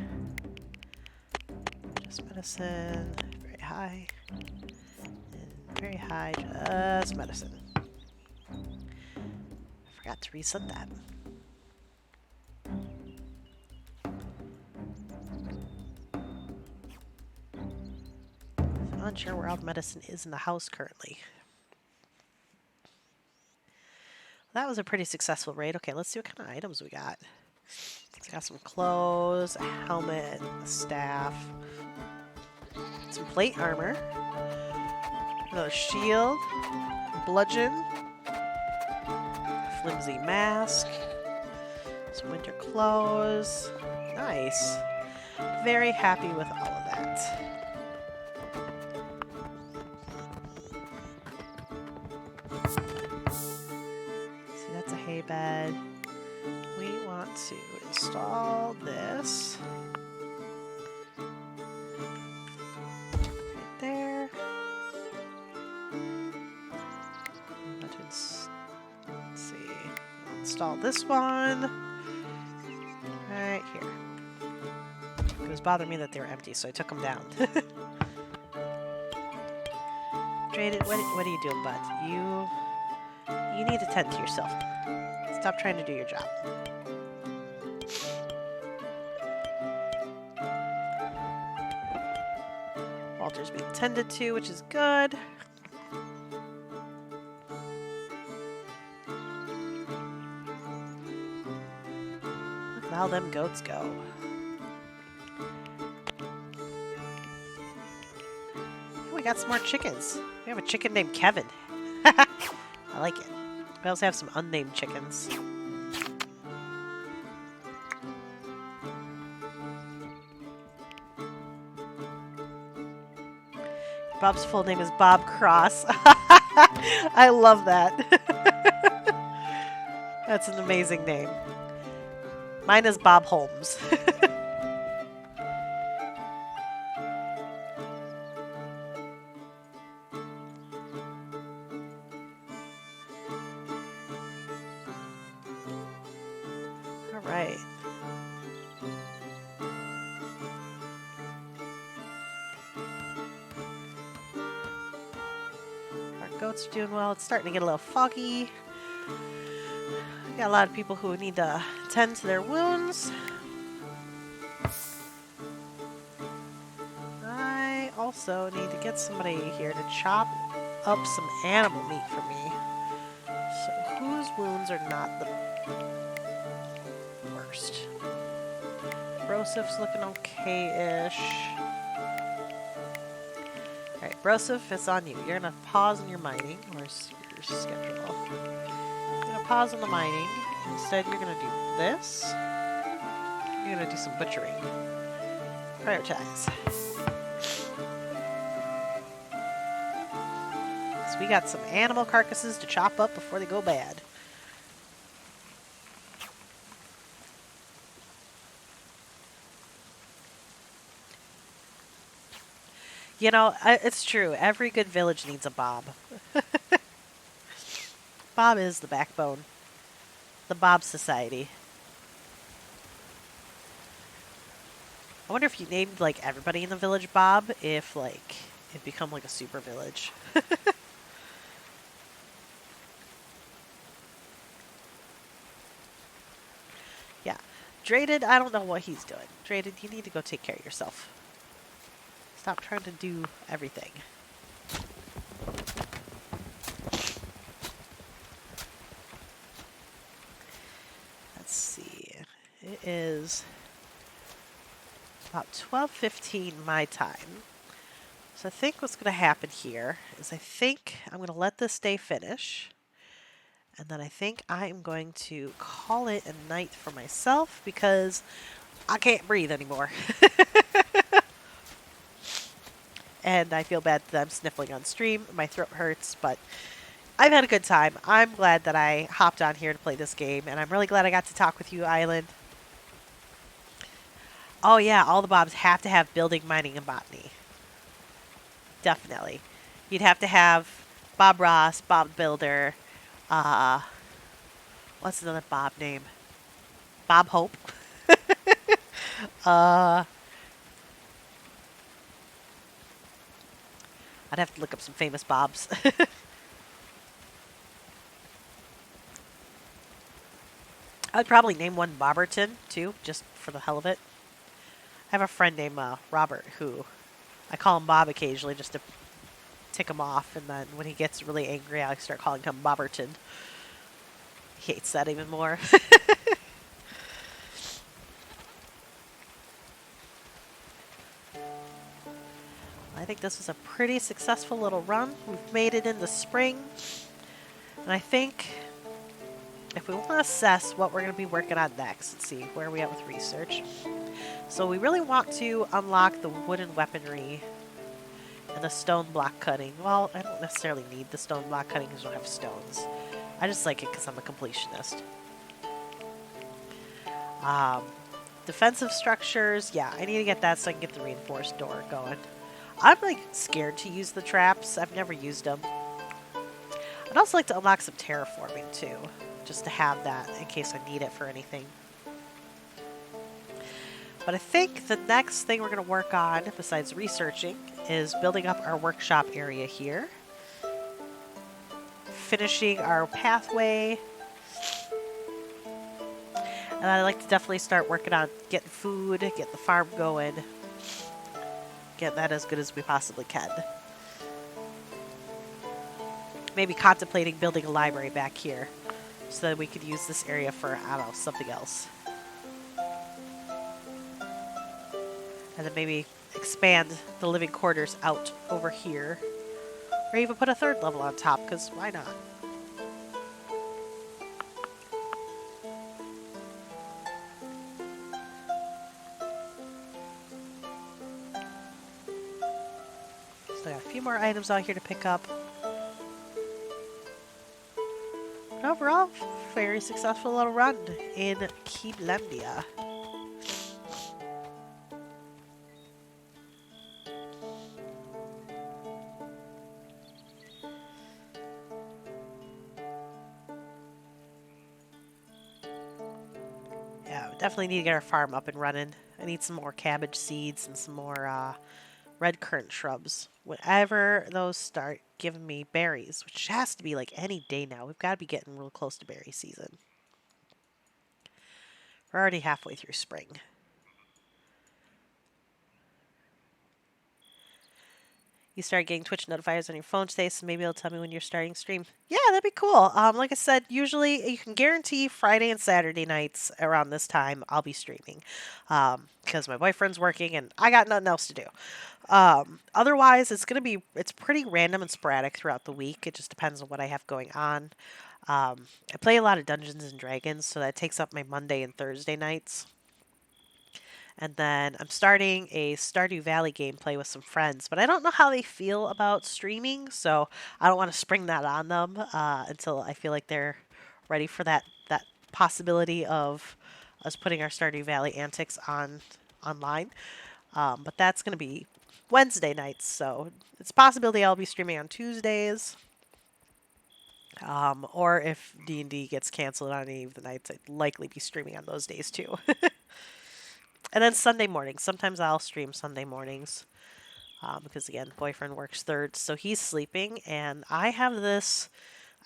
Just medicine, very high. And very high, just medicine. I forgot to reset that. I'm not sure where all the medicine is in the house currently. That was a pretty successful raid. Okay, let's see what kind of items we got. So we got some clothes, a helmet, a staff, some plate armor, another shield, bludgeon, a flimsy mask, some winter clothes. Nice. Very happy with all of that. instead, we want to install this right there. Let's see. Install this one right here. It was bothering me that they were empty, so I took them down. Drayden, what are you doing, bud? You need to tend to yourself. Stop trying to do your job. Walter's being tended to, which is good. Look at how them goats go. We got some more chickens. We have a chicken named Kevin. I like it. We also have some unnamed chickens. Bob's full name is Bob Cross. I love that. That's an amazing name. Mine is Bob Holmes. All right. Our goats are doing well. It's starting to get a little foggy. We got a lot of people who need to tend to their wounds. I also need to get somebody here to chop up some animal meat for me. So whose wounds are not the worst? Brosif's looking okay-ish. Alright, Brosif, it's on you. You're gonna pause on your mining. Where's your schedule? You're gonna pause on the mining. Instead, you're gonna do this. You're gonna do some butchering. Prioritize. So we got some animal carcasses to chop up before they go bad. You know, it's true. Every good village needs a Bob. Bob is the backbone. The Bob Society. I wonder if you named, like, everybody in the village Bob, if, like, it'd become, like, a super village. Yeah. Drayden, I don't know what he's doing. Drayden, you need to go take care of yourself. Stop trying to do everything. Let's see. It is about 12:15 my time. So I think what's going to happen here is I think I'm going to let this day finish. And then I think I am going to call it a night for myself because I can't breathe anymore. And I feel bad that I'm sniffling on stream. My throat hurts, but I've had a good time. I'm glad that I hopped on here to play this game, and I'm really glad I got to talk with you, Island. Oh yeah, all the Bobs have to have building, mining, and botany. Definitely. You'd have to have Bob Ross, Bob Builder, what's another Bob name? Bob Hope. I'd have to look up some famous Bobs. I'd probably name one Bobberton, too, just for the hell of it. I have a friend named Robert who I call him Bob occasionally just to tick him off, and then when he gets really angry, I start calling him Bobberton. He hates that even more. I think this was a pretty successful little run. We've made it into spring. And I think if we want to assess what we're going to be working on next, let's see, where are we at with research? So we really want to unlock the wooden weaponry and the stone block cutting. Well, I don't necessarily need the stone block cutting because I don't have stones. I just like it because I'm a completionist. Um, Defensive structures, yeah, I need to get that so I can get the reinforced door going. I'm like scared to use the traps. I've never used them. I'd also like to unlock some terraforming too, just to have that in case I need it for anything. But I think the next thing we're going to work on, besides researching, is building up our workshop area here. Finishing our pathway. And I'd like to definitely start working on getting food, get the farm going, get that as good as we possibly can. Maybe contemplating building a library back here so that we could use this area for, I don't know, something else. And then maybe expand the living quarters out over here. Or even put a third level on top, because why not? So I got a few more items out here to pick up. But overall, very successful little run in Keeblandia. Yeah, we definitely need to get our farm up and running. I need some more cabbage seeds and some more red currant shrubs. Whenever those start giving me berries, which has to be like any day now, we've got to be getting real close to berry season. We're already halfway through spring. You start getting Twitch notifiers on your phone today, so maybe it'll tell me when you're starting stream. Yeah, that'd be cool. Like I said, usually you can guarantee Friday and Saturday nights around this time I'll be streaming, because my boyfriend's working and I got nothing else to do. Otherwise, it's pretty random and sporadic throughout the week. It just depends on what I have going on. I play a lot of Dungeons and Dragons, so that takes up my Monday and Thursday nights. And then I'm starting a Stardew Valley gameplay with some friends, but I don't know how they feel about streaming, so I don't want to spring that on them until I feel like they're ready for that possibility of us putting our Stardew Valley antics online. But that's going to be Wednesday nights, so it's a possibility I'll be streaming on Tuesdays. Or if D&D gets canceled on any of the nights, I'd likely be streaming on those days too. And then Sunday mornings. Sometimes I'll stream Sunday mornings because again, boyfriend works thirds, so he's sleeping, and I have this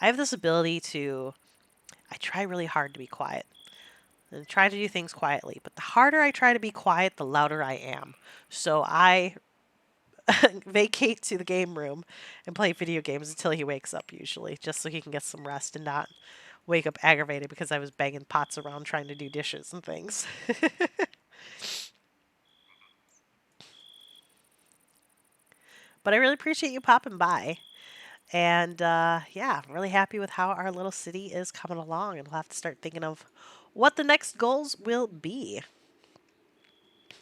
ability to. I try really hard to be quiet and try to do things quietly, but the harder I try to be quiet, the louder I am. So I vacate to the game room and play video games until he wakes up, usually, just so he can get some rest and not wake up aggravated because I was banging pots around trying to do dishes and things. But I really appreciate you popping by. And yeah, I'm really happy with how our little city is coming along. And we'll have to start thinking of what the next goals will be.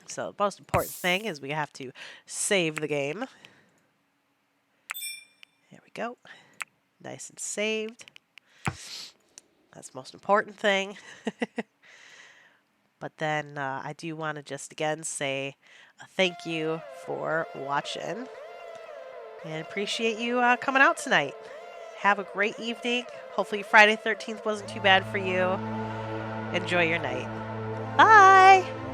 So, the most important thing is we have to save the game. There we go. Nice and saved. That's the most important thing. But then I do want to just again say a thank you for watching. And appreciate you coming out tonight. Have a great evening. Hopefully Friday 13th wasn't too bad for you. Enjoy your night. Bye!